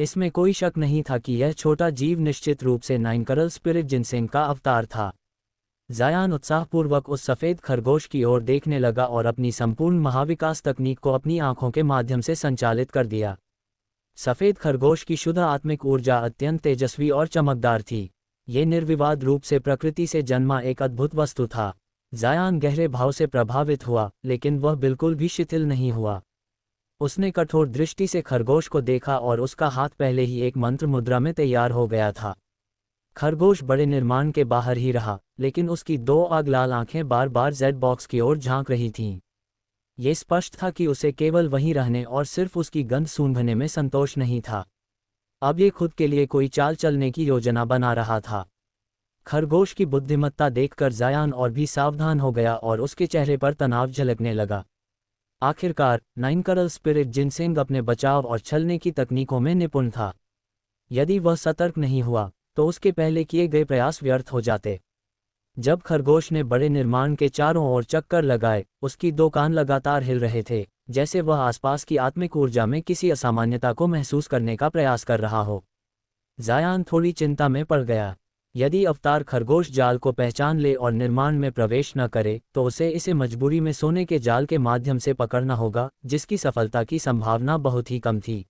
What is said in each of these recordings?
इसमें कोई शक नहीं था कि यह छोटा जीव निश्चित रूप से नाइनकरल स्पिरिट जिनसेंग का अवतार था। जायान उत्साहपूर्वक उस सफ़ेद खरगोश की ओर देखने लगा और अपनी संपूर्ण महाविकास तकनीक को अपनी आंखों के माध्यम से संचालित कर दिया। सफ़ेद खरगोश की शुद्ध आत्मिक ऊर्जा अत्यंत तेजस्वी और चमकदार थी। ये निर्विवाद रूप से प्रकृति से जन्मा एक अद्भुत वस्तु था। जायान गहरे भाव से प्रभावित हुआ, लेकिन वह बिल्कुल भी शिथिल नहीं हुआ। उसने कठोर दृष्टि से खरगोश को देखा और उसका हाथ पहले ही एक मंत्र मुद्रा में तैयार हो गया था। खरगोश बड़े निर्माण के बाहर ही रहा, लेकिन उसकी दो आग लाल आंखें बार बार जेड बॉक्स की ओर झांक रही थीं। ये स्पष्ट था कि उसे केवल वहीं रहने और सिर्फ उसकी गंध सूंघने में संतोष नहीं था। अब ये खुद के लिए कोई चाल चलने की योजना बना रहा था। खरगोश की बुद्धिमत्ता देखकर जायान और भी सावधान हो गया और उसके चेहरे पर तनाव झलकने लगा। आखिरकार नाइनकरल स्पिरिट जिनसेंग अपने बचाव और छलने की तकनीकों में निपुण था। यदि वह सतर्क नहीं हुआ तो उसके पहले किए गए प्रयास व्यर्थ हो जाते। जब खरगोश ने बड़े निर्माण के चारों ओर चक्कर लगाए, उसकी दो कान लगातार हिल रहे थे, जैसे वह आसपास की आत्मिक ऊर्जा में किसी असामान्यता को महसूस करने का प्रयास कर रहा हो। जायान थोड़ी चिंता में पड़ गया। यदि अवतार खरगोश जाल को पहचान ले और निर्माण में प्रवेश न करे तो उसे इसे मजबूरी में सोने के जाल के माध्यम से पकड़ना होगा, जिसकी सफलता की संभावना बहुत ही कम थी।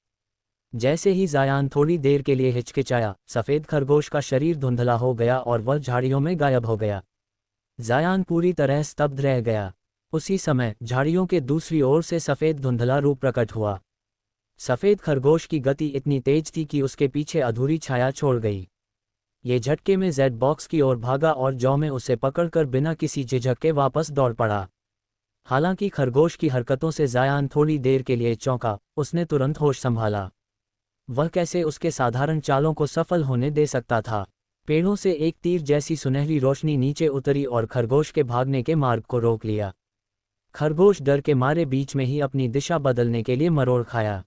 जैसे ही जायान थोड़ी देर के लिए हिचकिचाया, सफ़ेद खरगोश का शरीर धुंधला हो गया और वह झाड़ियों में गायब हो गया। जायान पूरी तरह स्तब्ध रह गया। उसी समय झाड़ियों के दूसरी ओर से सफ़ेद धुंधला रूप प्रकट हुआ। सफ़ेद खरगोश की गति इतनी तेज थी कि उसके पीछे अधूरी छाया छोड़ गई। ये झटके में जेड बॉक्स की ओर भागा और जौ में उसे पकड़कर बिना किसी झिझक के वापस दौड़ पड़ा। हालांकि खरगोश की हरकतों से जायान थोड़ी देर के लिए चौंका, उसने तुरंत होश संभाला। वह कैसे उसके साधारण चालों को सफल होने दे सकता था। पेड़ों से एक तीर जैसी सुनहरी रोशनी नीचे उतरी और खरगोश के भागने के मार्ग को रोक लिया। खरगोश डर के मारे बीच में ही अपनी दिशा बदलने के लिए मरोड़ खाया,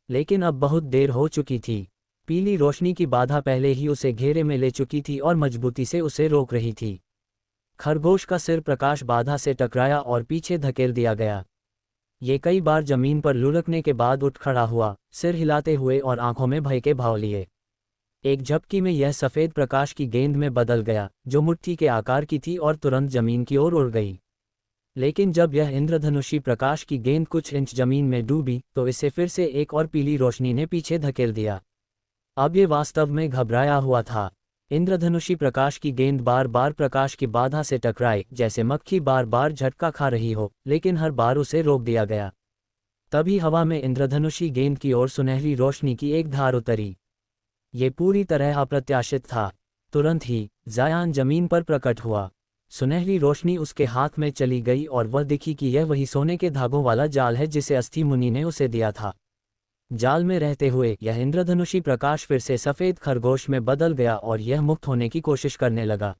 लेकिन अब बहुत देर हो चुकी थी। पीली रोशनी की बाधा पहले ही उसे घेरे में ले चुकी थी और मजबूती से उसे रोक रही थी। खरगोश का सिर प्रकाश बाधा से टकराया और पीछे धकेल दिया गया। ये कई बार जमीन पर लुढ़कने के बाद उठ खड़ा हुआ, सिर हिलाते हुए और आंखों में भय के भाव लिए। एक झपकी में यह सफ़ेद प्रकाश की गेंद में बदल गया, जो मुट्ठी के आकार की थी और तुरंत जमीन की ओर उड़ गई। लेकिन जब यह इंद्रधनुषी प्रकाश की गेंद कुछ इंच जमीन में डूबी तो इसे फिर से एक और पीली रोशनी ने पीछे धकेल दिया। अब ये वास्तव में घबराया हुआ था। इंद्रधनुषी प्रकाश की गेंद बार बार प्रकाश की बाधा से टकराई, जैसे मक्खी बार बार झटका खा रही हो, लेकिन हर बार उसे रोक दिया गया। तभी हवा में इंद्रधनुषी गेंद की ओर सुनहरी रोशनी की एक धार उतरी। ये पूरी तरह अप्रत्याशित था। तुरंत ही जायान जमीन पर प्रकट हुआ। सुनहरी रोशनी उसके हाथ में चली गई और वह दिखी कि यह वही सोने के धागों वाला जाल है जिसे अस्थि मुनि ने उसे दिया था। जाल में रहते हुए यह इंद्रधनुषी प्रकाश फिर से सफ़ेद खरगोश में बदल गया और यह मुक्त होने की कोशिश करने लगा।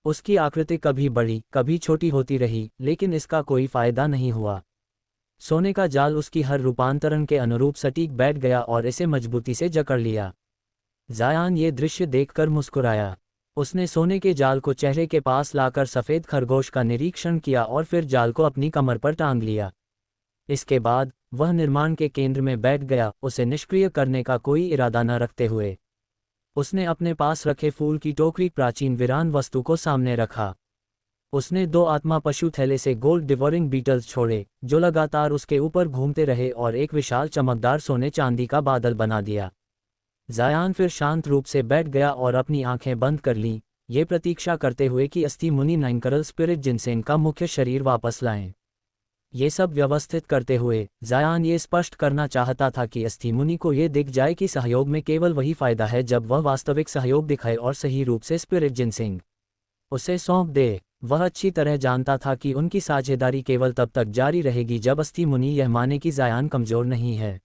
उसकी आकृति कभी बड़ी कभी छोटी होती रही, लेकिन इसका कोई फायदा नहीं हुआ। सोने का जाल उसकी हर रूपांतरण के अनुरूप सटीक बैठ गया और इसे मजबूती से जकड़ लिया। जायान ये दृश्य देखकर मुस्कुराया। उसने सोने के जाल को चेहरे के पास लाकर सफ़ेद खरगोश का निरीक्षण किया और फिर जाल को अपनी कमर पर टांग लिया। इसके बाद वह निर्माण के केंद्र में बैठ गया, उसे निष्क्रिय करने का कोई इरादा न रखते हुए। उसने अपने पास रखे फूल की टोकरी प्राचीन वीरान वस्तु को सामने रखा। उसने दो आत्मा पशु थैले से गोल्ड डिवोरिंग बीटल्स छोड़े, जो लगातार उसके ऊपर घूमते रहे और एक विशाल चमकदार सोने चांदी का बादल बना दिया। जायान फिर शांत रूप से बैठ गया और अपनी आंखें बंद कर लीं, ये प्रतीक्षा करते हुए कि अस्थि मुनि नाइनकरल स्पिरिट जिनसेंग का मुख्य शरीर वापस लाएं। ये सब व्यवस्थित करते हुए जायान ये स्पष्ट करना चाहता था कि अस्थि मुनि को ये दिख जाए कि सहयोग में केवल वही फायदा है जब वह वास्तविक सहयोग दिखाए और सही रूप से स्पिरिट जिनसेंग उसे सौंप दे। वह अच्छी तरह जानता था कि उनकी साझेदारी केवल तब तक जारी रहेगी जब अस्थि मुनि यह माने कि जायान कमजोर नहीं है।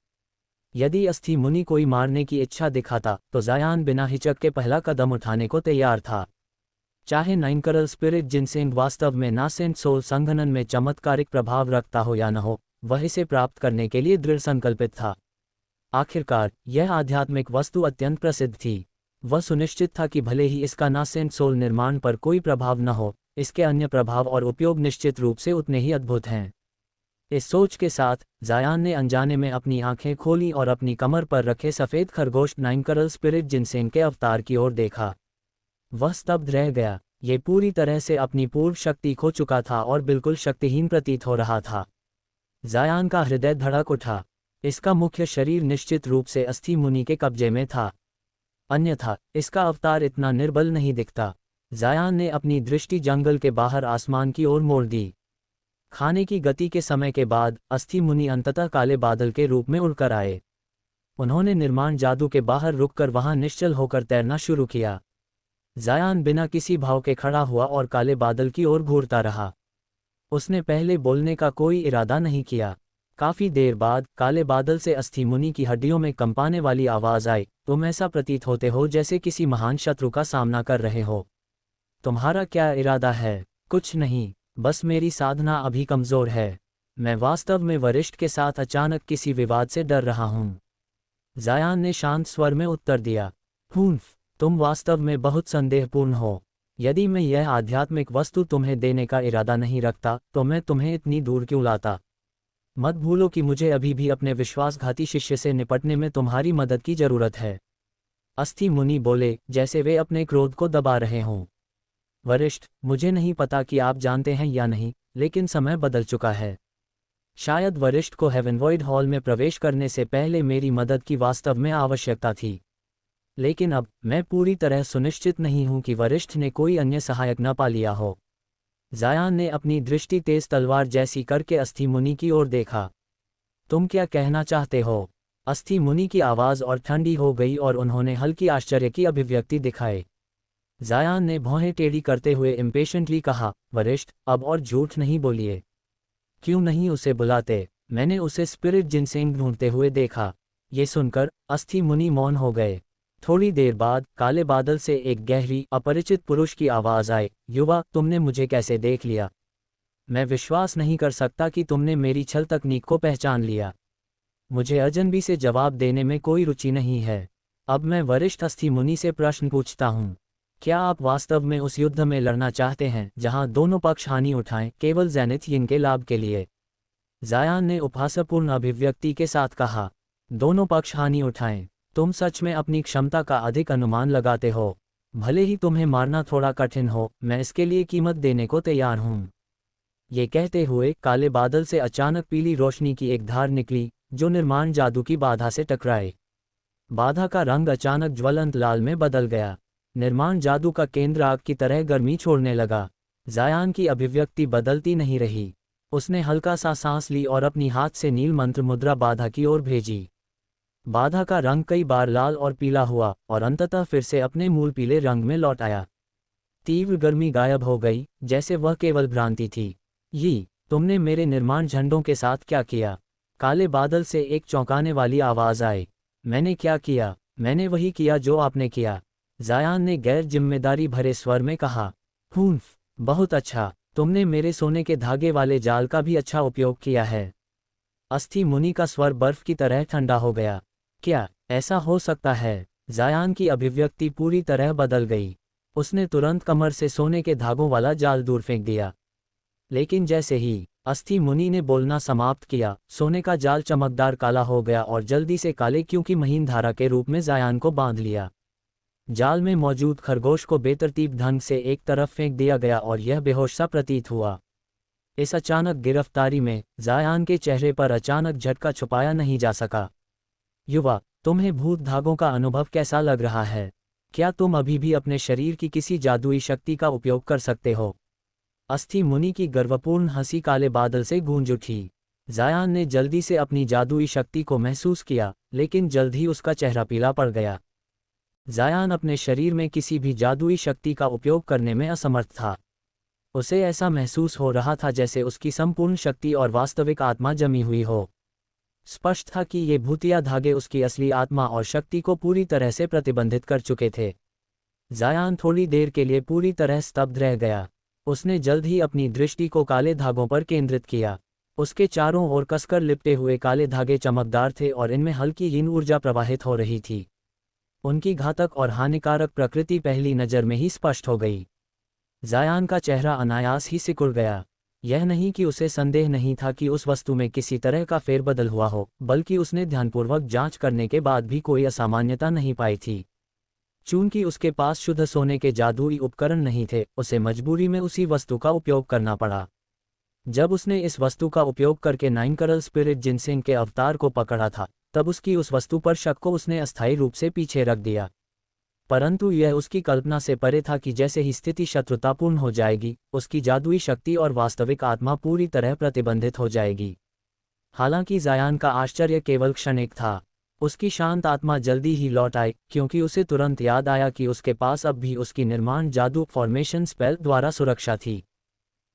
यदि अस्थि मुनि कोई मारने की इच्छा दिखाता तो जायान बिना हिचक के पहला कदम उठाने को तैयार था। चाहे नाइनकरल स्पिरिट जिनसेंग वास्तव में नासेंट सोल संघनन में चमत्कारिक प्रभाव रखता हो या न हो, वह इसे प्राप्त करने के लिए दृढ़ संकल्पित था। आखिरकार यह आध्यात्मिक वस्तु अत्यंत प्रसिद्ध थी। वह सुनिश्चित था कि भले ही इसका नासेंट सोल निर्माण पर कोई प्रभाव न हो, इसके अन्य प्रभाव और उपयोग निश्चित रूप से उतने ही अद्भुत हैं। इस सोच के साथ जायान ने अनजाने में अपनी आंखें खोली और अपनी कमर पर रखे सफ़ेद खरगोश नाइनकरल स्पिरिट जिनसेंग के अवतार की ओर देखा। वह स्तब्ध रह गया। ये पूरी तरह से अपनी पूर्व शक्ति खो चुका था और बिल्कुल शक्तिहीन प्रतीत हो रहा था। जायान का हृदय धड़क उठा। इसका मुख्य शरीर निश्चित रूप से अस्थि मुनि के कब्जे में था, अन्यथा इसका अवतार इतना निर्बल नहीं दिखता। जायान ने अपनी दृष्टि जंगल के बाहर आसमान की ओर मोड़ दी। खाने की गति के समय के बाद अस्थि मुनि अंततः काले बादल के रूप में उड़कर आए। उन्होंने निर्माण जादू के बाहर रुककर वहां निश्चल होकर तैरना शुरू किया। जायान बिना किसी भाव के खड़ा हुआ और काले बादल की ओर घूरता रहा। उसने पहले बोलने का कोई इरादा नहीं किया। काफी देर बाद काले बादल से अस्थि मुनि की हड्डियों में कंपाने वाली आवाज आई, तुम ऐसा प्रतीत होते हो जैसे किसी महान शत्रु का सामना कर रहे हो। तुम्हारा क्या इरादा है? कुछ नहीं, बस मेरी साधना अभी कमजोर है। मैं वास्तव में वरिष्ठ के साथ अचानक किसी विवाद से डर रहा हूं। जायान ने शांत स्वर में उत्तर दिया। तुम वास्तव में बहुत संदेहपूर्ण हो। यदि मैं यह आध्यात्मिक वस्तु तुम्हें देने का इरादा नहीं रखता तो मैं तुम्हें इतनी दूर क्यों लाता? मत भूलो कि मुझे अभी भी अपने विश्वासघाती शिष्य से निपटने में तुम्हारी मदद की जरूरत है। अस्थि मुनि बोले, जैसे वे अपने क्रोध को दबा रहे हों। वरिष्ठ, मुझे नहीं पता कि आप जानते हैं या नहीं, लेकिन समय बदल चुका है। शायद वरिष्ठ को हेवनवॉइड हॉल में प्रवेश करने से पहले मेरी मदद की वास्तव में आवश्यकता थी, लेकिन अब मैं पूरी तरह सुनिश्चित नहीं हूं कि वरिष्ठ ने कोई अन्य सहायक न पा लिया हो। जायान ने अपनी दृष्टि तेज तलवार जैसी करके अस्थि मुनि की ओर देखा। तुम क्या कहना चाहते हो? अस्थि मुनि की आवाज और ठंडी हो गई और उन्होंने हल्की आश्चर्य की अभिव्यक्ति दिखाई। जायान ने भौहें टेढ़ी करते हुए इम्पेशेंटली कहा, वरिष्ठ, अब और झूठ नहीं बोलिए। क्यों नहीं उसे बुलाते? मैंने उसे स्पिरिट जिनसेंग ढूंढते हुए देखा। ये सुनकर अस्थि मुनि मौन हो गए। थोड़ी देर बाद काले बादल से एक गहरी अपरिचित पुरुष की आवाज आई, युवा, तुमने मुझे कैसे देख लिया? मैं विश्वास नहीं कर सकता कि तुमने मेरी छल तकनीक को पहचान लिया। मुझे अजनबी से जवाब देने में कोई रुचि नहीं है। अब मैं वरिष्ठ अस्थि मुनि से प्रश्न पूछता हूँ, क्या आप वास्तव में उस युद्ध में लड़ना चाहते हैं जहां दोनों पक्ष हानि उठाएं केवल ज़ेनिथ यिन के लाभ के लिए? जायान ने उपहासपूर्ण अभिव्यक्ति के साथ कहा, दोनों पक्ष हानि उठाएं? तुम सच में अपनी क्षमता का अधिक अनुमान लगाते हो। भले ही तुम्हें मारना थोड़ा कठिन हो, मैं इसके लिए कीमत देने को तैयार हूँ। ये कहते हुए काले बादल से अचानक पीली रोशनी की एक धार निकली जो निर्माण जादू की बाधा से टकराए। बाधा का रंग अचानक ज्वलंत लाल में बदल गया। निर्माण जादू का केंद्र आग की तरह गर्मी छोड़ने लगा। जायान की अभिव्यक्ति बदलती नहीं रही। उसने हल्का सा सांस ली और अपनी हाथ से नील मंत्र मुद्रा बाधा की ओर भेजी। बाधा का रंग कई बार लाल और पीला हुआ और अंततः फिर से अपने मूल पीले रंग में लौट आया। तीव्र गर्मी गायब हो गई, जैसे वह केवल भ्रांति थी। तुमने मेरे निर्माण झंडों के साथ क्या किया? काले बादल से एक चौंकाने वाली आवाज आई। मैंने क्या किया? मैंने वही किया जो आपने किया, जायान ने गैर जिम्मेदारी भरे स्वर में कहा। बहुत अच्छा, तुमने मेरे सोने के धागे वाले जाल का भी अच्छा उपयोग किया है। अस्थि मुनि का स्वर बर्फ की तरह ठंडा हो गया। क्या ऐसा हो सकता है? जायान की अभिव्यक्ति पूरी तरह बदल गई। उसने तुरंत कमर से सोने के धागों वाला जाल दूर फेंक दिया। लेकिन जैसे ही अस्थि मुनि ने बोलना समाप्त किया, सोने का जाल चमकदार काला हो गया और जल्दी से काले क्योंकि महीन धारा के रूप में जायान को बांध लिया। जाल में मौजूद खरगोश को बेतरतीब ढंग से एक तरफ फेंक दिया गया और यह बेहोश सा प्रतीत हुआ। इस अचानक गिरफ्तारी में जायान के चेहरे पर अचानक झटका छुपाया नहीं जा सका। युवा, तुम्हें भूत धागों का अनुभव कैसा लग रहा है? क्या तुम अभी भी अपने शरीर की किसी जादुई शक्ति का उपयोग कर सकते हो? अस्थि मुनि की गर्वपूर्ण हंसी काले बादल से गूंज उठी। जायान ने जल्दी से अपनी जादुई शक्ति को महसूस किया, लेकिन जल्द ही उसका चेहरा पीला पड़ गया। जायान अपने शरीर में किसी भी जादुई शक्ति का उपयोग करने में असमर्थ था। उसे ऐसा महसूस हो रहा था जैसे उसकी संपूर्ण शक्ति और वास्तविक आत्मा जमी हुई हो। स्पष्ट था कि ये भूतिया धागे उसकी असली आत्मा और शक्ति को पूरी तरह से प्रतिबंधित कर चुके थे। जायान थोड़ी देर के लिए पूरी तरह स्तब्ध रह गया। उसने जल्द ही अपनी दृष्टि को काले धागों पर केंद्रित किया। उसके चारों ओर कसकर लिपटे हुए काले धागे चमकदार थे और इनमें हल्की यिन ऊर्जा प्रवाहित हो रही थी। उनकी घातक और हानिकारक प्रकृति पहली नज़र में ही स्पष्ट हो गई। जायान का चेहरा अनायास ही सिकुड़ गया। यह नहीं कि उसे संदेह नहीं था कि उस वस्तु में किसी तरह का फेरबदल हुआ हो, बल्कि उसने ध्यानपूर्वक जांच करने के बाद भी कोई असामान्यता नहीं पाई थी। चूंकि उसके पास शुद्ध सोने के जादुई उपकरण नहीं थे, उसे मजबूरी में उसी वस्तु का उपयोग करना पड़ा। जब उसने इस वस्तु का उपयोग करके नाइनकरल स्पिरिट जिनसेंग के अवतार को पकड़ा था, तब उसकी उस वस्तु पर शक को उसने अस्थायी रूप से पीछे रख दिया। परंतु यह उसकी कल्पना से परे था कि जैसे ही स्थिति शत्रुतापूर्ण हो जाएगी, उसकी जादुई शक्ति और वास्तविक आत्मा पूरी तरह प्रतिबंधित हो जाएगी। हालांकि जायान का आश्चर्य केवल क्षणिक था। उसकी शांत आत्मा जल्दी ही लौट आई, क्योंकि उसे तुरंत याद आया कि उसके पास अब भी उसकी निर्माण जादू फॉर्मेशन स्पेल द्वारा सुरक्षा थी।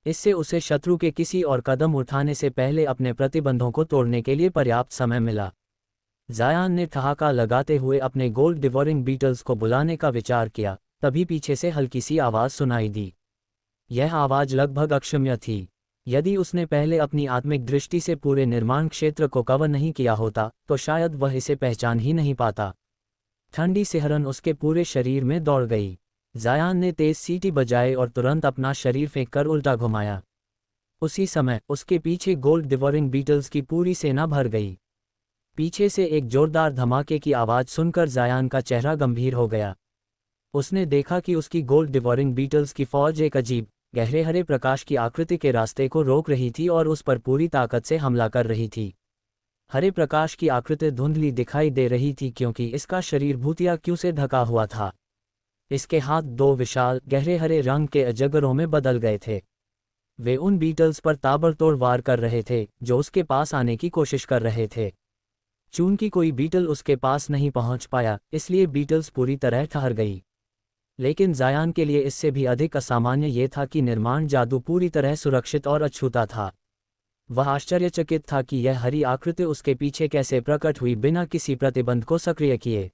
इससे उसे शत्रु के किसी और कदम उठाने से पहले अपने प्रतिबंधों को तोड़ने के लिए पर्याप्त समय मिला। जायान ने ठहाका लगाते हुए अपने गोल्ड डिवोरिंग बीटल्स को बुलाने का विचार किया, तभी पीछे से हल्की सी आवाज़ सुनाई दी। यह आवाज़ लगभग अक्षम्य थी। यदि उसने पहले अपनी आत्मिक दृष्टि से पूरे निर्माण क्षेत्र को कवर नहीं किया होता, तो शायद वह इसे पहचान ही नहीं पाता। ठंडी सिहरन उसके पूरे शरीर में दौड़ गई। जायान ने तेज सीटी बजाए और तुरंत अपना शरीर फेंककर उल्टा घुमाया। उसी समय उसके पीछे गोल्ड डिवोरिंग बीटल्स की पूरी सेना भर गई। पीछे से एक जोरदार धमाके की आवाज़ सुनकर जायान का चेहरा गंभीर हो गया। उसने देखा कि उसकी गोल्ड डिवोरिंग बीटल्स की फौज एक अजीब, गहरे हरे प्रकाश की आकृति के रास्ते को रोक रही थी और उस पर पूरी ताकत से हमला कर रही थी। हरे प्रकाश की आकृति धुंधली दिखाई दे रही थी क्योंकि इसका शरीर भूतिया क्यों से ढका हुआ था। इसके हाथ दो विशाल, गहरे हरे रंग के अजगरों में बदल गए थे। वे उन बीटल्स पर ताबड़तोड़ वार कर रहे थे जो उसके पास आने की कोशिश कर रहे थे। चूंकि कोई बीटल उसके पास नहीं पहुंच पाया, इसलिए बीटल्स पूरी तरह ठहर गई। लेकिन जायान के लिए इससे भी अधिक असामान्य ये था कि निर्माण जादू पूरी तरह सुरक्षित और अछूता था। वह आश्चर्यचकित था कि यह हरी आकृति उसके पीछे कैसे प्रकट हुई बिना किसी प्रतिबंध को सक्रिय किए।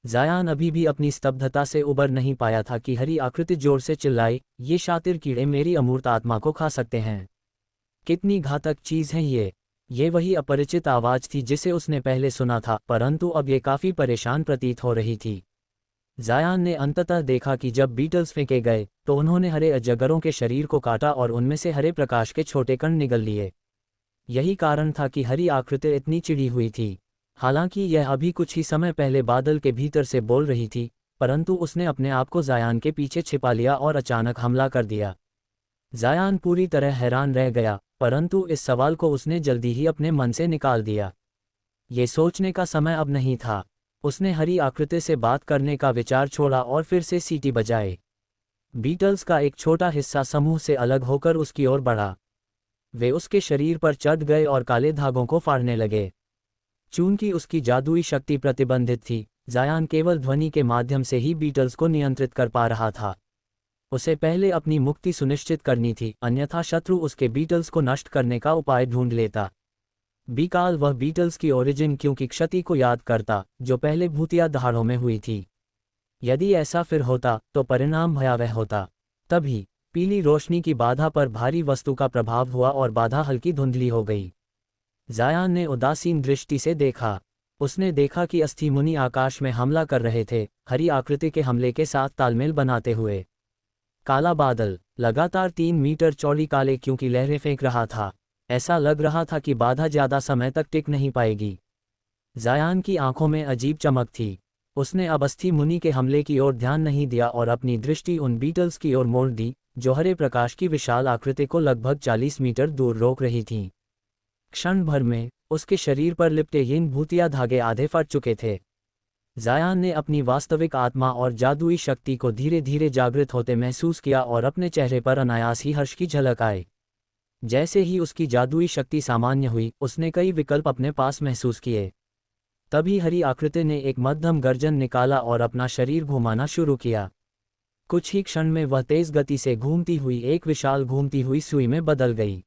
जायान अभी भी अपनी स्तब्धता से उबर नहीं पाया था कि हरी आकृति जोर से चिल्लाई, ये शातिर कीड़े मेरी अमूर्त आत्मा को खा सकते हैं। कितनी घातक चीज़ है ये। ये वही अपरिचित आवाज़ थी जिसे उसने पहले सुना था, परंतु अब ये काफ़ी परेशान प्रतीत हो रही थी। जायान ने अंततः देखा कि जब बीटल्स फेंके गए, तो उन्होंने हरे अजगरों के शरीर को काटा और उनमें से हरे प्रकाश के छोटे कण निगल लिए। यही कारण था कि हरी आकृति इतनी चिड़ी हुई थी। हालांकि यह अभी कुछ ही समय पहले बादल के भीतर से बोल रही थी, परंतु उसने अपने आप को जायान के पीछे छिपा लिया और अचानक हमला कर दिया। जायान पूरी तरह हैरान रह गया, परंतु इस सवाल को उसने जल्दी ही अपने मन से निकाल दिया। ये सोचने का समय अब नहीं था। उसने हरी आकृति से बात करने का विचार छोड़ा और फिर से सीटी बजाए। बीटल्स का एक छोटा हिस्सा समूह से अलग होकर उसकी ओर बढ़ा। वे उसके शरीर पर चढ़ गए और काले धागों को फाड़ने लगे। चूंकि उसकी जादुई शक्ति प्रतिबंधित थी, जायान केवल ध्वनि के माध्यम से ही बीटल्स को नियंत्रित कर पा रहा था। उसे पहले अपनी मुक्ति सुनिश्चित करनी थी, अन्यथा शत्रु उसके बीटल्स को नष्ट करने का उपाय ढूंढ लेता। बीकाल वह बीटल्स की ओरिजिन क्योंकि क्षति को याद करता, जो पहले भूतिया दहाड़ों में हुई थी। यदि ऐसा फिर होता, तो परिणाम भयावह होता। तभी पीली रोशनी की बाधा पर भारी वस्तु का प्रभाव हुआ और बाधा हल्की धुंधली हो गई। जायान ने उदासीन दृष्टि से देखा। उसने देखा कि अस्थि मुनि आकाश में हमला कर रहे थे, हरी आकृति के हमले के साथ तालमेल बनाते हुए। काला बादल लगातार 3 मीटर चौड़ी काले क्योंकि लहरें फेंक रहा था। ऐसा लग रहा था कि बाधा ज़्यादा समय तक टिक नहीं पाएगी। जायान की आंखों में अजीब चमक थी। उसने अब अस्थि मुनि के हमले की ओर ध्यान नहीं दिया और अपनी दृष्टि उन बीटल्स की ओर मोड़ दी, जो हरे प्रकाश की विशाल आकृति को लगभग 40 मीटर दूर रोक रही थीं। क्षण भर में उसके शरीर पर लिपटे इन भूतिया धागे आधे फट चुके थे। जायान ने अपनी वास्तविक आत्मा और जादुई शक्ति को धीरे धीरे जागृत होते महसूस किया और अपने चेहरे पर अनायास ही हर्ष की झलक आई। जैसे ही उसकी जादुई शक्ति सामान्य हुई, उसने कई विकल्प अपने पास महसूस किए। तभी हरी आकृति ने एक मध्यम गर्जन निकाला और अपना शरीर घुमाना शुरू किया। कुछ ही क्षण में वह तेज गति से घूमती हुई एक विशाल घूमती हुई सुई में बदल गई।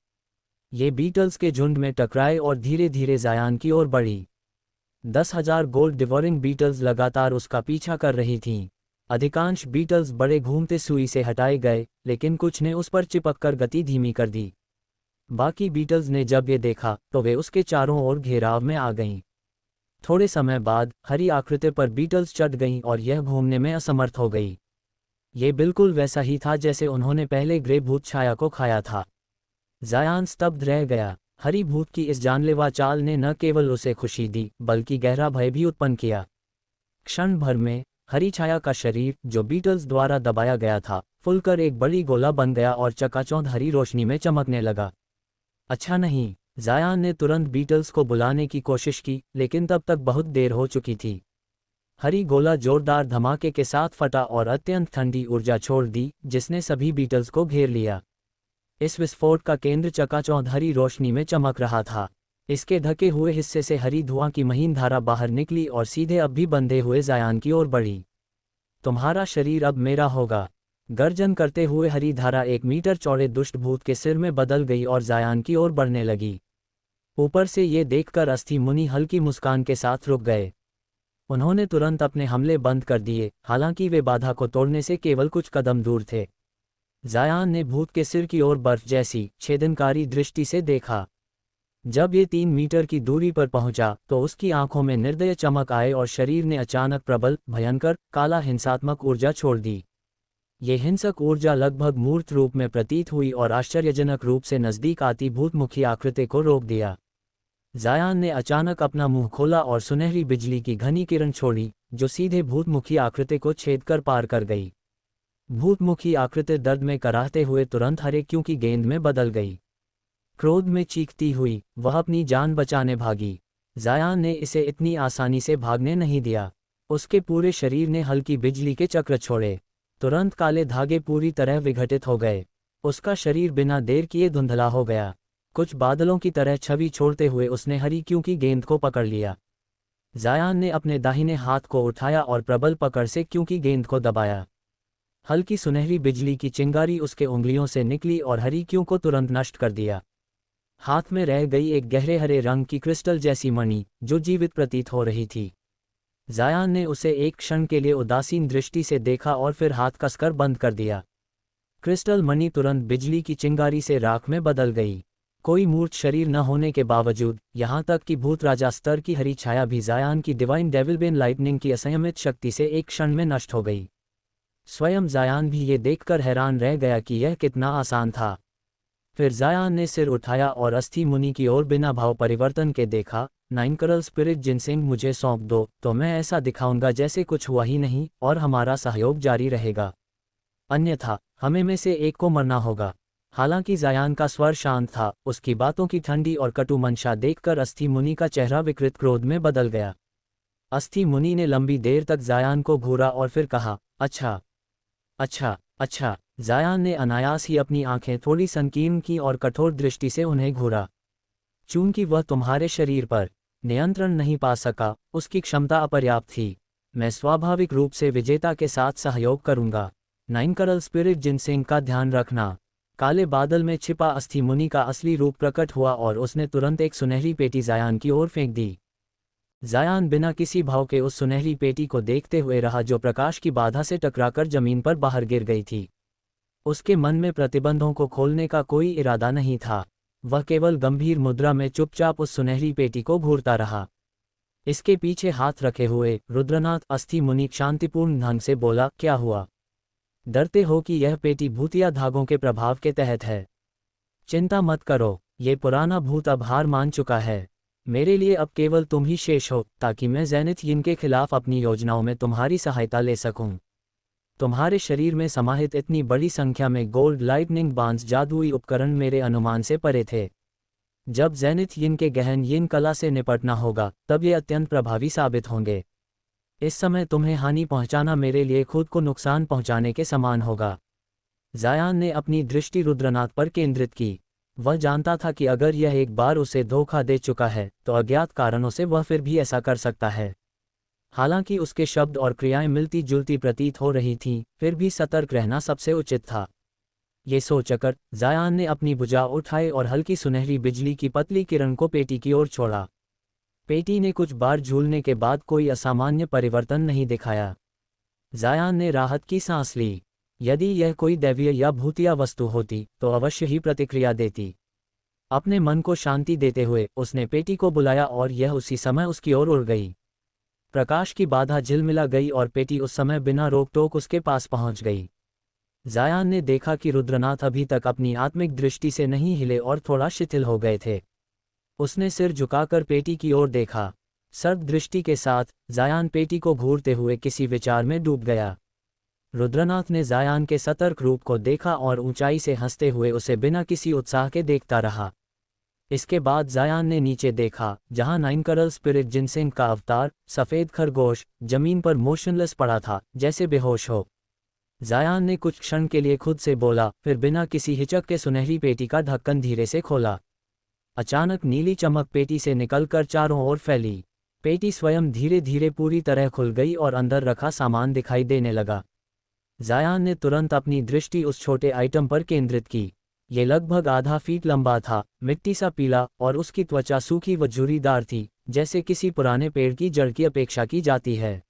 ये बीटल्स के झुंड में टकराए और धीरे धीरे जायान की ओर बढ़ी। 10,000 गोल्ड डिवोरिंग बीटल्स लगातार उसका पीछा कर रही थीं। अधिकांश बीटल्स बड़े घूमते सुई से हटाए गए, लेकिन कुछ ने उस पर चिपककर गति धीमी कर दी। बाकी बीटल्स ने जब ये देखा, तो वे उसके चारों ओर घेराव में आ गईं। थोड़े समय बाद हरी आकृति पर बीटल्स चढ़ गईं और यह घूमने में असमर्थ हो गई। ये बिल्कुल वैसा ही था जैसे उन्होंने पहले ग्रे भूत छाया को खाया था। जायान स्तब्ध रह गया। हरी भूत की इस जानलेवा चाल ने न केवल उसे खुशी दी बल्कि गहरा भय भी उत्पन्न किया। क्षण भर में हरी छाया का शरीर, जो बीटल्स द्वारा दबाया गया था, फुलकर एक बड़ी गोला बन गया और चकाचौंध हरी रोशनी में चमकने लगा। अच्छा नहीं, जायान ने तुरंत बीटल्स को बुलाने की कोशिश की, लेकिन तब तक बहुत देर हो चुकी थी। हरी गोला जोरदार धमाके के साथ फटा और अत्यंत ठंडी ऊर्जा छोड़ दी, जिसने सभी बीटल्स को घेर लिया। इस विस्फोट का केंद्र चकाचौंध हरी रोशनी में चमक रहा था। इसके ढके हुए हिस्से से हरी धुआं की महीन धारा बाहर निकली और सीधे अब भी बंधे हुए जायान की ओर बढ़ी। तुम्हारा शरीर अब मेरा होगा। गर्जन करते हुए हरी धारा 1 मीटर चौड़े दुष्ट भूत के सिर में बदल गई और जायान की ओर बढ़ने लगी। ऊपर से ये देखकर अस्थि मुनि हल्की मुस्कान के साथ रुक गए। उन्होंने तुरंत अपने हमले बंद कर दिए, हालांकि वे बाधा को तोड़ने से केवल कुछ कदम दूर थे। जायान ने भूत के सिर की ओर बर्फ जैसी छेदनकारी दृष्टि से देखा। जब ये 3 मीटर की दूरी पर पहुंचा तो उसकी आंखों में निर्दय चमक आए और शरीर ने अचानक प्रबल, भयंकर, काला हिंसात्मक ऊर्जा छोड़ दी। ये हिंसक ऊर्जा लगभग मूर्त रूप में प्रतीत हुई और आश्चर्यजनक रूप से नजदीक आती भूतमुखी आकृति को रोक दिया। जायान ने अचानक अपना मुंह खोला और सुनहरी बिजली की घनी किरण छोड़ी, जो सीधे भूतमुखी आकृति को छेद कर पार कर गई। भूतमुखी आकृति दर्द में कराहते हुए तुरंत हरे क्योंकि गेंद में बदल गई। क्रोध में चीखती हुई वह अपनी जान बचाने भागी। जायान ने इसे इतनी आसानी से भागने नहीं दिया। उसके पूरे शरीर ने हल्की बिजली के चक्र छोड़े। तुरंत काले धागे पूरी तरह विघटित हो गए। उसका शरीर बिना देर किए धुंधला हो गया। कुछ बादलों की तरह छवि छोड़ते हुए उसने हरी क्योंकि गेंद को पकड़ लिया। जायान ने अपने दाहिने हाथ को उठाया और प्रबल पकड़ से क्योंकि गेंद को दबाया। हल्की सुनहरी बिजली की चिंगारी उसके उंगलियों से निकली और हरी क्यों को तुरंत नष्ट कर दिया। हाथ में रह गई एक गहरे हरे रंग की क्रिस्टल जैसी मणि, जो जीवित प्रतीत हो रही थी। जायान ने उसे एक क्षण के लिए उदासीन दृष्टि से देखा और फिर हाथ कसकर बंद कर दिया। क्रिस्टल मणि तुरंत बिजली की चिंगारी से राख में बदल गई। कोई मूर्त शरीर न होने के बावजूद, यहाँ तक कि भूत राजा स्तर की हरी छाया भी जायान की डिवाइन डेविलबेन लाइटनिंग की असंयमित शक्ति से एक क्षण में नष्ट हो गई। स्वयं जायान भी ये देखकर हैरान रह गया कि यह कितना आसान था। फिर जायान ने सिर उठाया और अस्थि मुनि की ओर बिना भाव परिवर्तन के देखा। 9 करोड़ स्पिरिट जिनसिंग मुझे सौंप दो, तो मैं ऐसा दिखाऊंगा जैसे कुछ हुआ ही नहीं, और हमारा सहयोग जारी रहेगा। अन्यथा हमें में से एक को मरना होगा। हालांकि जायान का स्वर शांत था, उसकी बातों की ठंडी और कटु मंशा देखकर अस्थि मुनि का चेहरा विकृत क्रोध में बदल गया। अस्थि मुनि ने लंबी देर तक जायान को घूरा और फिर कहा, अच्छा अच्छा अच्छा। जायान ने अनायास ही अपनी आंखें थोड़ी संकीर्ण की और कठोर दृष्टि से उन्हें घूरा। चूंकि वह तुम्हारे शरीर पर नियंत्रण नहीं पा सका, उसकी क्षमता अपर्याप्त थी। मैं स्वाभाविक रूप से विजेता के साथ सहयोग करूंगा। 9 करोड़ स्पिरिट जिनसिंग का ध्यान रखना। काले बादल में छिपा अस्थि मुनि का असली रूप प्रकट हुआ और उसने तुरंत एक सुनहरी पेटी जायान की ओर फेंक दी। जायान बिना किसी भाव के उस सुनहरी पेटी को देखते हुए रहा, जो प्रकाश की बाधा से टकराकर जमीन पर बाहर गिर गई थी। उसके मन में प्रतिबंधों को खोलने का कोई इरादा नहीं था। वह केवल गंभीर मुद्रा में चुपचाप उस सुनहरी पेटी को घूरता रहा। इसके पीछे हाथ रखे हुए रुद्रनाथ अस्थि मुनि शांतिपूर्ण ढंग से बोला, क्या हुआ? डरते हो कि यह पेटी भूतिया धागों के प्रभाव के तहत है? चिंता मत करो, ये पुराना भूत अब हार मान चुका है। मेरे लिए अब केवल तुम ही शेष हो, ताकि मैं ज़ेनिथ यिन के खिलाफ अपनी योजनाओं में तुम्हारी सहायता ले सकूं। तुम्हारे शरीर में समाहित इतनी बड़ी संख्या में गोल्ड लाइटनिंग बांस जादुई उपकरण मेरे अनुमान से परे थे। जब ज़ेनिथ यिन के गहन यिन कला से निपटना होगा, तब ये अत्यंत प्रभावी साबित होंगे। इस समय तुम्हें हानि पहुंचाना मेरे लिए खुद को नुकसान पहुंचाने के समान होगा। जायान ने अपनी दृष्टि रुद्रनाथ पर केंद्रित की। वह जानता था कि अगर यह एक बार उसे धोखा दे चुका है, तो अज्ञात कारणों से वह फिर भी ऐसा कर सकता है। हालांकि उसके शब्द और क्रियाएं मिलती जुलती प्रतीत हो रही थीं, फिर भी सतर्क रहना सबसे उचित था। ये सोचकर जायान ने अपनी भुजा उठाई और हल्की सुनहरी बिजली की पतली किरण को पेटी की ओर छोड़ा। पेटी ने कुछ बार झूलने के बाद कोई असामान्य परिवर्तन नहीं दिखाया। जायान ने राहत की सांस ली। यदि यह कोई दैवीय या भूतिया वस्तु होती, तो अवश्य ही प्रतिक्रिया देती। अपने मन को शांति देते हुए उसने पेटी को बुलाया और यह उसी समय उसकी ओर उड़ गई। प्रकाश की बाधा झिलमिला गई और पेटी उस समय बिना रोक टोक उसके पास पहुंच गई। जायान ने देखा कि रुद्रनाथ अभी तक अपनी आत्मिक दृष्टि से नहीं हिले और थोड़ा शिथिल हो गए थे। उसने सिर झुकाकर पेटी की ओर देखा। सर्व दृष्टि के साथ जायान पेटी को घूरते हुए किसी विचार में डूब गया। रुद्रनाथ ने जायान के सतर्क रूप को देखा और ऊंचाई से हंसते हुए उसे बिना किसी उत्साह के देखता रहा। इसके बाद जायान ने नीचे देखा, जहां 9 करोड़ स्पिरिट जिनसिंग का अवतार, सफ़ेद खरगोश, जमीन पर मोशनलेस पड़ा था, जैसे बेहोश हो। जायान ने कुछ क्षण के लिए खुद से बोला, फिर बिना किसी हिचक के सुनहरी पेटी का ढक्कन धीरे से खोला। अचानक नीली चमक पेटी से निकलकर चारों ओर फैली। पेटी स्वयं धीरे धीरे पूरी तरह खुल गई और अंदर रखा सामान दिखाई देने लगा। जायान ने तुरंत अपनी दृष्टि उस छोटे आइटम पर केंद्रित की। ये लगभग आधा फीट लंबा था, मिट्टी सा पीला, और उसकी त्वचा सूखी व झुर्रीदार थी, जैसे किसी पुराने पेड़ की जड़ की अपेक्षा की जाती है।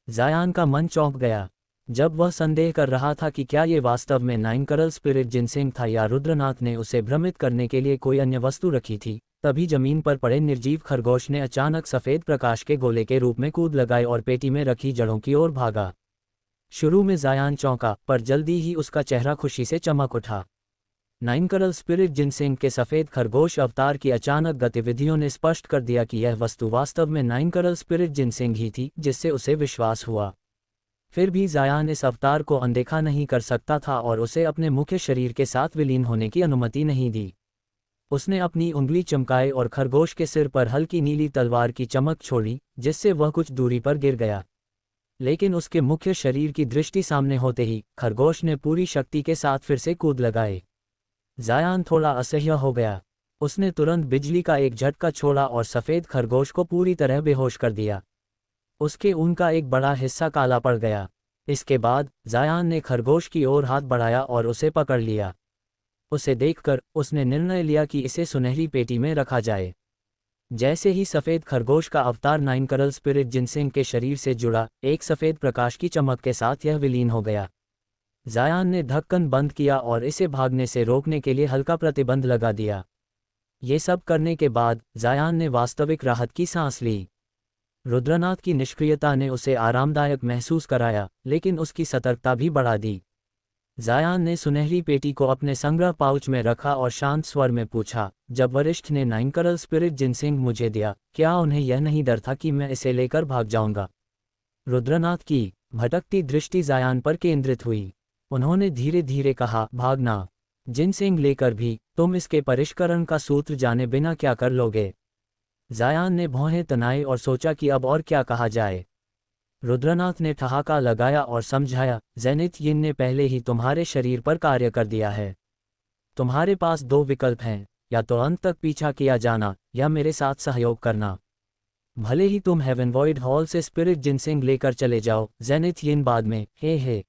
जायान का मन चौंक गया। जब वह संदेह कर रहा था कि क्या ये वास्तव में 9 करोड़ स्पिरिट जिनसिंग था या रुद्रनाथ ने उसे भ्रमित करने के लिए कोई अन्य वस्तु रखी थी, तभी जमीन पर पड़े निर्जीव खरगोश ने अचानक सफ़ेद प्रकाश के गोले के रूप में कूद लगाए और पेटी में रखी जड़ों की ओर भागा। शुरू में जायान चौंका, पर जल्दी ही उसका चेहरा खुशी से चमक उठा। 9 करोड़ स्पिरिट जिनसिंग के सफ़ेद खरगोश अवतार की अचानक गतिविधियों ने स्पष्ट कर दिया कि यह वस्तु वास्तव में 9 करोड़ स्पिरिट जिनसिंग ही थी, जिससे उसे विश्वास हुआ। फिर भी जायान इस अवतार को अनदेखा नहीं कर सकता था और उसे अपने मुख्य शरीर के साथ विलीन होने की अनुमति नहीं दी। उसने अपनी उंगली चमकाई और खरगोश के सिर पर हल्की नीली तलवार की चमक छोड़ी, जिससे वह कुछ दूरी पर गिर गया। लेकिन उसके मुख्य शरीर की दृष्टि सामने होते ही खरगोश ने पूरी शक्ति के साथ फिर से कूद लगाए। जायान थोड़ा असह्य हो गया। उसने तुरंत बिजली का एक झटका छोड़ा और सफ़ेद खरगोश को पूरी तरह बेहोश कर दिया। उसके ऊन का एक बड़ा हिस्सा काला पड़ गया। इसके बाद जायान ने खरगोश की ओर हाथ बढ़ाया और उसे पकड़ लिया। उसे देखकर उसने निर्णय लिया कि इसे सुनहरी पेटी में रखा जाए। जैसे ही सफ़ेद खरगोश का अवतार 9 करोड़ स्पिरिट जिनसिंग के शरीर से जुड़ा, एक सफ़ेद प्रकाश की चमक के साथ यह विलीन हो गया। जायान ने ढक्कन बंद किया और इसे भागने से रोकने के लिए हल्का प्रतिबंध लगा दिया। ये सब करने के बाद जायान ने वास्तविक राहत की सांस ली। रुद्रनाथ की निष्क्रियता ने उसे आरामदायक महसूस कराया, लेकिन उसकी सतर्कता भी बढ़ा दी। जायान ने सुनहरी पेटी को अपने संग्रह पाउच में रखा और शांत स्वर में पूछा, जब वरिष्ठ ने 9 करोड़ स्पिरिट जिनसिंग मुझे दिया, क्या उन्हें यह नहीं डर था कि मैं इसे लेकर भाग जाऊंगा? रुद्रनाथ की भटकती दृष्टि जायान पर केंद्रित हुई। उन्होंने धीरे धीरे कहा, भागना? जिनसिंग लेकर भी? तुम इसके परिष्करण का सूत्र जाने बिना क्या कर लोगे? जायान ने भौहें तनाई और सोचा कि अब और क्या कहा जाए। रुद्रनाथ ने ठहाका लगाया और समझाया, जेनिथ यिन ने पहले ही तुम्हारे शरीर पर कार्य कर दिया है। तुम्हारे पास 2 विकल्प हैं, या तो अंत तक पीछा किया जाना या मेरे साथ सहयोग करना। भले ही तुम हेवनवॉइड हॉल से स्पिरिट जिनसिंग लेकर चले जाओ, जेनिथ यिन बाद में हे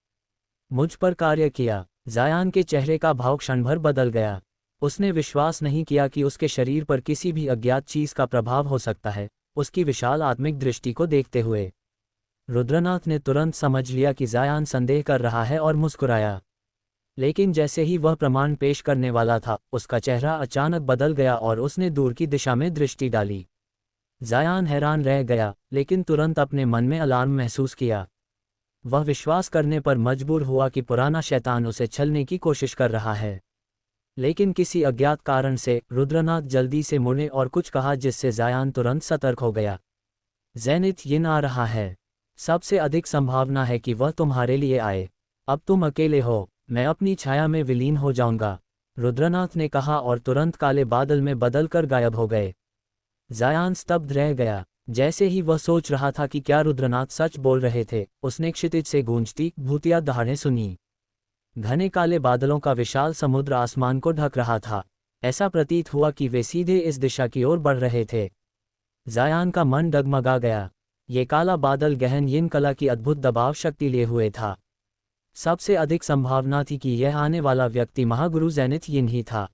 मुझ पर कार्य किया। जायान के चेहरे का भाव क्षणभर बदल गया। उसने विश्वास नहीं किया कि उसके शरीर पर किसी भी अज्ञात चीज का प्रभाव हो सकता है, उसकी विशाल आत्मिक दृष्टि को देखते हुए। रुद्रनाथ ने तुरंत समझ लिया कि जायान संदेह कर रहा है और मुस्कुराया। लेकिन जैसे ही वह प्रमाण पेश करने वाला था, उसका चेहरा अचानक बदल गया और उसने दूर की दिशा में दृष्टि डाली। जायान हैरान रह गया, लेकिन तुरंत अपने मन में अलार्म महसूस किया। वह विश्वास करने पर मजबूर हुआ कि पुराना शैतान उसे छलने की कोशिश कर रहा है। लेकिन किसी अज्ञात कारण से रुद्रनाथ जल्दी से मुड़े और कुछ कहा, जिससे जायान तुरंत सतर्क हो गया। जेनिथ यिन आ रहा है। सबसे अधिक संभावना है कि वह तुम्हारे लिए आए। अब तुम अकेले हो, मैं अपनी छाया में विलीन हो जाऊंगा, रुद्रनाथ ने कहा और तुरंत काले बादल में बदलकर गायब हो गए। जायान स्तब्ध रह गया। जैसे ही वह सोच रहा था कि क्या रुद्रनाथ सच बोल रहे थे, उसने क्षितिज से गूंजती भूतिया दहाड़ें सुनी। घने काले बादलों का विशाल समुद्र आसमान को ढक रहा था। ऐसा प्रतीत हुआ कि वे सीधे इस दिशा की ओर बढ़ रहे थे। जायान का मन डगमगा गया। ये काला बादल गहन यिन कला की अद्भुत दबाव शक्ति लिए हुए था। सबसे अधिक संभावना थी कि यह आने वाला व्यक्ति महागुरु जेनिथ यिन ही था।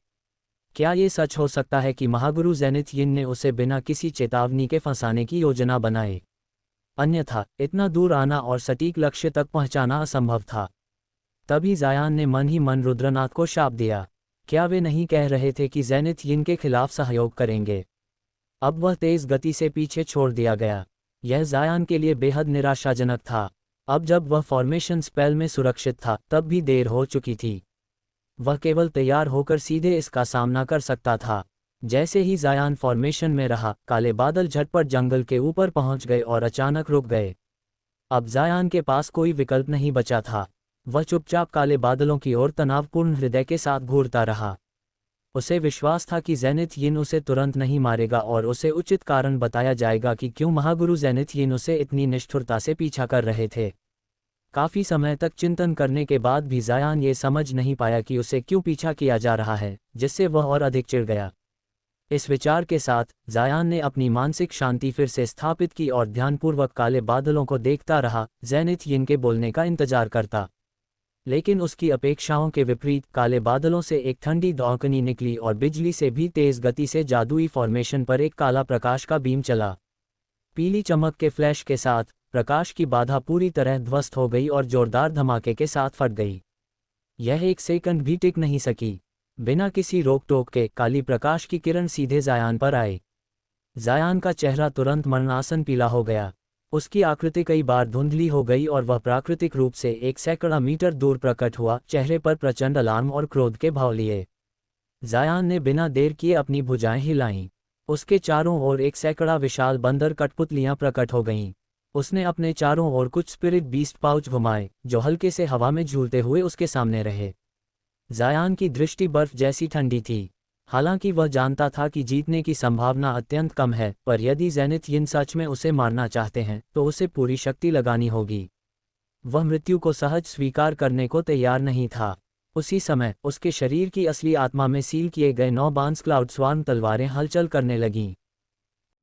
क्या ये सच हो सकता है कि महागुरु जेनिथ यिन ने उसे बिना किसी चेतावनी के फंसाने की योजना बनाई? अन्यथा इतना दूर आना और सटीक लक्ष्य तक पहुंचाना असंभव था। तभी जायान ने मन ही मन रुद्रनाथ को शाप दिया। क्या वे नहीं कह रहे थे कि जेनिथ यिन के खिलाफ सहयोग करेंगे? अब वह तेज गति से पीछे छोड़ दिया गया। यह जायान के लिए बेहद निराशाजनक था। अब जब वह फॉर्मेशन स्पेल में सुरक्षित था तब भी देर हो चुकी थी। वह केवल तैयार होकर सीधे इसका सामना कर सकता था। जैसे ही जायान फॉर्मेशन में रहा, काले बादल झटपट जंगल के ऊपर पहुंच गए और अचानक रुक गए। अब जायान के पास कोई विकल्प नहीं बचा था। वह चुपचाप काले बादलों की ओर तनावपूर्ण हृदय के साथ घूरता रहा। उसे विश्वास था कि जेनिथ यिन उसे तुरंत नहीं मारेगा और उसे उचित कारण बताया जाएगा कि क्यों महागुरु जेनिथ यिन उसे इतनी निष्ठुरता से पीछा कर रहे थे। काफी समय तक चिंतन करने के बाद भी जायान ये समझ नहीं पाया कि उसे क्यों पीछा किया जा रहा है, जिससे वह और अधिक चिढ़ गया। इस विचार के साथ जायान ने अपनी मानसिक शांति फिर से स्थापित की और ध्यानपूर्वक काले बादलों को देखता रहा, जेनिथ यिन के बोलने का इंतजार करता। लेकिन उसकी अपेक्षाओं के विपरीत काले बादलों से एक ठंडी दौड़कनी निकली और बिजली से भी तेज गति से जादुई फॉर्मेशन पर एक काला प्रकाश का बीम चला। पीली चमक के फ्लैश के साथ प्रकाश की बाधा पूरी तरह ध्वस्त हो गई और जोरदार धमाके के साथ फट गई। यह एक सेकंड भी टिक नहीं सकी। बिना किसी रोक टोक के काली प्रकाश की किरण सीधे जायान पर आई। जायान का चेहरा तुरंत मरणासन पीला हो गया। उसकी आकृति कई बार धुंधली हो गई और वह प्राकृतिक रूप से 1 सैकड़ा मीटर दूर प्रकट हुआ, चेहरे पर प्रचंड अलार्म और क्रोध के भाव लिए। जायान ने बिना देर किए अपनी भुजाएं हिलाईं। उसके चारों ओर 1 सैकड़ा विशाल बंदर कठपुतलियां प्रकट हो गईं। उसने अपने चारों ओर कुछ स्पिरिट बीस्ट पाउच घुमाए, जो हल्के से हवा में झूलते हुए उसके सामने रहे। जायान की दृष्टि बर्फ जैसी ठंडी थी। हालांकि वह जानता था कि जीतने की संभावना अत्यंत कम है, पर यदि जेनिथ यिन सच में उसे मारना चाहते हैं तो उसे पूरी शक्ति लगानी होगी। वह मृत्यु को सहज स्वीकार करने को तैयार नहीं था। उसी समय उसके शरीर की असली आत्मा में सील किए गए 9 बांस क्लाउड स्वार्म तलवारें हलचल करने लगीं।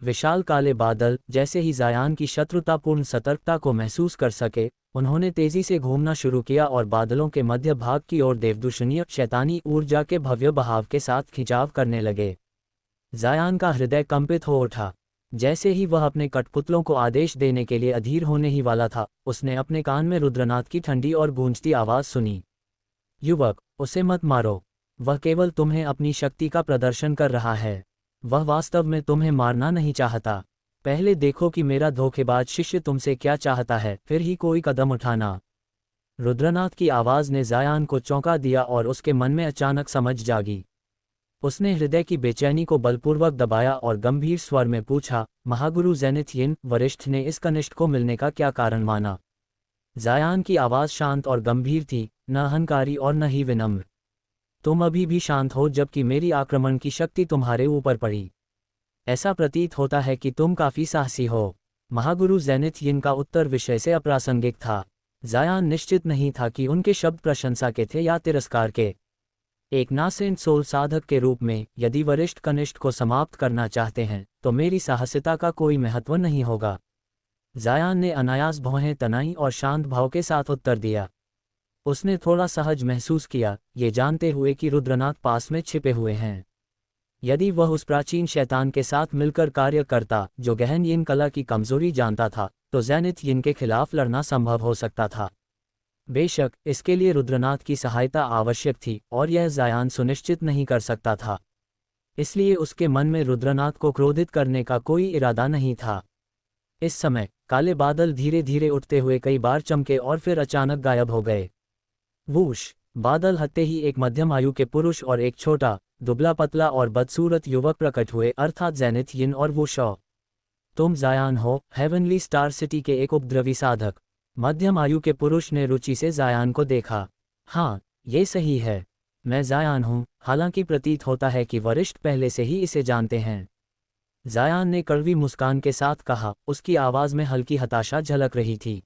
विशाल काले बादल जैसे ही जायान की शत्रुतापूर्ण सतर्कता को महसूस कर सके, उन्होंने तेजी से घूमना शुरू किया और बादलों के मध्य भाग की ओर देवदूषणीय शैतानी ऊर्जा के भव्य बहाव के साथ खिंचाव करने लगे। जायान का हृदय कंपित हो उठा। जैसे ही वह अपने कठपुतलों को आदेश देने के लिए अधीर होने ही वाला था, उसने अपने कान में रुद्रनाथ की ठंडी और गूंजती आवाज सुनी। युवक, उसे मत मारो। वह केवल तुम्हें अपनी शक्ति का प्रदर्शन कर रहा है। वह वास्तव में तुम्हें मारना नहीं चाहता। पहले देखो कि मेरा धोखेबाज शिष्य तुमसे क्या चाहता है, फिर ही कोई कदम उठाना। रुद्रनाथ की आवाज ने जायान को चौंका दिया और उसके मन में अचानक समझ जागी। उसने हृदय की बेचैनी को बलपूर्वक दबाया और गंभीर स्वर में पूछा, महागुरु जेनिथ यिन, वरिष्ठ ने इस कनिष्ठ को मिलने का क्या कारण माना? जायान की आवाज शांत और गंभीर थी, न अहंकारी और न ही विनम्र। तुम अभी भी शांत हो जबकि मेरी आक्रमण की शक्ति तुम्हारे ऊपर पड़ी। ऐसा प्रतीत होता है कि तुम काफी साहसी हो। महागुरु जेनिथ यिन का उत्तर विषय से अप्रासंगिक था। जायान निश्चित नहीं था कि उनके शब्द प्रशंसा के थे या तिरस्कार के। एक नासेंट सोल साधक के रूप में, यदि वरिष्ठ कनिष्ठ को समाप्त करना चाहते हैं तो मेरी साहसिकता का कोई महत्व नहीं होगा। जायान ने अनायास भौहें तनाई और शांत भाव के साथ उत्तर दिया। उसने थोड़ा सहज महसूस किया, ये जानते हुए कि रुद्रनाथ पास में छिपे हुए हैं। यदि वह उस प्राचीन शैतान के साथ मिलकर कार्य करता जो गहन यिन कला की कमजोरी जानता था, तो जेनिथ यिन के खिलाफ लड़ना संभव हो सकता था। बेशक इसके लिए रुद्रनाथ की सहायता आवश्यक थी और यह जायान सुनिश्चित नहीं कर सकता था। इसलिए उसके मन में रुद्रनाथ को क्रोधित करने का कोई इरादा नहीं था। इस समय काले बादल धीरे धीरे उठते हुए कई बार चमके और फिर अचानक गायब हो गए। वूश! बादल हटते ही एक मध्यम आयु के पुरुष और एक छोटा, दुबला पतला और बदसूरत युवक प्रकट हुए, अर्थात जेनिथ यिन और वूशॉ। तुम जायान हो, हेवनली स्टार सिटी के एक उपद्रवी साधक। मध्यम आयु के पुरुष ने रुचि से जायान को देखा। हाँ, ये सही है। मैं जायान हूँ, हालांकि प्रतीत होता है कि वरिष्ठ पहले से ही इसे जानते हैं। जायान ने कड़वी मुस्कान के साथ कहा, उसकी आवाज में हल्की हताशा झलक रही थी।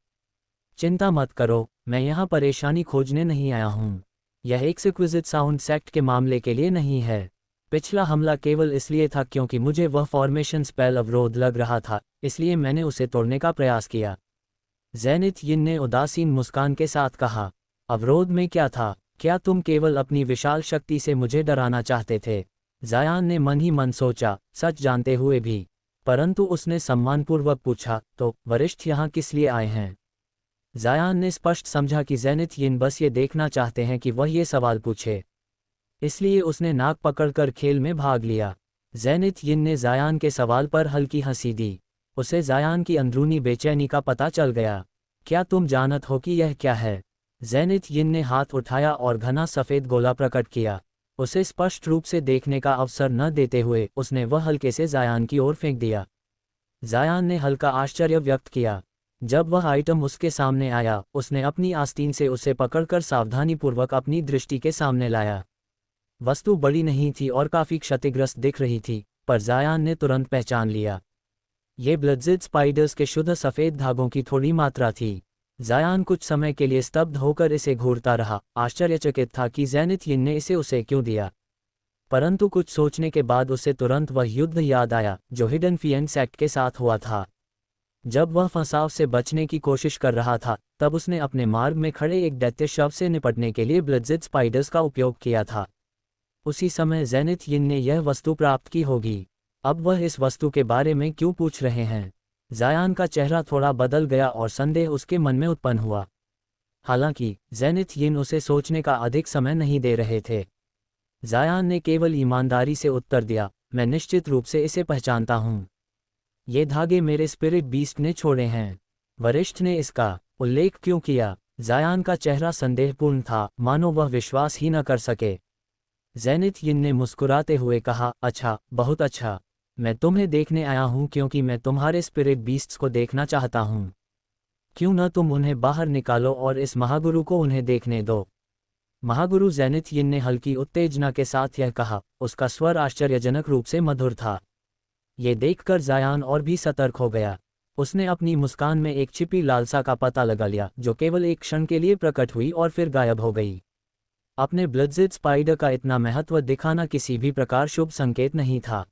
चिंता मत करो, मैं यहाँ परेशानी खोजने नहीं आया हूँ। यह एक एक्सक्विजिट साउंड सेक्ट के मामले के लिए नहीं है। पिछला हमला केवल इसलिए था क्योंकि मुझे वह फॉर्मेशन स्पेल अवरोध लग रहा था, इसलिए मैंने उसे तोड़ने का प्रयास किया। जेनिथ यिन ने उदासीन मुस्कान के साथ कहा। अवरोध में क्या था? क्या तुम केवल अपनी विशाल शक्ति से मुझे डराना चाहते थे? जायान ने मन ही मन सोचा, सच जानते हुए भी। परंतु उसने सम्मानपूर्वक पूछा, तो वरिष्ठ यहाँ किस लिए आए हैं? जायान ने स्पष्ट समझा कि जेनिथ यिन बस ये देखना चाहते हैं कि वह ये सवाल पूछे। इसलिए उसने नाक पकड़कर खेल में भाग लिया। जेनिथ यिन ने जायान के सवाल पर हल्की हंसी दी। उसे जायान की अंदरूनी बेचैनी का पता चल गया। क्या तुम जानत हो कि यह क्या है? ज़ैनिथ यिन ने हाथ उठाया और घना सफ़ेद गोला प्रकट किया। उसे स्पष्ट रूप से देखने का अवसर न देते हुए उसने वह हल्के से ज़ायान की ओर फेंक दिया। ज़ायान ने हल्का आश्चर्य व्यक्त किया। जब वह आइटम उसके सामने आया, उसने अपनी आस्तीन से उसे पकड़कर सावधानीपूर्वक अपनी दृष्टि के सामने लाया। वस्तु बड़ी नहीं थी और काफ़ी क्षतिग्रस्त दिख रही थी, पर ज़ायान ने तुरंत पहचान लिया। ये ब्लडज़िड स्पाइडर्स के शुद्ध सफ़ेद धागों की थोड़ी मात्रा थी। ज़ायान कुछ समय के लिए स्तब्ध होकर इसे घूरता रहा, आश्चर्यचकित था कि ज़ैनिथ यिन ने इसे उसे क्यों दिया। परंतु कुछ सोचने के बाद उसे तुरंत वह युद्ध याद आया जो हिडन फियंस एक्ट के साथ हुआ था। जब वह फंसाव से बचने की कोशिश कर रहा था, तब उसने अपने मार्ग में खड़े एक दैत्य शव से निपटने के लिए ब्लडज़िड स्पाइडर्स का उपयोग किया था। उसी समय ज़ैनिथ यिन ने यह वस्तु प्राप्त की होगी। अब वह इस वस्तु के बारे में क्यों पूछ रहे हैं? ज़ायान का चेहरा थोड़ा बदल गया और संदेह उसके मन में उत्पन्न हुआ। हालांकि ज़ैनिथ यिन उसे सोचने का अधिक समय नहीं दे रहे थे। ज़ायान ने केवल ईमानदारी से उत्तर दिया, मैं निश्चित रूप से इसे पहचानता हूँ। ये धागे मेरे स्पिरिट बीस्ट ने छोड़े हैं। वरिष्ठ ने इसका उल्लेख क्यों किया? ज़ायान का चेहरा संदेहपूर्ण था, मानो वह विश्वास ही न कर सके। ज़ैनिथ यिन ने मुस्कुराते हुए कहा, अच्छा, बहुत अच्छा। मैं तुम्हें देखने आया हूँ क्योंकि मैं तुम्हारे स्पिरिट बीस्ट्स को देखना चाहता हूँ। क्यों न तुम उन्हें बाहर निकालो और इस महागुरु को उन्हें देखने दो। महागुरु ज़ैनिथ यिन ने हल्की उत्तेजना के साथ यह कहा, उसका स्वर आश्चर्यजनक रूप से मधुर था। ये देखकर ज़ायान और भी सतर्क हो गया। उसने अपनी मुस्कान में एक छिपी लालसा का पता लगा लिया, जो केवल एक क्षण के लिए प्रकट हुई और फिर गायब हो गई। अपने ब्लडज़िड स्पाइडर का इतना महत्व दिखाना किसी भी प्रकार शुभ संकेत नहीं था।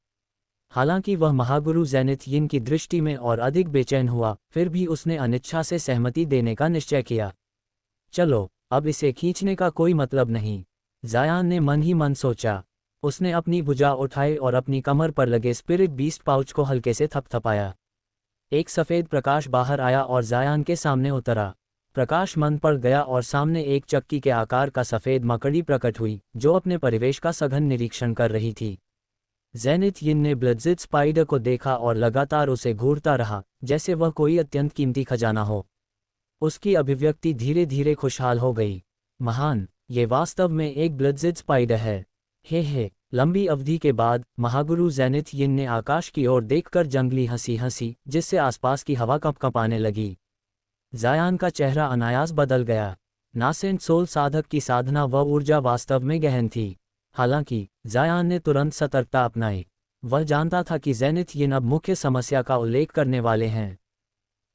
हालांकि वह महागुरु ज़ैनिथ यिन की दृष्टि में और अधिक बेचैन हुआ, फिर भी उसने अनिच्छा से सहमति देने का निश्चय किया। चलो, अब इसे खींचने का कोई मतलब नहीं, ज़ायान ने मन ही मन सोचा। उसने अपनी भुजा उठाई और अपनी कमर पर लगे स्पिरिट बीस्ट पाउच को हल्के से थपथपाया। एक सफ़ेद प्रकाश बाहर आया और ज़ायान के सामने उतरा। प्रकाश मंद पड़ गया और सामने एक चक्की के आकार का सफ़ेद मकड़ी प्रकट हुई, जो अपने परिवेश का सघन निरीक्षण कर रही थी। ज़ैनिथ यिन ने ब्लडज़िड स्पाइडर को देखा और लगातार उसे घूरता रहा, जैसे वह कोई अत्यंत कीमती खजाना हो। उसकी अभिव्यक्ति धीरे धीरे खुशहाल हो गई। महान, ये वास्तव में एक ब्लडज़िड स्पाइडर है। हे। लंबी अवधि के बाद महागुरु ज़ैनिथ यिन ने आकाश की ओर देखकर जंगली हंसी हंसी, जिससे आसपास की हवा कंपकंपाने लगी। ज़ायान का चेहरा अनायास बदल गया। नासेंट सोल साधक की साधना व ऊर्जा वास्तव में गहन थी। हालांकि ज़ायान ने तुरंत सतर्कता अपनाई। वह जानता था कि ज़ैनिथ यिन अब मुख्य समस्या का उल्लेख करने वाले हैं।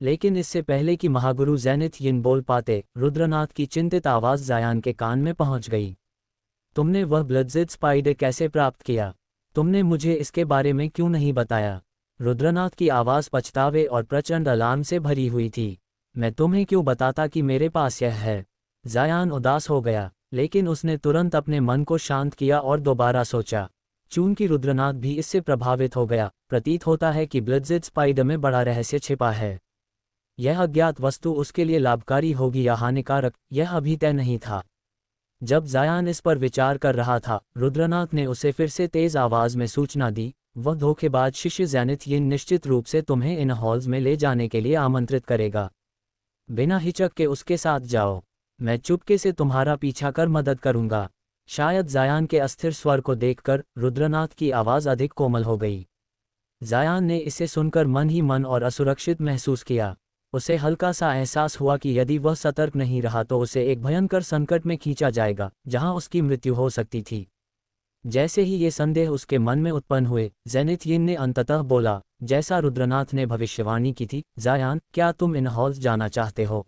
लेकिन इससे पहले कि महागुरु ज़ैनिथ यिन बोल पाते, रुद्रनाथ की चिंतित आवाज़ ज़ायान के कान में पहुंच गई। तुमने वह ब्लडज़िड स्पाइडर कैसे प्राप्त किया? तुमने मुझे इसके बारे में क्यों नहीं बताया? रुद्रनाथ की आवाज़ पछतावे और प्रचंड अलार्म से भरी हुई थी। मैं तुम्हें क्यों बताता कि मेरे पास यह है? ज़ायान उदास हो गया, लेकिन उसने तुरंत अपने मन को शांत किया और दोबारा सोचा। चूंकि रुद्रनाथ भी इससे प्रभावित हो गया, प्रतीत होता है कि ब्लडज़िड स्पाइडर में बड़ा रहस्य छिपा है। यह अज्ञात वस्तु उसके लिए लाभकारी होगी या हानिकारक, यह अभी तय नहीं था। जब ज़ायान इस पर विचार कर रहा था, रुद्रनाथ ने उसे फिर से तेज़ आवाज़ में सूचना दी, वह धोखेबाज शिष्य ज़ैनिथ यिन निश्चित रूप से तुम्हें इन हॉल्स में ले जाने के लिए आमंत्रित करेगा। बिना हिचक के उसके साथ जाओ। मैं चुपके से तुम्हारा पीछा कर मदद करूंगा। शायद ज़ायान के अस्थिर स्वर को देखकर रुद्रनाथ की आवाज़ अधिक कोमल हो गई। ज़ायान ने इसे सुनकर मन ही मन और असुरक्षित महसूस किया। उसे हल्का सा एहसास हुआ कि यदि वह सतर्क नहीं रहा तो उसे एक भयंकर संकट में खींचा जाएगा, जहां उसकी मृत्यु हो सकती थी। जैसे ही ये संदेह उसके मन में उत्पन्न हुए, ज़ैनिथ यिन ने अंततः बोला, जैसा रुद्रनाथ ने भविष्यवाणी की थी, ज़ायान, क्या तुम इन हॉल्स जाना चाहते हो?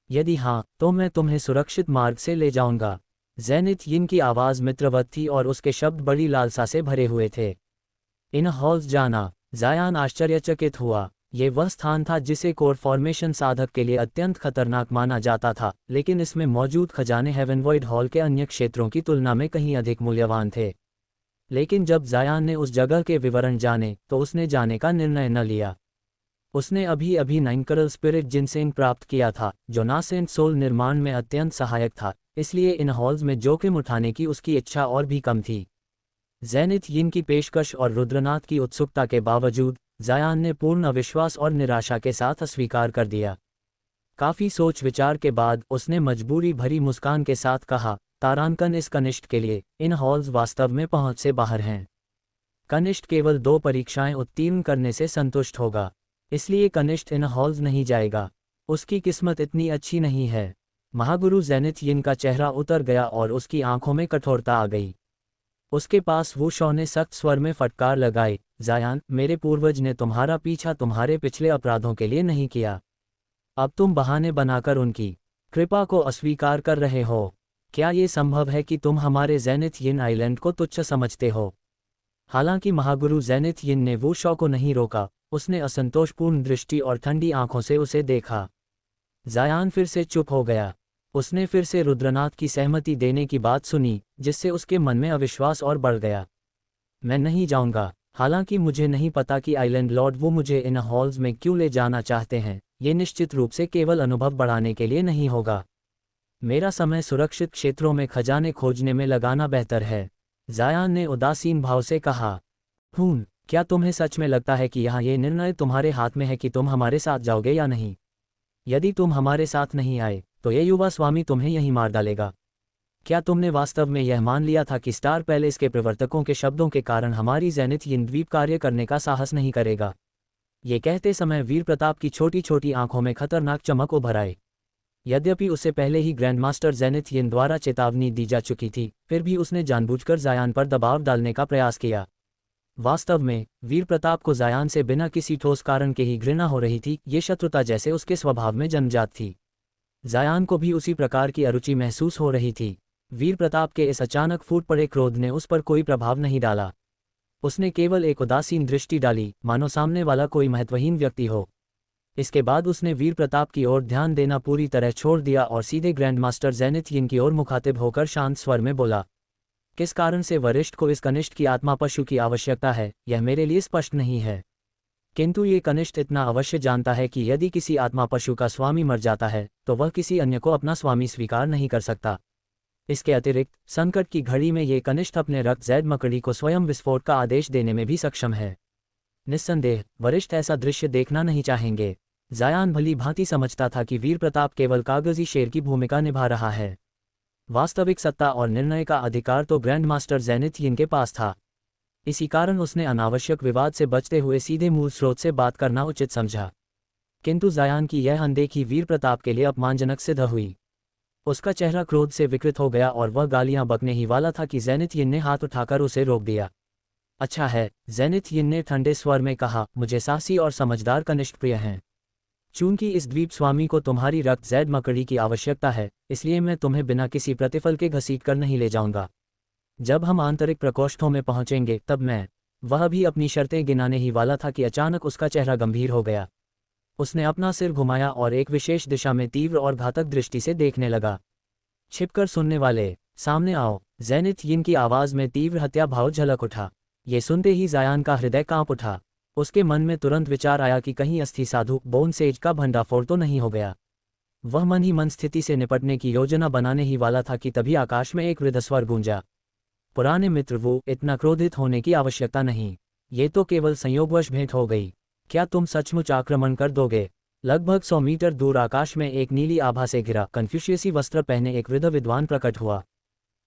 यदि हाँ, तो मैं तुम्हें सुरक्षित मार्ग से ले जाऊंगा। ज़ैनिथ यिन की आवाज़ मित्रवत थी और उसके शब्द बड़ी लालसा से भरे हुए थे। इन हॉल्स जाना? ज़ायान आश्चर्यचकित हुआ। ये वह स्थान था जिसे कोर फॉर्मेशन साधक के लिए अत्यंत खतरनाक माना जाता था, लेकिन इसमें मौजूद खजाने हेवनवॉइड हॉल के अन्य क्षेत्रों की तुलना में कहीं अधिक मूल्यवान थे। लेकिन जब ज़ायान ने उस जगह के विवरण जाने, तो उसने जाने का निर्णय न लिया। उसने अभी अभी नाइनकरल स्पिरिट जिनसेंग प्राप्त किया था, जो नासेंट सोल निर्माण में अत्यंत सहायक था, इसलिए इन हॉल्स में जोखिम उठाने की उसकी इच्छा और भी कम थी। ज़ैनिथ यिन की पेशकश और रुद्रनाथ की उत्सुकता के बावजूद ज़ायान ने पूर्ण अविश्वास और निराशा के साथ अस्वीकार कर दिया। काफी सोच विचार के बाद उसने मजबूरी भरी मुस्कान के साथ कहा, तारांकन इस कनिष्ठ के लिए इन हॉल्स वास्तव में पहुंच से बाहर हैं। कनिष्ठ केवल 2 परीक्षाएं उत्तीर्ण करने से संतुष्ट होगा, इसलिए कनिष्ठ इन हॉल्स नहीं जाएगा। उसकी किस्मत इतनी अच्छी नहीं है। महागुरु ज़ेनिथ यिन का चेहरा उतर गया और उसकी आंखों में कठोरता आ गई। उसके पास वू शॉ ने सख्त स्वर में फटकार लगाई, ज़ायान, मेरे पूर्वज ने तुम्हारा पीछा तुम्हारे पिछले अपराधों के लिए नहीं किया। अब तुम बहाने बनाकर उनकी कृपा को अस्वीकार कर रहे हो। क्या ये संभव है कि तुम हमारे ज़ेनिथ यिन आइलैंड को तुच्छ समझते हो? हालांकि महागुरु ज़ेनिथ यिन ने वू शॉ को नहीं रोका, उसने असंतोषपूर्ण दृष्टि और ठंडी आंखों से उसे देखा। ज़ायान फिर से चुप हो गया। उसने फिर से रुद्रनाथ की सहमति देने की बात सुनी, जिससे उसके मन में अविश्वास और बढ़ गया। मैं नहीं जाऊंगा। हालांकि मुझे नहीं पता कि आइलैंड लॉर्ड वो मुझे इन हॉल्स में क्यों ले जाना चाहते हैं। ये निश्चित रूप से केवल अनुभव बढ़ाने के लिए नहीं होगा। मेरा समय सुरक्षित क्षेत्रों में खजाने खोजने में लगाना बेहतर है। ज़ायान ने उदासीन भाव से कहा। क्या तुम्हें सच में लगता है कि यहाँ ये निर्णय तुम्हारे हाथ में है कि तुम हमारे साथ जाओगे या नहीं? यदि तुम हमारे साथ नहीं आए तो ये युवा स्वामी तुम्हें यहीं मार डालेगा। क्या तुमने वास्तव में यह मान लिया था कि स्टार पैलेस के प्रवर्तकों के शब्दों के कारण हमारी ज़ेनिथ यिन द्वीप कार्य करने का साहस नहीं करेगा? ये कहते समय वीर प्रताप की छोटी छोटी आंखों में खतरनाक चमक उभर आई। यद्यपि उसे पहले ही ग्रैंड मास्टर ज़ेनिथ यिन द्वारा चेतावनी दी जा चुकी थी, फिर भी उसने जानबूझकर ज़ायान पर दबाव डालने का प्रयास किया। वास्तव में वीर प्रताप को ज़ायान से बिना किसी ठोस कारण के ही घृणा हो रही थी। ये शत्रुता जैसे उसके स्वभाव में जन्मजात थी। ज़ायान को भी उसी प्रकार की अरुचि महसूस हो रही थी। वीर प्रताप के इस अचानक फूट पड़े क्रोध ने उस पर कोई प्रभाव नहीं डाला। उसने केवल एक उदासीन दृष्टि डाली, मानो सामने वाला कोई महत्वहीन व्यक्ति हो। इसके बाद उसने वीर प्रताप की ओर ध्यान देना पूरी तरह छोड़ दिया और सीधे ग्रैंड मास्टर ज़ेनिथ यिन की ओर मुखातिब होकर शांत स्वर में बोला, किस कारण से वरिष्ठ को इस कनिष्ठ की आत्मा पशु की आवश्यकता है, यह मेरे लिए स्पष्ट नहीं है। किंतु ये कनिष्ठ इतना अवश्य जानता है कि यदि किसी आत्मा पशु का स्वामी मर जाता है तो वह किसी अन्य को अपना स्वामी स्वीकार नहीं कर सकता। इसके अतिरिक्त संकट की घड़ी में ये कनिष्ठ अपने रक्त ज़ैद मकड़ी को स्वयं विस्फोट का आदेश देने में भी सक्षम है। निस्संदेह वरिष्ठ ऐसा दृश्य देखना नहीं चाहेंगे। ज़ायान भली भांति समझता था कि वीर प्रताप केवल कागजी शेर की भूमिका निभा रहा है। वास्तविक सत्ता और निर्णय का अधिकार तो ग्रैंड मास्टर ज़ेनिथ यिन के पास था। इसी कारण उसने अनावश्यक विवाद से बचते हुए सीधे मूल स्रोत से बात करना उचित समझा। किंतु ज़ायान की यह अनदेखी वीर प्रताप के लिए अपमानजनक सिद्ध हुई। उसका चेहरा क्रोध से विकृत हो गया और वह गालियां बकने ही वाला था कि ज़ेनिथ यिन ने हाथ उठाकर उसे रोक दिया। अच्छा है, ज़ेनिथ यिन ने ठंडे स्वर में कहा, मुझे साहसी और समझदार कनिष्ठ प्रिय हैं। चूंकि इस द्वीप स्वामी को तुम्हारी रक्त ज़ैद मकड़ी की आवश्यकता है, इसलिए मैं तुम्हें बिना किसी प्रतिफल के घसीट कर नहीं ले जाऊंगा। जब हम आंतरिक प्रकोष्ठों में पहुंचेंगे तब मैं। वह भी अपनी शर्तें गिनाने ही वाला था कि अचानक उसका चेहरा गंभीर हो गया। उसने अपना सिर घुमाया और एक विशेष दिशा में तीव्र और घातक दृष्टि से देखने लगा। छिपकर सुनने वाले, सामने आओ। ज़ेनिथ यिन की आवाज़ में तीव्र हत्या भाव झलक उठा। ये सुनते ही ज़ायान का हृदय कांप उठा। उसके मन में तुरंत विचार आया कि कहीं अस्थि साधु बोन सेज का भंडाफोड़ तो नहीं हो गया। वह मन ही मन स्थिति से निपटने की योजना बनाने ही वाला था कि तभी आकाश में एक वृद्ध स्वर गूंजा, पुराने मित्र, वो इतना क्रोधित होने की आवश्यकता नहीं। ये तो केवल संयोगवश भेंट हो गई। क्या तुम सचमुच आक्रमण कर दोगे? लगभग 100 मीटर दूर आकाश में एक नीली आभा से घिरा कन्फ्यूशियसी वस्त्र पहने एक वृद्ध विद्वान प्रकट हुआ।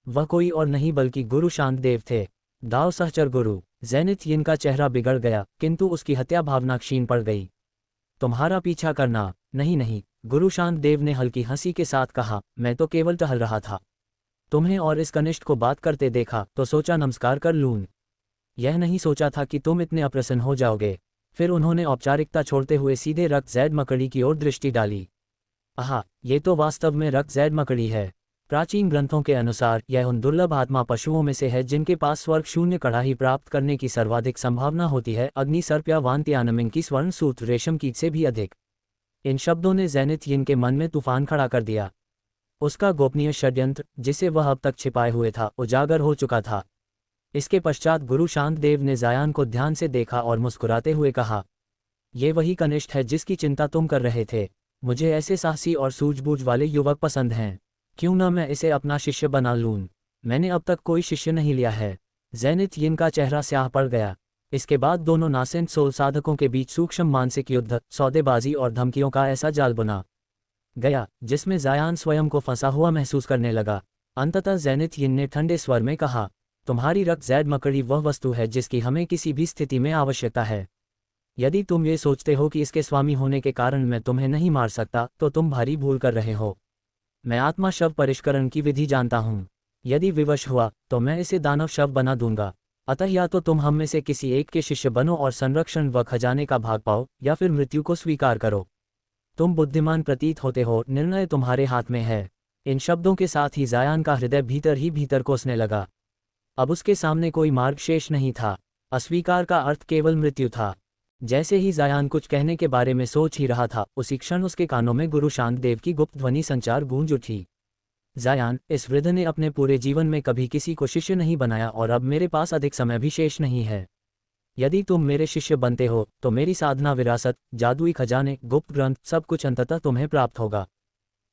वह कोई और नहीं बल्कि गुरु शांतदेव थे, दाव सहचर गुरु। ज़ेनिथ यिन का चेहरा बिगड़ गया, किंतु उसकी हत्या भावना क्षीण पड़ गई। तुम्हारा पीछा करना? नहीं नहीं, गुरु शांतदेव ने हल्की हंसी के साथ कहा, मैं तो केवल टहल रहा था। तुम्हें और इस कनिष्ठ को बात करते देखा तो सोचा नमस्कार कर लूं। यह नहीं सोचा था कि तुम इतने अप्रसन्न हो जाओगे। फिर उन्होंने औपचारिकता छोड़ते हुए सीधे रक्त ज़ैद मकड़ी की ओर दृष्टि डाली। आहा, ये तो वास्तव में रक्त ज़ैद मकड़ी है। प्राचीन ग्रंथों के अनुसार यह उन दुर्लभ आत्मा पशुओं में से है जिनके पास स्वर्ग शून्य कड़ाही प्राप्त करने की सर्वाधिक संभावना होती है, अग्नि सर्प या वांतियानमिंग की स्वर्ण सूत्र रेशम कीट से भी अधिक। इन शब्दों ने ज़ेनिथ यिन के मन में तूफान खड़ा कर दिया। उसका गोपनीय षड्यंत्र, जिसे वह अब तक छिपाए हुए था, उजागर हो चुका था। इसके पश्चात गुरु शांतदेव ने ज़ायान को ध्यान से देखा और मुस्कुराते हुए कहा, ये वही कनिष्ठ है जिसकी चिंता तुम कर रहे थे। मुझे ऐसे साहसी और सूझबूझ वाले युवक पसंद हैं। क्यों न मैं इसे अपना शिष्य बना लूं? मैंने अब तक कोई शिष्य नहीं लिया है। ज़ेनिथ यिन का चेहरा स्याह पड़ गया। इसके बाद दोनों नासेंट सोल साधकों के बीच सूक्ष्म मानसिक युद्ध, सौदेबाजी और धमकियों का ऐसा जाल बुना। गया, जिसमें जायान स्वयं को फंसा हुआ महसूस करने लगा। अंततः ज़ैनिथ यिन ने ठंडे स्वर में कहा, तुम्हारी रक्त जैद मकड़ी वह वस्तु है जिसकी हमें किसी भी स्थिति में आवश्यकता है। यदि तुम ये सोचते हो कि इसके स्वामी होने के कारण मैं तुम्हें नहीं मार सकता, तो तुम भारी भूल कर रहे हो। मैं आत्मा शव परिष्करण की विधि जानता हूँ। यदि विवश हुआ तो मैं इसे दानव शव बना दूंगा। अतः या तो तुम हम में से किसी एक के शिष्य बनो और संरक्षण व खजाने का भाग पाओ, या फिर मृत्यु को स्वीकार करो। तुम बुद्धिमान प्रतीत होते हो, निर्णय तुम्हारे हाथ में है। इन शब्दों के साथ ही जायान का हृदय भीतर ही भीतर कोसने लगा। अब उसके सामने कोई मार्ग शेष नहीं था। अस्वीकार का अर्थ केवल मृत्यु था। जैसे ही जायान कुछ कहने के बारे में सोच ही रहा था, उसी क्षण उसके कानों में गुरु शांतदेव की गुप्त ध्वनि संचार गूंज उठी। जायान, इस वृद्ध ने अपने पूरे जीवन में कभी किसी को शिष्य नहीं बनाया और अब मेरे पास अधिक समय भी शेष नहीं है। यदि तुम मेरे शिष्य बनते हो तो मेरी साधना, विरासत, जादुई खजाने, गुप्त ग्रंथ, सब कुछ अंततः तुम्हें प्राप्त होगा।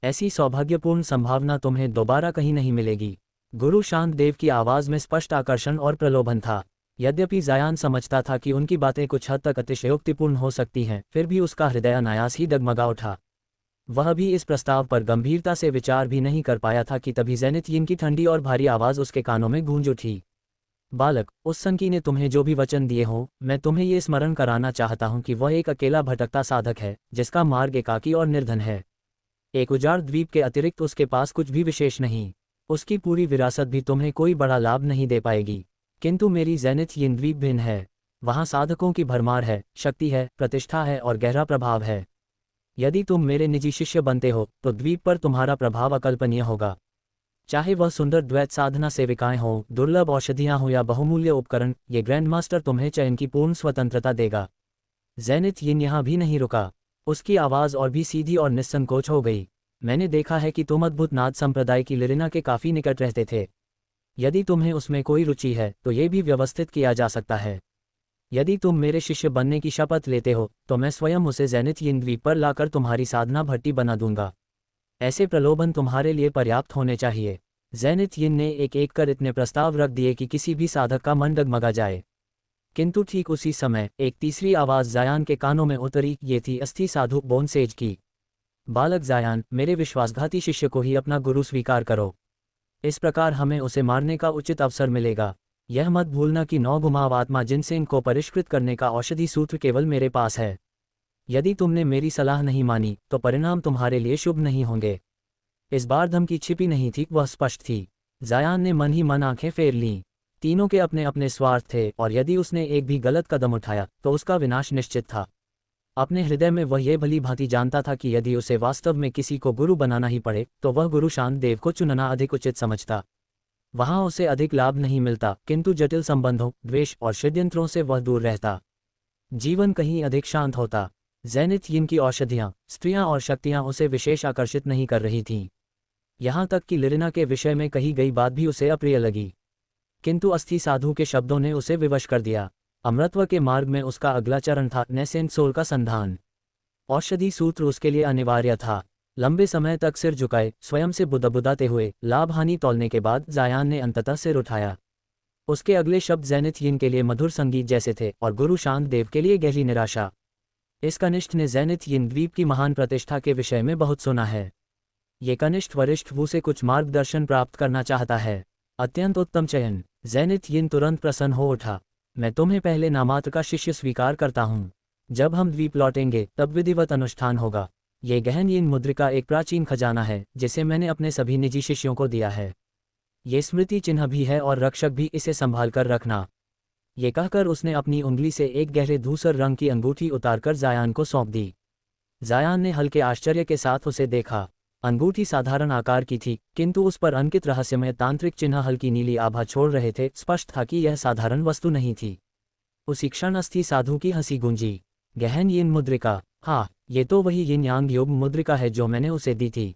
ऐसी सौभाग्यपूर्ण संभावना तुम्हें दोबारा कहीं नहीं मिलेगी। गुरु शांतदेव की आवाज़ में स्पष्ट आकर्षण और प्रलोभन था। यद्यपि जायान समझता था कि उनकी बातें कुछ हद तक अतिशयोक्तिपूर्ण हो सकती हैं, फिर भी उसका हृदय अनायास ही डगमगा उठा। वह भी इस प्रस्ताव पर गंभीरता से विचार भी नहीं कर पाया था कि तभी ज़ैनिथ यिन की ठंडी और भारी आवाज़ उसके कानों में गूंज उठी। बालक, उस संकी ने तुम्हें जो भी वचन दिए हों, मैं तुम्हें ये स्मरण कराना चाहता हूँ कि वह एक अकेला भटकता साधक है, जिसका मार्ग एकाकी और निर्धन है। एक उजाड़ द्वीप के अतिरिक्त उसके पास कुछ भी विशेष नहीं। उसकी पूरी विरासत भी तुम्हें कोई बड़ा लाभ नहीं दे पाएगी। किंतु मेरी ज़ैनिथ यिन द्वीप भिन्न है। वहाँ साधकों की भरमार है, शक्ति है, प्रतिष्ठा है और गहरा प्रभाव है। यदि तुम मेरे निजी शिष्य बनते हो तो द्वीप पर तुम्हारा प्रभाव अकल्पनीय होगा। चाहे वह सुंदर द्वैत साधना सेविकाएं हों, दुर्लभ औषधियां हों या बहुमूल्य उपकरण, ये ग्रैंड मास्टर तुम्हें चयन की पूर्ण स्वतंत्रता देगा। ज़ैनिथ यिन यहाँ भी नहीं रुका। उसकी आवाज़ और भी सीधी और निस्संकोच हो गई। मैंने देखा है कि तुम अद्भुत नाद संप्रदाय की लिरिना के काफ़ी निकट रहते थे। यदि तुम्हें उसमें कोई रुचि है तो ये भी व्यवस्थित किया जा सकता है। यदि तुम मेरे शिष्य बनने की शपथ लेते हो तो मैं स्वयं उसे ज़ैनिथ यिन द्वीप पर लाकर तुम्हारी साधना भट्टी बना दूंगा। ऐसे प्रलोभन तुम्हारे लिए पर्याप्त होने चाहिए। ज़ैनिथ यिन ने एक एक कर इतने प्रस्ताव रख दिए कि किसी भी साधक का मन डगमगा जाए। किंतु ठीक उसी समय एक तीसरी आवाज़ जायान के कानों में उतरी। ये थी अस्थि साधु बोनसेज की। बालक जायान, मेरे विश्वासघाती शिष्य को ही अपना गुरु स्वीकार करो। इस प्रकार हमें उसे मारने का उचित अवसर मिलेगा। यह मत भूलना कि 9 घुमाव आत्मा जिनसेन को परिष्कृत करने का औषधि सूत्र केवल मेरे पास है। यदि तुमने मेरी सलाह नहीं मानी तो परिणाम तुम्हारे लिए शुभ नहीं होंगे। इस बार धमकी छिपी नहीं थी, वह स्पष्ट थी। जायान ने मन ही मन आंखें फेर लीं। तीनों के अपने अपने स्वार्थ थे और यदि उसने एक भी गलत कदम उठाया तो उसका विनाश निश्चित था। अपने हृदय में वह ये भली भांति जानता था कि यदि उसे वास्तव में किसी को गुरु बनाना ही पड़े तो वह गुरु शांतदेव को चुनना अधिक उचित समझता। वहां उसे अधिक लाभ नहीं मिलता, किंतु जटिल संबंधों, द्वेष और षड्यंत्रों से वह दूर रहता। जीवन कहीं अधिक शांत होता। ज़ैनिथ यिन की औषधियाँ, स्त्रियाँ और शक्तियाँ उसे विशेष आकर्षित नहीं कर रही थीं। यहाँ तक कि लिरिना के विषय में कही गई बात भी उसे अप्रिय लगी। किंतु अस्थि साधु के शब्दों ने उसे विवश कर दिया। अमृतत्व के मार्ग में उसका अगला चरण था नेसेंट सोल का संधान। औषधि सूत्र उसके लिए अनिवार्य था। लंबे समय तक सिर झुकाए, स्वयं से बुदबुदाते हुए, लाभ हानि तौलने के बाद जायान ने अंततः सिर उठाया। उसके अगले शब्द ज़ैनिथ यिन के लिए मधुर संगीत जैसे थे और गुरु शांतदेव के लिए गहरी निराशा। इस कनिष्ठ ने ज़ैनिथ यिन द्वीप की महान प्रतिष्ठा के विषय में बहुत सुना है। ये कनिष्ठ वरिष्ठ वू से कुछ मार्गदर्शन प्राप्त करना चाहता है। अत्यंत उत्तम चयन। ज़ैनिथ यिन तुरंत प्रसन्न हो उठा। मैं तुम्हें पहले नामात्र का शिष्य स्वीकार करता हूँ। जब हम द्वीप लौटेंगे तब विधिवत अनुष्ठान होगा। ये गहन यिन मुद्रिका एक प्राचीन खजाना है जिसे मैंने अपने सभी निजी शिष्यों को दिया है। ये स्मृति चिन्ह भी है और रक्षक भी, इसे संभाल कर रखना। ये कहकर उसने अपनी उंगली से एक गहरे धूसर रंग की अंगूठी उतारकर जायान को सौंप दी। जायान ने हल्के आश्चर्य के साथ उसे देखा। अंगूठी साधारण आकार की थी, किंतु उस पर अंकित रहस्यमय तांत्रिक चिन्ह हल्की नीली आभा छोड़ रहे थे। स्पष्ट था कि यह साधारण वस्तु नहीं थी। उसी क्षण अस्थि साधु की हंसी गूंजी। गहन यिन मुद्रिका, हाँ, ये तो वही यिन यांग योग मुद्रिका है जो मैंने उसे दी थी।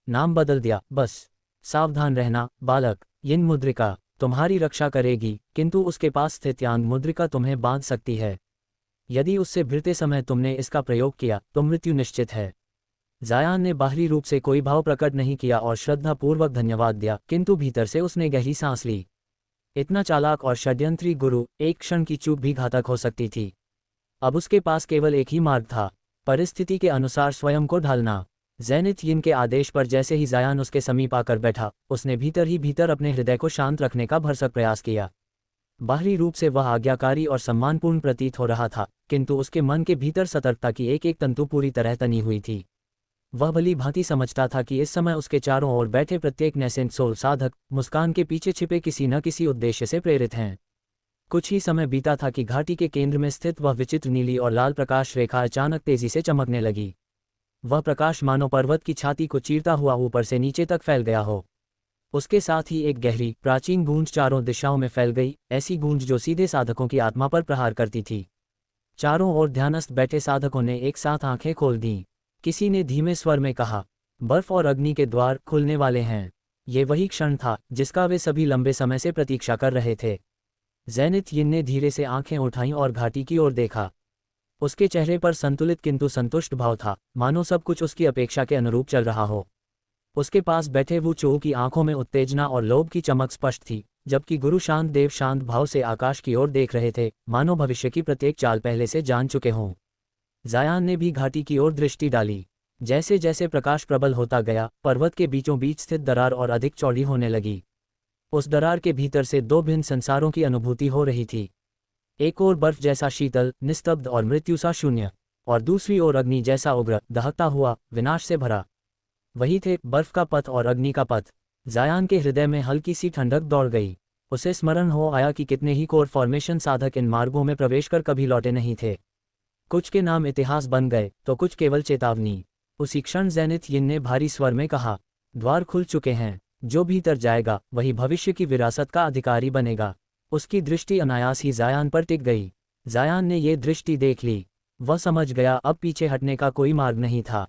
नाम बदल दिया बस। सावधान रहना बालक, यिन मुद्रिका तुम्हारी रक्षा करेगी, किंतु उसके पास स्थित यांग मुद्रिका तुम्हें बांध सकती है। यदि उससे भिड़ते समय तुमने इसका प्रयोग किया तो मृत्यु निश्चित है। जायान ने बाहरी रूप से कोई भाव प्रकट नहीं किया और श्रद्धापूर्वक धन्यवाद दिया, किंतु भीतर से उसने गहरी सांस ली। इतना चालाक और षड्यंत्री गुरु, एक क्षण की चूक भी घातक हो सकती थी। अब उसके पास केवल एक ही मार्ग था, परिस्थिति के अनुसार स्वयं को ढालना। ज़ैनिथ यिन के आदेश पर जैसे ही ज़ायान उसके समीप आकर बैठा, उसने भीतर ही भीतर अपने हृदय को शांत रखने का भरसक प्रयास किया। बाहरी रूप से वह आज्ञाकारी और सम्मानपूर्ण प्रतीत हो रहा था, किंतु उसके मन के भीतर सतर्कता की एक एक तंतु पूरी तरह तनी हुई थी। वह भली भांति समझता था कि इस समय उसके चारों ओर बैठे प्रत्येक नेसेंट सोल साधक मुस्कान के पीछे छिपे किसी न किसी उद्देश्य से प्रेरित हैं। कुछ ही समय बीता था कि घाटी के केंद्र में स्थित वह विचित्र नीली और लाल प्रकाश रेखा अचानक तेजी से चमकने लगी। वह प्रकाश मानो पर्वत की छाती को चीरता हुआ ऊपर से नीचे तक फैल गया हो। उसके साथ ही एक गहरी प्राचीन गूंज चारों दिशाओं में फैल गई, ऐसी गूंज जो सीधे साधकों की आत्मा पर प्रहार करती थी। चारों ओर ध्यानस्थ बैठे साधकों ने एक साथ आंखें खोल दीं। किसी ने धीमे स्वर में कहा, बर्फ और अग्नि के द्वार खुलने वाले हैं। ये वही क्षण था जिसका वे सभी लंबे समय से प्रतीक्षा कर रहे थे। ज़ैनिथ यिन ने धीरे से आंखें उठाईं और घाटी की ओर देखा। उसके चेहरे पर संतुलित किंतु संतुष्ट भाव था, मानो सब कुछ उसकी अपेक्षा के अनुरूप चल रहा हो। उसके पास बैठे वू चो की आंखों में उत्तेजना और लोभ की चमक स्पष्ट थी, जबकि गुरु शांत देव शांत भाव से आकाश की ओर देख रहे थे, मानो भविष्य की प्रत्येक चाल पहले से जान चुके हों। ज़ायान ने भी घाटी की ओर दृष्टि डाली। जैसे जैसे प्रकाश प्रबल होता गया, पर्वत के बीचों बीच स्थित दरार और अधिक चौड़ी होने लगी। उस दरार के भीतर से दो भिन्न संसारों की अनुभूति हो रही थी। एक ओर बर्फ जैसा शीतल, निस्तब्ध और मृत्यु सा शून्य, और दूसरी ओर अग्नि जैसा उग्र, दहकता हुआ, विनाश से भरा। वही थे बर्फ का पथ और अग्नि का पथ। ज़ायान के हृदय में हल्की सी ठंडक दौड़ गई। उसे स्मरण हो आया कि कितने ही कोर फॉर्मेशन साधक इन मार्गों में प्रवेश कर कभी लौटे नहीं थे। कुछ के नाम इतिहास बन गए तो कुछ केवल चेतावनी। उसी क्षण ज़ैनिथ यिन ने भारी स्वर में कहा, द्वार खुल चुके हैं। जो भीतर जाएगा वही भविष्य की विरासत का अधिकारी बनेगा। उसकी दृष्टि अनायास ही ज़ायान पर टिक गई। ज़ायान ने ये दृष्टि देख ली। वह समझ गया अब पीछे हटने का कोई मार्ग नहीं था।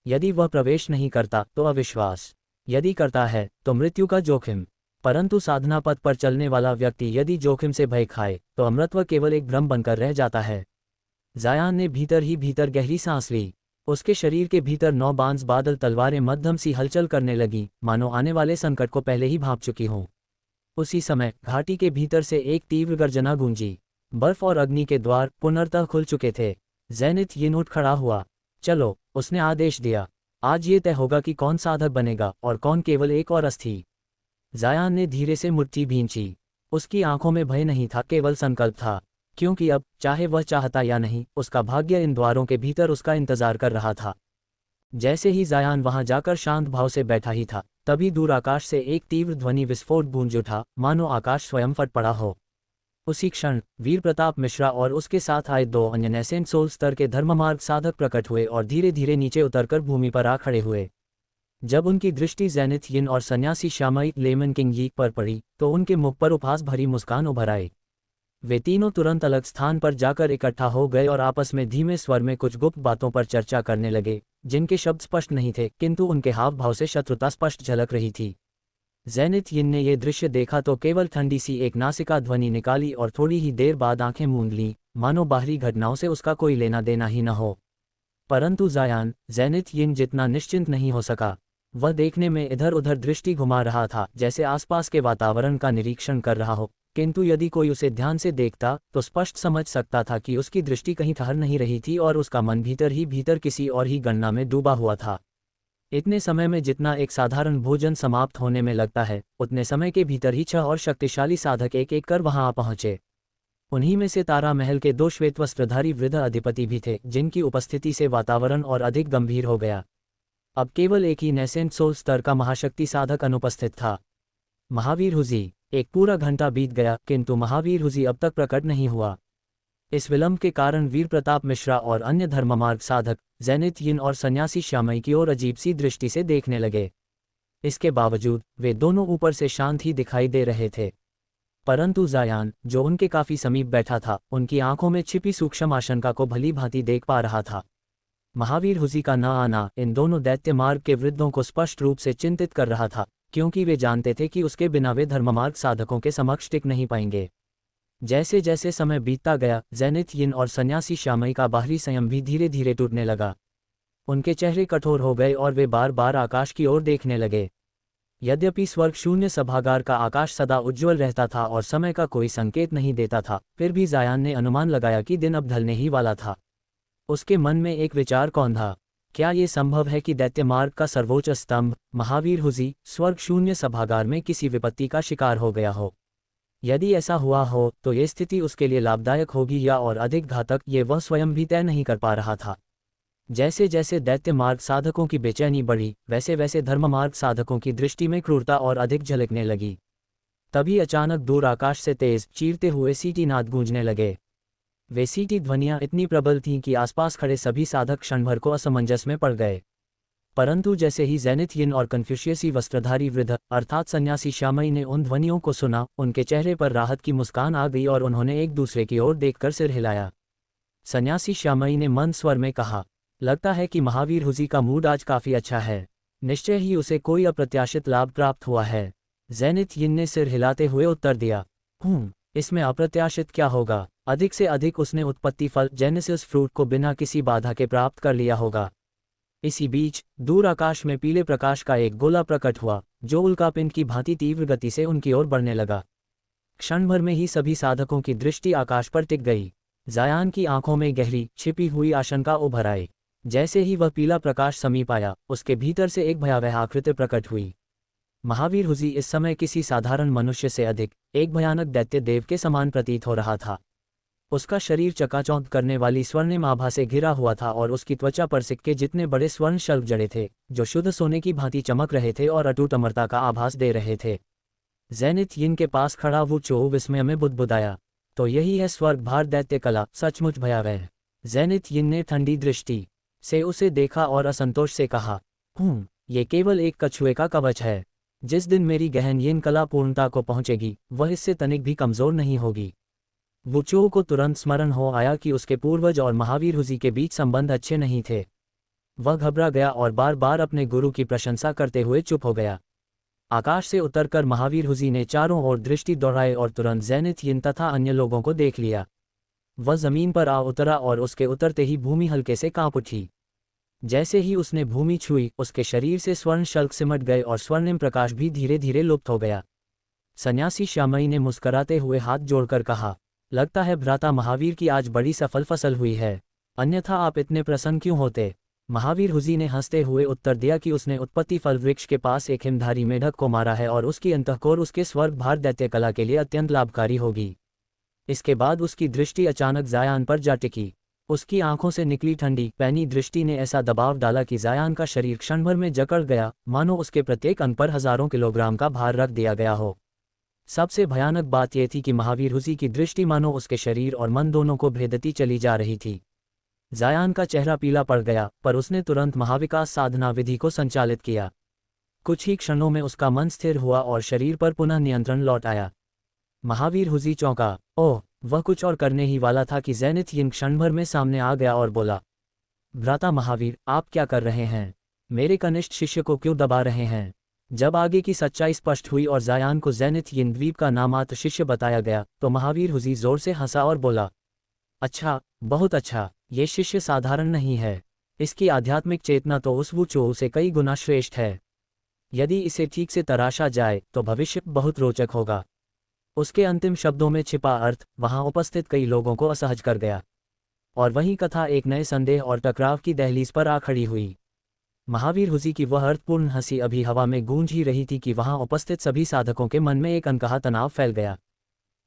यदि वह प्रवेश नहीं करता तो अविश्वास, यदि करता है तो मृत्यु का जोखिम। परंतु साधना पथ पर चलने वाला व्यक्ति यदि जोखिम से भय खाए तो अमृतत्व केवल एक भ्रम बनकर रह जाता है। ज़ायान ने भीतर ही भीतर गहरी सांस ली। उसके शरीर के भीतर 9 बांस बादल तलवारें मध्यम सी हलचल करने लगी, मानो आने वाले संकट को पहले ही भांप चुकी हों। उसी समय घाटी के भीतर से एक तीव्र गर्जना गूंजी। बर्फ और अग्नि के द्वार पुनर्तः खुल चुके थे। ज़ैनिथ यिन उठ खड़ा हुआ। चलो, उसने आदेश दिया। आज ये तय होगा कि कौन साधक बनेगा और कौन केवल एक और अस्थि। ज़ायान ने धीरे से मुट्ठी भींची। उसकी आंखों में भय नहीं था, केवल संकल्प था, क्योंकि अब चाहे वह चाहता या नहीं, उसका भाग्य इन द्वारों के भीतर उसका इंतजार कर रहा था। जैसे ही ज़ायान वहां जाकर शांत भाव से बैठा ही था, तभी दूर आकाश से एक तीव्र ध्वनि विस्फोट गूंज उठा, मानो आकाश स्वयं फट पड़ा हो। उसी क्षण वीर प्रताप मिश्रा और उसके साथ आए 2 अन्य नेसेंट सोल स्तर के धर्ममार्ग साधक प्रकट हुए और धीरे धीरे नीचे उतरकर भूमि पर आ खड़े हुए। जब उनकी दृष्टि ज़ैनिथ यिन और सन्यासी श्यामाई लेमन किंग यी पर पड़ी तो उनके मुख पर उपहास भरी मुस्कान उभर आई। वे तीनों तुरंत अलग स्थान पर जाकर इकट्ठा हो गए और आपस में धीमे स्वर में कुछ गुप्त बातों पर चर्चा करने लगे, जिनके शब्द स्पष्ट नहीं थे, किंतु उनके हाव भाव से शत्रुता स्पष्ट झलक रही थी। ज़ैनिथ यिन ने ये दृश्य देखा तो केवल ठंडी सी एक नासिका ध्वनि निकाली और थोड़ी ही देर बाद आंखें मूंद लीं, मानो बाहरी घटनाओं से उसका कोई लेना देना ही न हो। परंतु ज़ैनिथ यिन जितना निश्चिंत नहीं हो सका। वह देखने में इधर उधर दृष्टि घुमा रहा था, जैसे आसपास के वातावरण का निरीक्षण कर रहा हो, किंतु यदि कोई उसे ध्यान से देखता तो स्पष्ट समझ सकता था कि उसकी दृष्टि कहीं ठहर नहीं रही थी और उसका मन भीतर ही भीतर किसी और ही गणना में डूबा हुआ था। इतने समय में जितना एक साधारण भोजन समाप्त होने में लगता है, उतने समय के भीतर ही 6 और शक्तिशाली साधक एक एक कर वहां आ पहुंचे। उन्हीं में से तारा महल के 2 श्वेत वस्त्रधारी वृद्ध अधिपति भी थे, जिनकी उपस्थिति से वातावरण और अधिक गंभीर हो गया। अब केवल एक ही नेसेंट सोल स्तर का महाशक्ति साधक अनुपस्थित था, महावीर हुजी। एक पूरा घंटा बीत गया, किंतु महावीर हुजी अब तक प्रकट नहीं हुआ। इस विलंब के कारण वीर प्रताप मिश्रा और अन्य धर्ममार्ग साधक ज़ैनिथ यिन और सन्यासी श्यामई की ओर अजीब सी दृष्टि से देखने लगे। इसके बावजूद वे दोनों ऊपर से शांत ही दिखाई दे रहे थे, परंतु ज़ायान, जो उनके काफी समीप बैठा था, उनकी आंखों में छिपी सूक्ष्म आशंका को भली भांति देख पा रहा था। महावीर हुजी का न आना इन दोनों दैत्य मार्ग के वृद्धों को स्पष्ट रूप से चिंतित कर रहा था, क्योंकि वे जानते थे कि उसके बिना वे धर्ममार्ग साधकों के समक्ष टिक नहीं पाएंगे। जैसे जैसे समय बीतता गया, ज़ैनिथ यिन और सन्यासी श्यामई का बाहरी संयम भी धीरे धीरे टूटने लगा। उनके चेहरे कठोर हो गए और वे बार बार आकाश की ओर देखने लगे। यद्यपि स्वर्ग शून्य सभागार का आकाश सदा उज्ज्वल रहता था और समय का कोई संकेत नहीं देता था, फिर भी ज़ायान ने अनुमान लगाया कि दिन अब ढलने ही वाला था। उसके मन में एक विचार कौंधा, क्या ये संभव है कि दैत्य मार्ग का सर्वोच्च स्तंभ महावीर हुजी स्वर्ग शून्य सभागार में किसी विपत्ति का शिकार हो गया हो? यदि ऐसा हुआ हो तो ये स्थिति उसके लिए लाभदायक होगी या और अधिक घातक, ये वह स्वयं भी तय नहीं कर पा रहा था। जैसे जैसे दैत्य मार्ग साधकों की बेचैनी बढ़ी, वैसे वैसे धर्म मार्ग साधकों की दृष्टि में क्रूरता और अधिक झलकने लगी। तभी अचानक दूर आकाश से तेज चीरते हुए सीटी नाद गूंजने लगे। वे सीटी ध्वनियां इतनी प्रबल थीं कि आसपास खड़े सभी साधक क्षणभर को असमंजस में पड़ गए। परंतु जैसे ही ज़ेनिथ यिन और कन्फ्यूशियसी वस्त्रधारी वृद्ध अर्थात सन्यासी श्यामई ने उन ध्वनियों को सुना, उनके चेहरे पर राहत की मुस्कान आ गई और उन्होंने एक दूसरे की ओर देखकर सिर हिलाया। सन्यासी श्यामई ने मंद स्वर में कहा, लगता है कि महावीर हुजी का मूड आज काफ़ी अच्छा है। निश्चय ही उसे कोई अप्रत्याशित लाभ प्राप्त हुआ है। ज़ेनिथ यिन ने सिर हिलाते हुए उत्तर दिया, इसमें अप्रत्याशित क्या होगा? अधिक से अधिक उसने उत्पत्ति फल जेनेसिस फ्रूट को बिना किसी बाधा के प्राप्त कर लिया होगा। इसी बीच दूर आकाश में पीले प्रकाश का एक गोला प्रकट हुआ, जो उल्कापिंड की भांति तीव्र गति से उनकी ओर बढ़ने लगा। क्षण भर में ही सभी साधकों की दृष्टि आकाश पर टिक गई। जायान की आंखों में गहरी छिपी हुई आशंका उभर आई। जैसे ही वह पीला प्रकाश समीप आया, उसके भीतर से एक भयावह आकृति प्रकट हुई। महावीर हुजी इस समय किसी साधारण मनुष्य से अधिक एक भयानक दैत्य देव के समान प्रतीत हो रहा था। उसका शरीर चकाचौंध करने वाली स्वर्णिम आभा से घिरा हुआ था और उसकी त्वचा पर सिक्के जितने बड़े स्वर्ण शल्क जड़े थे, जो शुद्ध सोने की भांति चमक रहे थे और अटूट अमरता का आभास दे रहे थे। ज़ेनिथ यिन के पास खड़ा वो चो विस्मय में बुदबुदाया, तो यही है स्वर्ग भार दैत्य कला, सचमुच भयावह। ज़ेनिथ यिन ने ठंडी दृष्टि से उसे देखा और असंतोष से कहा, ये केवल एक कछुए का कवच है। जिस दिन मेरी गहन यिन कला पूर्णता को पहुंचेगी, वह इससे तनिक भी कमजोर नहीं होगी। वुचो को तुरंत स्मरण हो आया कि उसके पूर्वज और महावीर हुजी के बीच संबंध अच्छे नहीं थे। वह घबरा गया और बार बार अपने गुरु की प्रशंसा करते हुए चुप हो गया। आकाश से उतरकर महावीर हुजी ने चारों ओर दृष्टि दौड़ाई और तुरंत ज़ेनिथ यिन तथा अन्य लोगों को देख लिया। वह जमीन पर आ उतरा और उसके उतरते ही भूमि हल्के से कांप उठी। जैसे ही उसने भूमि छुई, उसके शरीर से स्वर्ण शल्क सिमट गए और स्वर्णिम प्रकाश भी धीरे धीरे लुप्त हो गया। सन्यासी श्यामई ने मुस्कराते हुए हाथ जोड़कर कहा, लगता है भ्राता महावीर की आज बड़ी सफल फसल हुई है, अन्यथा आप इतने प्रसन्न क्यों होते? महावीर हुजी ने हंसते हुए उत्तर दिया कि उसने उत्पत्ति फल वृक्ष के पास एक हिमधारी मेढक को मारा है और उसकी अंतःकोर उसके स्वर्ग भार दैत्य कला के लिए अत्यंत लाभकारी होगी। इसके बाद उसकी दृष्टि अचानक जायान पर जा टिकी। उसकी आंखों से निकली ठंडी पैनी दृष्टि ने ऐसा दबाव डाला कि जायान का शरीर क्षणभर में जकड़ गया, मानो उसके प्रत्येक अंग पर हजारों किलोग्राम का भार रख दिया गया हो। सबसे भयानक बात यह थी कि महावीर हुजी की दृष्टि मानो उसके शरीर और मन दोनों को भेदती चली जा रही थी। जायान का चेहरा पीला पड़ गया, पर उसने तुरंत महाविकास साधना विधि को संचालित किया। कुछ ही क्षणों में उसका मन स्थिर हुआ और शरीर पर पुनः नियंत्रण लौट आया। महावीर हुजी चौंका। ओह, वह कुछ और करने ही वाला था कि ज़ेनिथ यिन क्षणभर में सामने आ गया और बोला, भ्राता महावीर, आप क्या कर रहे हैं? मेरे कनिष्ठ शिष्य को क्यों दबा रहे हैं? जब आगे की सच्चाई स्पष्ट हुई और जायान को ज़ेनिथ यिन द्वीप का नामात्र शिष्य बताया गया, तो महावीर हुजी जोर से हंसा और बोला, अच्छा, बहुत अच्छा, ये शिष्य साधारण नहीं है। इसकी आध्यात्मिक चेतना तो उस वुचो से कई गुना श्रेष्ठ है। यदि इसे ठीक से तराशा जाए तो भविष्य बहुत रोचक होगा। उसके अंतिम शब्दों में छिपा अर्थ वहां उपस्थित कई लोगों को असहज कर गया, और वही कथा एक नए संदेह और टकराव की दहलीज पर आ खड़ी हुई। महावीर हुजी की वह अर्थपूर्ण हंसी अभी हवा में गूंज ही रही थी कि वहां उपस्थित सभी साधकों के मन में एक अनकहा तनाव फैल गया।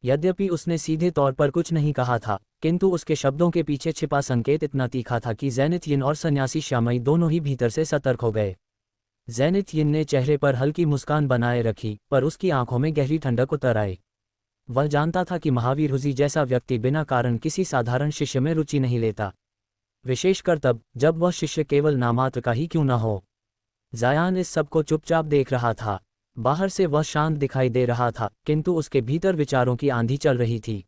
यद्यपि उसने सीधे तौर पर कुछ नहीं कहा था, किंतु उसके शब्दों के पीछे छिपा संकेत इतना तीखा था कि ज़ेनिथ यिन और सन्यासी श्यामई दोनों ही भीतर से सतर्क हो गए। ज़ेनिथ यिन ने चेहरे पर हल्की मुस्कान बनाए रखी, पर उसकी आंखों में गहरी ठंडक उतर आई। वह जानता था कि महावीर हुजी जैसा व्यक्ति बिना कारण किसी साधारण शिष्य में रुचि नहीं लेता, विशेषकर तब जब वह शिष्य केवल नामात्र का ही क्यों न हो। जायान इस सब को चुपचाप देख रहा था। बाहर से वह शांत दिखाई दे रहा था, किंतु उसके भीतर विचारों की आंधी चल रही थी।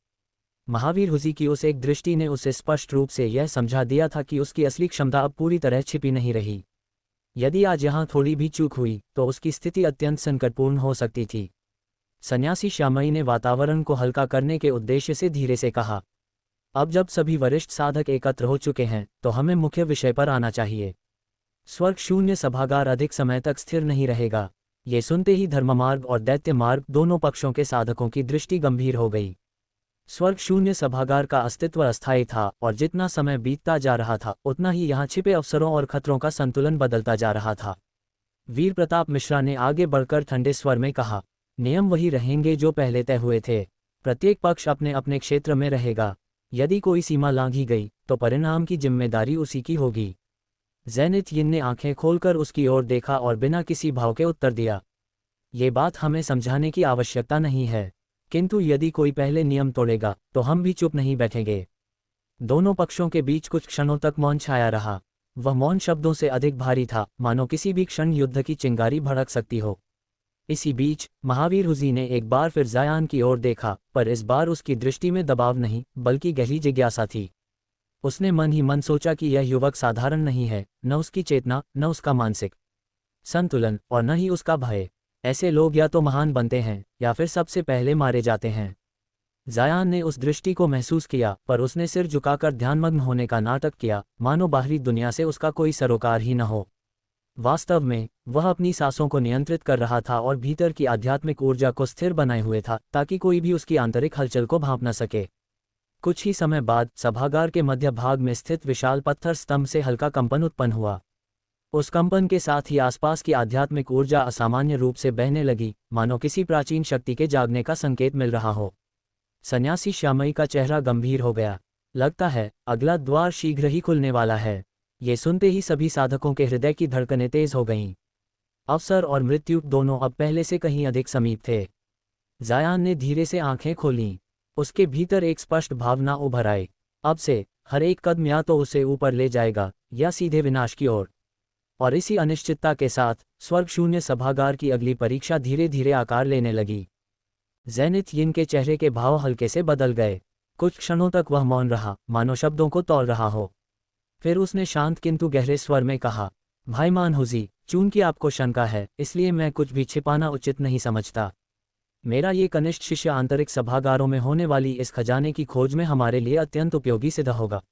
महावीर हुजी की उस एक दृष्टि ने उसे स्पष्ट रूप से यह समझा दिया था कि उसकी असली क्षमता अब पूरी तरह छिपी नहीं रही। यदि आज यहाँ थोड़ी भी चूक हुई तो उसकी स्थिति अत्यंत संकटपूर्ण हो सकती थी। सन्यासी श्यामई ने वातावरण को हल्का करने के उद्देश्य से धीरे से कहा, अब जब सभी वरिष्ठ साधक एकत्र हो चुके हैं तो हमें मुख्य विषय पर आना चाहिए। स्वर्ग शून्य सभागार अधिक समय तक स्थिर नहीं रहेगा। ये सुनते ही धर्ममार्ग और दैत्य मार्ग दोनों पक्षों के साधकों की दृष्टि गंभीर हो गई। स्वर्ग शून्य सभागार का अस्तित्व अस्थायी था और जितना समय बीतता जा रहा था उतना ही यहाँ छिपे अवसरों और खतरों का संतुलन बदलता जा रहा था। वीर प्रताप मिश्रा ने आगे बढ़कर ठंडे स्वर में कहा, नियम वही रहेंगे जो पहले तय हुए थे। प्रत्येक पक्ष अपने अपने क्षेत्र में रहेगा। यदि कोई सीमा लांघी गई तो परिणाम की जिम्मेदारी उसी की होगी। ज़ैनिथ यिन ने आंखें खोलकर उसकी ओर देखा और बिना किसी भाव के उत्तर दिया, ये बात हमें समझाने की आवश्यकता नहीं है, किंतु यदि कोई पहले नियम तोड़ेगा तो हम भी चुप नहीं बैठेंगे। दोनों पक्षों के बीच कुछ क्षणों तक मौन छाया रहा। वह मौन शब्दों से अधिक भारी था, मानो किसी भी क्षण युद्ध की चिंगारी भड़क सकती हो। इसी बीच महावीर हुजी ने एक बार फिर ज़ायान की ओर देखा, पर इस बार उसकी दृष्टि में दबाव नहीं बल्कि गहरी जिज्ञासा थी। उसने मन ही मन सोचा कि यह युवक साधारण नहीं है, न उसकी चेतना, न उसका मानसिक संतुलन और न ही उसका भय। ऐसे लोग या तो महान बनते हैं या फिर सबसे पहले मारे जाते हैं। ज़ायान ने उस दृष्टि को महसूस किया, पर उसने सिर झुकाकर ध्यानमग्न होने का नाटक किया, मानो बाहरी दुनिया से उसका कोई सरोकार ही न हो। वास्तव में वह अपनी सांसों को नियंत्रित कर रहा था और भीतर की आध्यात्मिक ऊर्जा को स्थिर बनाए हुए था, ताकि कोई भी उसकी आंतरिक हलचल को भांप न सके। कुछ ही समय बाद सभागार के मध्य भाग में स्थित विशाल पत्थर स्तंभ से हल्का कंपन उत्पन्न हुआ। उस कंपन के साथ ही आसपास की आध्यात्मिक ऊर्जा असामान्य रूप से बहने लगी, मानो किसी प्राचीन शक्ति के जागने का संकेत मिल रहा हो। सन्यासी श्यामई का चेहरा गंभीर हो गया। लगता है अगला द्वार शीघ्र ही खुलने वाला है। ये सुनते ही सभी साधकों के हृदय की धड़कनें तेज हो गईं। अवसर और मृत्यु दोनों अब पहले से कहीं अधिक समीप थे। ज़ायान ने धीरे से आंखें खोलीं। उसके भीतर एक स्पष्ट भावना उभर आई। अब से हर एक कदम या तो उसे ऊपर ले जाएगा या सीधे विनाश की ओर। और इसी अनिश्चितता के साथ स्वर्ग शून्य सभागार की अगली परीक्षा धीरे धीरे आकार लेने लगी। ज़ैनिथ यिन के चेहरे के भाव हल्के से बदल गए। कुछ क्षणों तक वह मौन रहा, मानो शब्दों को तौल रहा हो। फिर उसने शांत किंतु गहरे स्वर में कहा, भाईमान हुजी, चूंकि आपको शंका है इसलिए मैं कुछ भी छिपाना उचित नहीं समझता। मेरा ये कनिष्ठ शिष्य आंतरिक सभागारों में होने वाली इस खजाने की खोज में हमारे लिए अत्यंत उपयोगी सिद्ध होगा।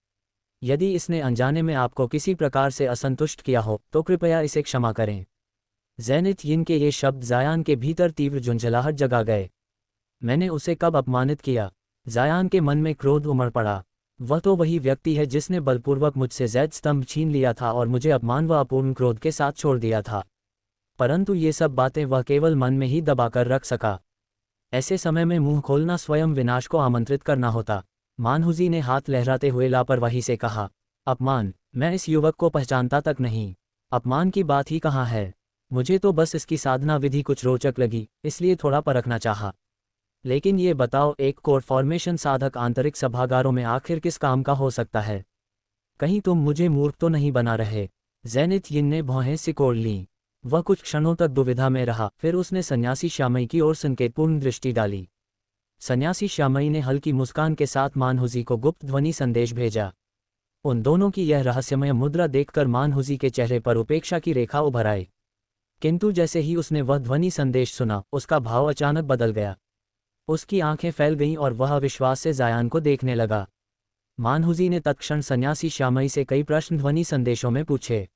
यदि इसने अनजाने में आपको किसी प्रकार से असंतुष्ट किया हो तो कृपया इसे क्षमा करें। ज़ैनिथ यिन के ये शब्द ज़ायान के भीतर तीव्र झुंझलाहट जगा गए। मैंने उसे कब अपमानित किया? ज़ायान के मन में क्रोध उमड़ पड़ा। वह तो वही व्यक्ति है जिसने बलपूर्वक मुझसे ज़ैद स्तंभ छीन लिया था और मुझे अपमान व अपूर्ण क्रोध के साथ छोड़ दिया था। परंतु ये सब बातें वह केवल मन में ही दबाकर रख सका। ऐसे समय में मुंह खोलना स्वयं विनाश को आमंत्रित करना होता। मानहुजी ने हाथ लहराते हुए लापरवाही से कहा, अपमान? मैं इस युवक को पहचानता तक नहीं। अपमान की बात ही कहाँ है। मुझे तो बस इसकी साधना विधि कुछ रोचक लगी, इसलिए थोड़ा परखना चाहा। लेकिन ये बताओ, एक कोर फॉर्मेशन साधक आंतरिक सभागारों में आखिर किस काम का हो सकता है? कहीं तुम मुझे मूर्ख तो नहीं बना रहे? ज़ैनिथ यिन ने भौहें सिकोड़ लीं। वह कुछ क्षणों तक दुविधा में रहा, फिर उसने सन्यासी श्यामई की ओर संकेतपूर्ण दृष्टि डाली। सन्यासी श्यामई ने हल्की मुस्कान के साथ मानहुजी को गुप्त ध्वनि संदेश भेजा। उन दोनों की यह रहस्यमय मुद्रा देखकर मानहुजी के चेहरे पर उपेक्षा की रेखा उभर आई। किंतु जैसे ही उसने वह ध्वनि संदेश सुना, उसका भाव अचानक बदल गया। उसकी आंखें फैल गईं और वह अविश्वास से ज़ायान को देखने लगा। मानहुजी ने तत्क्षण सन्यासी श्यामई से कई प्रश्न ध्वनि संदेशों में पूछे।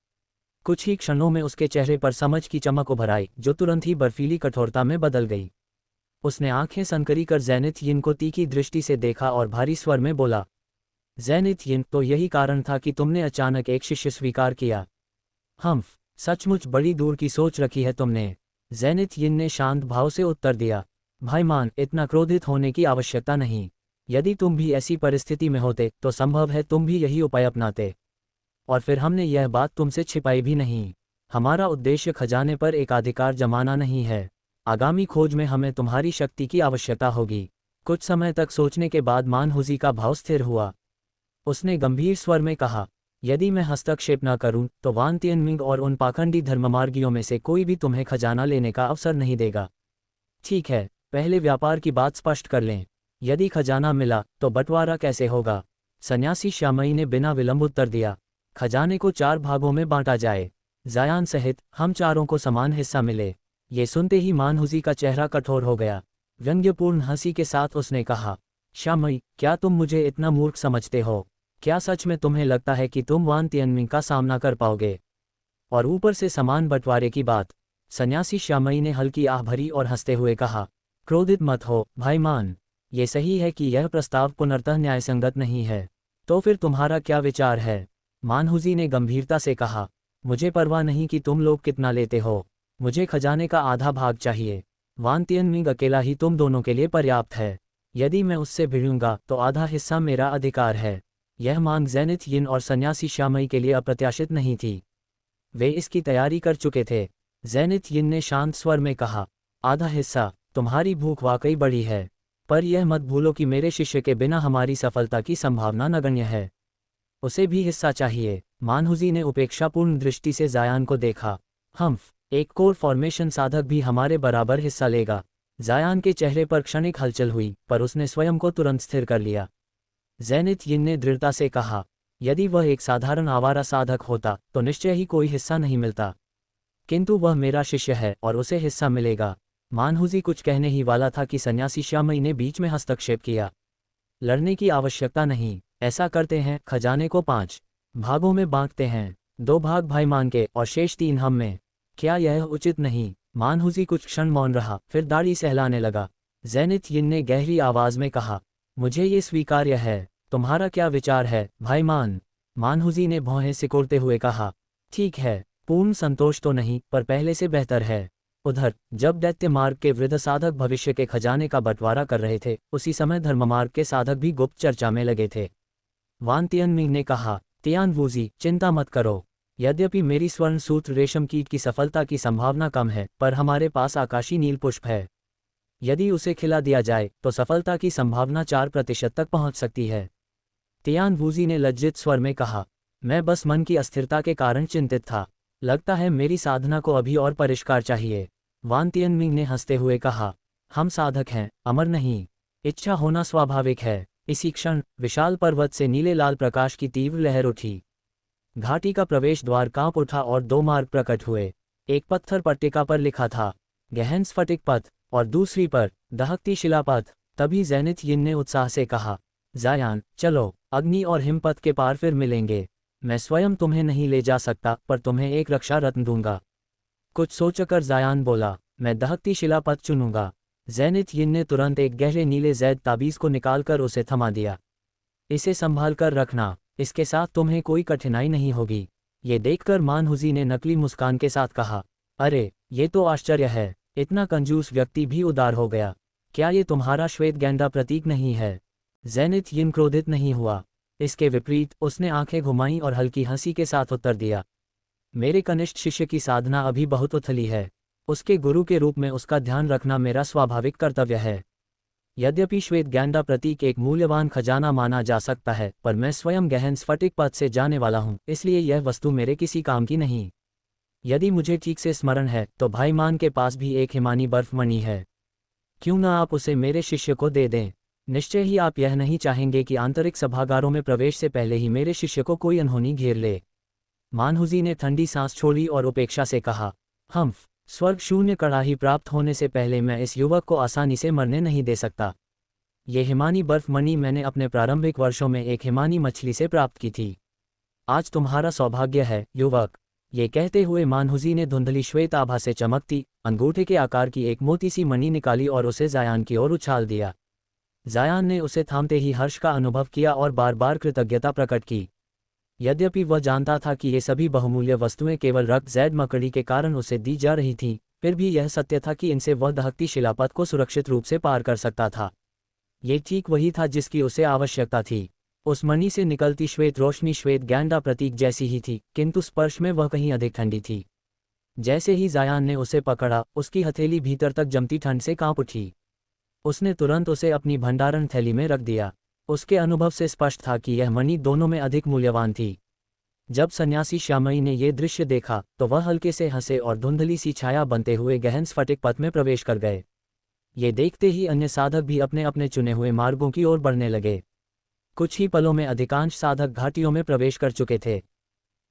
कुछ ही क्षणों में उसके चेहरे पर समझ की चमक उभर आई, जो तुरंत ही बर्फीली कठोरता में बदल गई। उसने आंखें सनकरी कर ज़ैनिथ यिन को तीखी दृष्टि से देखा और भारी स्वर में बोला, ज़ैनिथ यिन, तो यही कारण था कि तुमने अचानक एक शिष्य स्वीकार किया? हम्फ, सचमुच बड़ी दूर की सोच रखी है तुमने। ज़ैनिथ यिन ने शांत भाव से उत्तर दिया, भाईमान, इतना क्रोधित होने की आवश्यकता नहीं। यदि तुम भी ऐसी परिस्थिति में होते तो संभव है तुम भी यही उपाय अपनाते। और फिर हमने यह बात तुमसे छिपाई भी नहीं। हमारा उद्देश्य खजाने पर एकाधिकार जमाना नहीं है। आगामी खोज में हमें तुम्हारी शक्ति की आवश्यकता होगी। कुछ समय तक सोचने के बाद मानहुजी का भाव स्थिर हुआ। उसने गंभीर स्वर में कहा, यदि मैं हस्तक्षेप न करूं तो वान तिएनमिंग और उन पाखंडी धर्ममार्गियों में से कोई भी तुम्हें खजाना लेने का अवसर नहीं देगा। ठीक है, पहले व्यापार की बात स्पष्ट कर लें। यदि खजाना मिला तो बंटवारा कैसे होगा? सन्यासी श्यामई ने बिना विलंब उत्तर दिया, खजाने को 4 भागों में बांटा जाए। ज़ायान सहित हम चारों को समान हिस्सा मिले। ये सुनते ही मानहुजी का चेहरा कठोर हो गया। व्यंग्यपूर्ण हंसी के साथ उसने कहा, श्यामई, क्या तुम मुझे इतना मूर्ख समझते हो? क्या सच में तुम्हें लगता है कि तुम वान तिएनमिंग का सामना कर पाओगे? और ऊपर से समान बंटवारे की बात। सन्यासी श्यामई ने हल्की आह भरी और हंसते हुए कहा, क्रोधित मत हो भाईमान। ये सही है कि यह प्रस्ताव पुनर्तः न्यायसंगत नहीं है। तो फिर तुम्हारा क्या विचार है? मानहुजी ने गंभीरता से कहा। मुझे परवाह नहीं कि तुम लोग कितना लेते हो, मुझे खजाने का आधा भाग चाहिए। वान तियनमिंग अकेला ही तुम दोनों के लिए पर्याप्त है। यदि मैं उससे भिड़ूंगा तो आधा हिस्सा मेरा अधिकार है। यह मांग ज़ेनिथ यिन और सन्यासी श्यामई के लिए अप्रत्याशित नहीं थी। वे इसकी तैयारी कर चुके थे। ज़ेनिथ यिन ने शांत स्वर में कहा, आधा हिस्सा, तुम्हारी भूख वाकई बड़ी है, पर यह मत भूलो कि मेरे शिष्य के बिना हमारी सफलता की संभावना नगण्य है। उसे भी हिस्सा चाहिए। मानहुजी ने उपेक्षापूर्ण दृष्टि से ज़ायान को देखा। एक कोर फॉर्मेशन साधक भी हमारे बराबर हिस्सा लेगा। ज़ायान के चेहरे पर क्षणिक हलचल हुई, पर उसने स्वयं को तुरंत स्थिर कर लिया। ज़ेनिथ यिन ने दृढ़ता से कहा, यदि वह एक साधारण आवारा साधक होता तो निश्चय ही कोई हिस्सा नहीं मिलता, किंतु वह मेरा शिष्य है और उसे हिस्सा मिलेगा। मानहुजी कुछ कहने ही वाला था कि सन्यासी श्यामई ने बीच में हस्तक्षेप किया। लड़ने की आवश्यकता नहीं, ऐसा करते हैं, खजाने को 5 भागों में बांटते हैं, 2 भाग भाईमान के और शेष 3 हम में। क्या यह उचित नहीं? मानहुजी कुछ क्षण मौन रहा, फिर दाढ़ी सहलाने लगा। ज़ेनिथ यिन ने गहरी आवाज में कहा, मुझे ये स्वीकार्य है। तुम्हारा क्या विचार है, भाईमान? मानहुजी ने भौहें सिकोड़ते हुए कहा, ठीक है, पूर्ण संतोष तो नहीं, पर पहले से बेहतर है। उधर जब दैत्य मार्ग के वृद्ध साधक भविष्य के खजाने का बंटवारा कर रहे थे, उसी समय धर्ममार्ग के साधक भी गुप्त चर्चा में लगे थे। वान तियनमिंग ने कहा, तियानवुजी, चिंता मत करो। यद्यपि मेरी स्वर्ण सूत्र रेशम कीट की सफलता की संभावना कम है, पर हमारे पास आकाशी नील पुष्प है। यदि उसे खिला दिया जाए तो सफलता की संभावना 4% तक पहुंच सकती है। तियानवुजी ने लज्जित स्वर में कहा, मैं बस मन की अस्थिरता के कारण चिंतित था। लगता है मेरी साधना को अभी और परिष्कार चाहिए। वान तियनमिंग ने हंसते हुए कहा, हम साधक हैं, अमर नहीं। इच्छा होना स्वाभाविक है। इसी क्षण विशाल पर्वत से नीले लाल प्रकाश की तीव्र लहर उठी। घाटी का प्रवेश द्वार कांप उठा और 2 मार्ग प्रकट हुए। एक पत्थर पट्टिका पर लिखा था, गहन स्फटिक पथ, और दूसरी पर दहकती शिला पथ। तभी ज़ेनिथ यिन ने उत्साह से कहा, ज़ायान, चलो, अग्नि और हिमपथ के पार फिर मिलेंगे। मैं स्वयं तुम्हें नहीं ले जा सकता, पर तुम्हें एक रक्षा रत्न दूंगा। कुछ सोचकर ज़ायान बोला, मैं दहकती शिला पथ चुनूंगा। ज़ेनिथ यिन ने तुरंत एक गहरे नीले जैद ताबीज़ को निकालकर उसे थमा दिया। इसे संभाल कर रखना, इसके साथ तुम्हें कोई कठिनाई नहीं होगी। ये देखकर मानहुजी ने नकली मुस्कान के साथ कहा, अरे, ये तो आश्चर्य है, इतना कंजूस व्यक्ति भी उदार हो गया। क्या ये तुम्हारा श्वेत गेंडा प्रतीक नहीं है? ज़ेनिथ यिन क्रोधित नहीं हुआ। इसके विपरीत उसने आंखें घुमाईं और हल्की हंसी के साथ उत्तर दिया, मेरे कनिष्ठ शिष्य की साधना अभी बहुत उथली है। उसके गुरु के रूप में उसका ध्यान रखना मेरा स्वाभाविक कर्तव्य है। यद्यपि श्वेत गेंडा प्रतीक एक मूल्यवान खजाना माना जा सकता है, पर मैं स्वयं गहन स्फटिक पथ से जाने वाला हूँ, इसलिए यह वस्तु मेरे किसी काम की नहीं। यदि मुझे ठीक से स्मरण है तो भाईमान के पास भी एक हिमानी बर्फ मणि है। क्यों न आप उसे मेरे शिष्य को दे दें? निश्चय ही आप यह नहीं चाहेंगे कि आंतरिक सभागारों में प्रवेश से पहले ही मेरे शिष्य को कोई अनहोनी घेर ले। मानहुजी ने ठंडी सांस छोड़ी और उपेक्षा से कहा, स्वर्ग शून्य कड़ाही प्राप्त होने से पहले मैं इस युवक को आसानी से मरने नहीं दे सकता। ये हिमानी बर्फ मणि मैंने अपने प्रारंभिक वर्षों में एक हिमानी मछली से प्राप्त की थी। आज तुम्हारा सौभाग्य है, युवक। ये कहते हुए मानहुजी ने धुंधली श्वेत आभा से चमकती अंगूठे के आकार की एक मोटी सी मणि निकाली और उसे ज़ायान की ओर उछाल दिया। ज़ायान ने उसे थामते ही हर्ष का अनुभव किया और बार बार कृतज्ञता प्रकट की। यद्यपि वह जानता था कि ये सभी बहुमूल्य वस्तुएं केवल रक्त जैद मकड़ी के कारण उसे दी जा रही थीं, फिर भी यह सत्य था कि इनसे वह दहकती शिलापथ को सुरक्षित रूप से पार कर सकता था। ये ठीक वही था जिसकी उसे आवश्यकता थी। उस मणि से निकलती श्वेत रोशनी श्वेत गेंडा प्रतीक जैसी ही थी, किंतु स्पर्श में वह कहीं अधिक ठंडी थी। जैसे ही ज़ायान ने उसे पकड़ा, उसकी हथेली भीतर तक जमती ठंड से कांप उठी। उसने तुरंत उसे अपनी भंडारण थैली में रख दिया। उसके अनुभव से स्पष्ट था कि यह मणि दोनों में अधिक मूल्यवान थी। जब सन्यासी श्यामई ने यह दृश्य देखा तो वह हल्के से हंसे और धुंधली सी छाया बनते हुए गहन स्फटिक पथ में प्रवेश कर गए। ये देखते ही अन्य साधक भी अपने अपने चुने हुए मार्गों की ओर बढ़ने लगे। कुछ ही पलों में अधिकांश साधक घाटियों में प्रवेश कर चुके थे।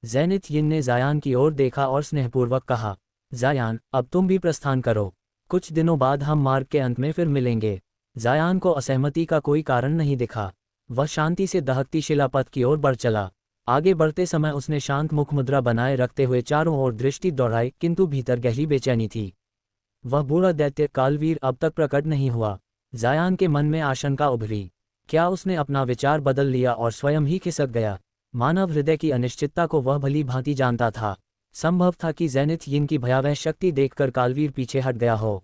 ज़ेनिथ यिन ने ज़ायान की ओर देखा और स्नेहपूर्वक कहा, ज़ायान, अब तुम भी प्रस्थान करो। कुछ दिनों बाद हम मार्ग के अंत में फिर मिलेंगे। ज़ायान को असहमति का कोई कारण नहीं दिखा। वह शांति से दहकती शिलापथ की ओर बढ़ चला। आगे बढ़ते समय उसने शांत मुख मुद्रा बनाए रखते हुए चारों ओर दृष्टि दौड़ाई, किंतु भीतर गहरी बेचैनी थी। वह बूढ़ा दैत्य कालवीर अब तक प्रकट नहीं हुआ। जायान के मन में आशंका उभरी। क्या उसने अपना विचार बदल लिया और स्वयं ही खिसक गया? मानव हृदय की अनिश्चितता को वह भली भांति जानता था। संभव था कि ज़ेनिथ यिन की भयावह शक्ति देखकर कालवीर पीछे हट गया हो।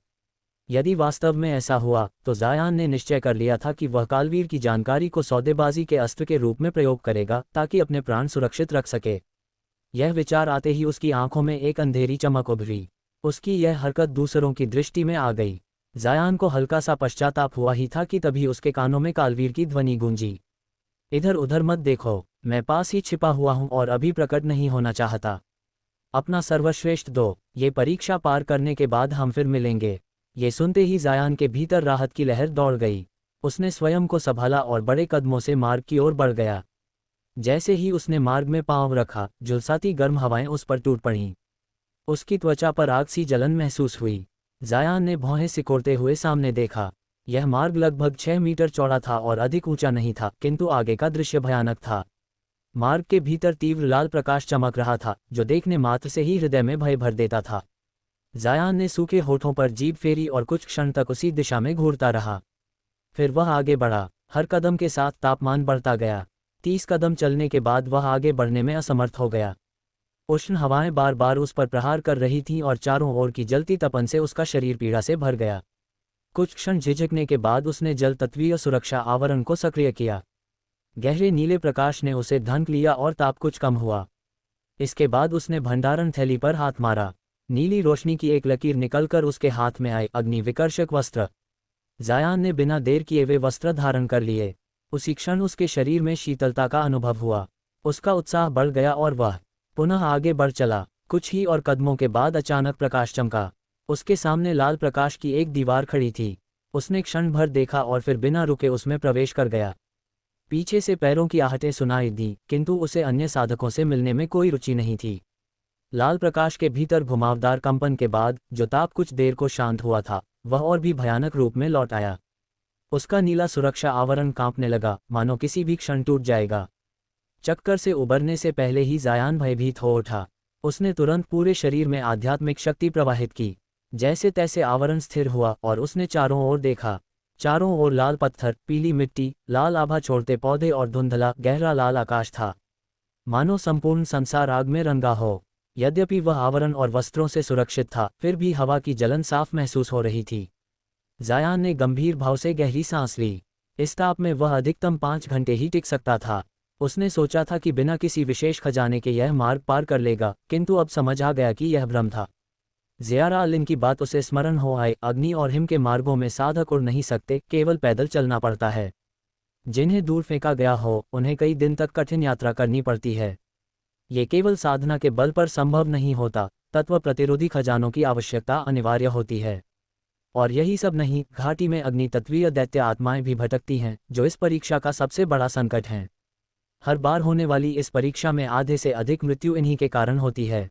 यदि वास्तव में ऐसा हुआ तो जायान ने निश्चय कर लिया था कि वह कालवीर की जानकारी को सौदेबाजी के अस्त्र के रूप में प्रयोग करेगा ताकि अपने प्राण सुरक्षित रख सके। यह विचार आते ही उसकी आंखों में एक अंधेरी चमक उभरी। उसकी यह हरकत दूसरों की दृष्टि में आ गई। जायान को हल्का सा पश्चाताप हुआ ही था कि तभी उसके कानों में कालवीर की ध्वनि गूंजी। इधर उधर मत देखो, मैं पास ही छिपा हुआ हूं और अभी प्रकट नहीं होना चाहता। अपना सर्वश्रेष्ठ दो, ये परीक्षा पार करने के बाद हम फिर मिलेंगे। ये सुनते ही जायान के भीतर राहत की लहर दौड़ गई। उसने स्वयं को संभाला और बड़े कदमों से मार्ग की ओर बढ़ गया। जैसे ही उसने मार्ग में पांव रखा, झुलसाती गर्म हवाएं उस पर टूट पड़ीं। उसकी त्वचा पर आग सी जलन महसूस हुई। जायान ने भौहें सिकोड़ते हुए सामने देखा। यह मार्ग लगभग 6 मीटर चौड़ा था और अधिक ऊंचा नहीं था, किंतु आगे का दृश्य भयानक था। मार्ग के भीतर तीव्र लाल प्रकाश चमक रहा था, जो देखने मात्र से ही हृदय में भय भर देता था। जायान ने सूखे होठों पर जीभ फेरी और कुछ क्षण तक उसी दिशा में घूरता रहा। फिर वह आगे बढ़ा। हर कदम के साथ तापमान बढ़ता गया। 30 कदम चलने के बाद वह आगे बढ़ने में असमर्थ हो गया। उष्ण हवाएं बार बार उस पर प्रहार कर रही थीं और चारों ओर की जलती तपन से उसका शरीर पीड़ा से भर गया। कुछ क्षण झिझकने के बाद उसने जल तत्वीय सुरक्षा आवरण को सक्रिय किया। गहरे नीले प्रकाश ने उसे ढंक लिया और ताप कुछ कम हुआ। इसके बाद उसने भंडारण थैली पर हाथ मारा। नीली रोशनी की एक लकीर निकलकर उसके हाथ में आए, अग्नि विकर्षक वस्त्र। जायान ने बिना देर किए वे वस्त्र धारण कर लिए। उसी क्षण उसके शरीर में शीतलता का अनुभव हुआ। उसका उत्साह बढ़ गया और वह पुनः आगे बढ़ चला। कुछ ही और कदमों के बाद अचानक प्रकाश चमका। उसके सामने लाल प्रकाश की एक दीवार खड़ी थी। उसने क्षण भर देखा और फिर बिना रुके उसमें प्रवेश कर गया। पीछे से पैरों की आहटें सुनाई दी, किंतु उसे अन्य साधकों से मिलने में कोई रुचि नहीं थी। लाल प्रकाश के भीतर घुमावदार कंपन के बाद जो ताप कुछ देर को शांत हुआ था, वह और भी भयानक रूप में लौट आया। उसका नीला सुरक्षा आवरण कांपने लगा, मानो किसी भी क्षण टूट जाएगा। चक्कर से उबरने से पहले ही जायान भयभीत हो उठा। उसने तुरंत पूरे शरीर में आध्यात्मिक शक्ति प्रवाहित की। जैसे तैसे आवरण स्थिर हुआ और उसने चारों ओर देखा। चारों ओर लाल पत्थर, पीली मिट्टी, लाल आभा छोड़ते पौधे और धुंधला गहरा लाल आकाश था, मानो संपूर्ण संसार आग में रंगा हो। यद्यपि वह आवरण और वस्त्रों से सुरक्षित था, फिर भी हवा की जलन साफ महसूस हो रही थी। जायान ने गंभीर भाव से गहरी सांस ली। इस ताप में वह अधिकतम 5 घंटे ही टिक सकता था। उसने सोचा था कि बिना किसी विशेष खजाने के यह मार्ग पार कर लेगा, किंतु अब समझ आ गया कि यह भ्रम था। ज़ियारा अलिन की बात उसे स्मरण हो आई, अग्नि और हिम के मार्गों में साधक उड़ नहीं सकते, केवल पैदल चलना पड़ता है। जिन्हें दूर फेंका गया हो, उन्हें कई दिन तक कठिन यात्रा करनी पड़ती है। ये केवल साधना के बल पर संभव नहीं होता, तत्व प्रतिरोधी खजानों की आवश्यकता अनिवार्य होती है। और यही सब नहीं, घाटी में अग्नि तत्वीय दैत्य आत्माएं भी भटकती हैं, जो इस परीक्षा का सबसे बड़ा संकट हैं। हर बार होने वाली इस परीक्षा में आधे से अधिक मृत्यु इन्हीं के कारण होती है।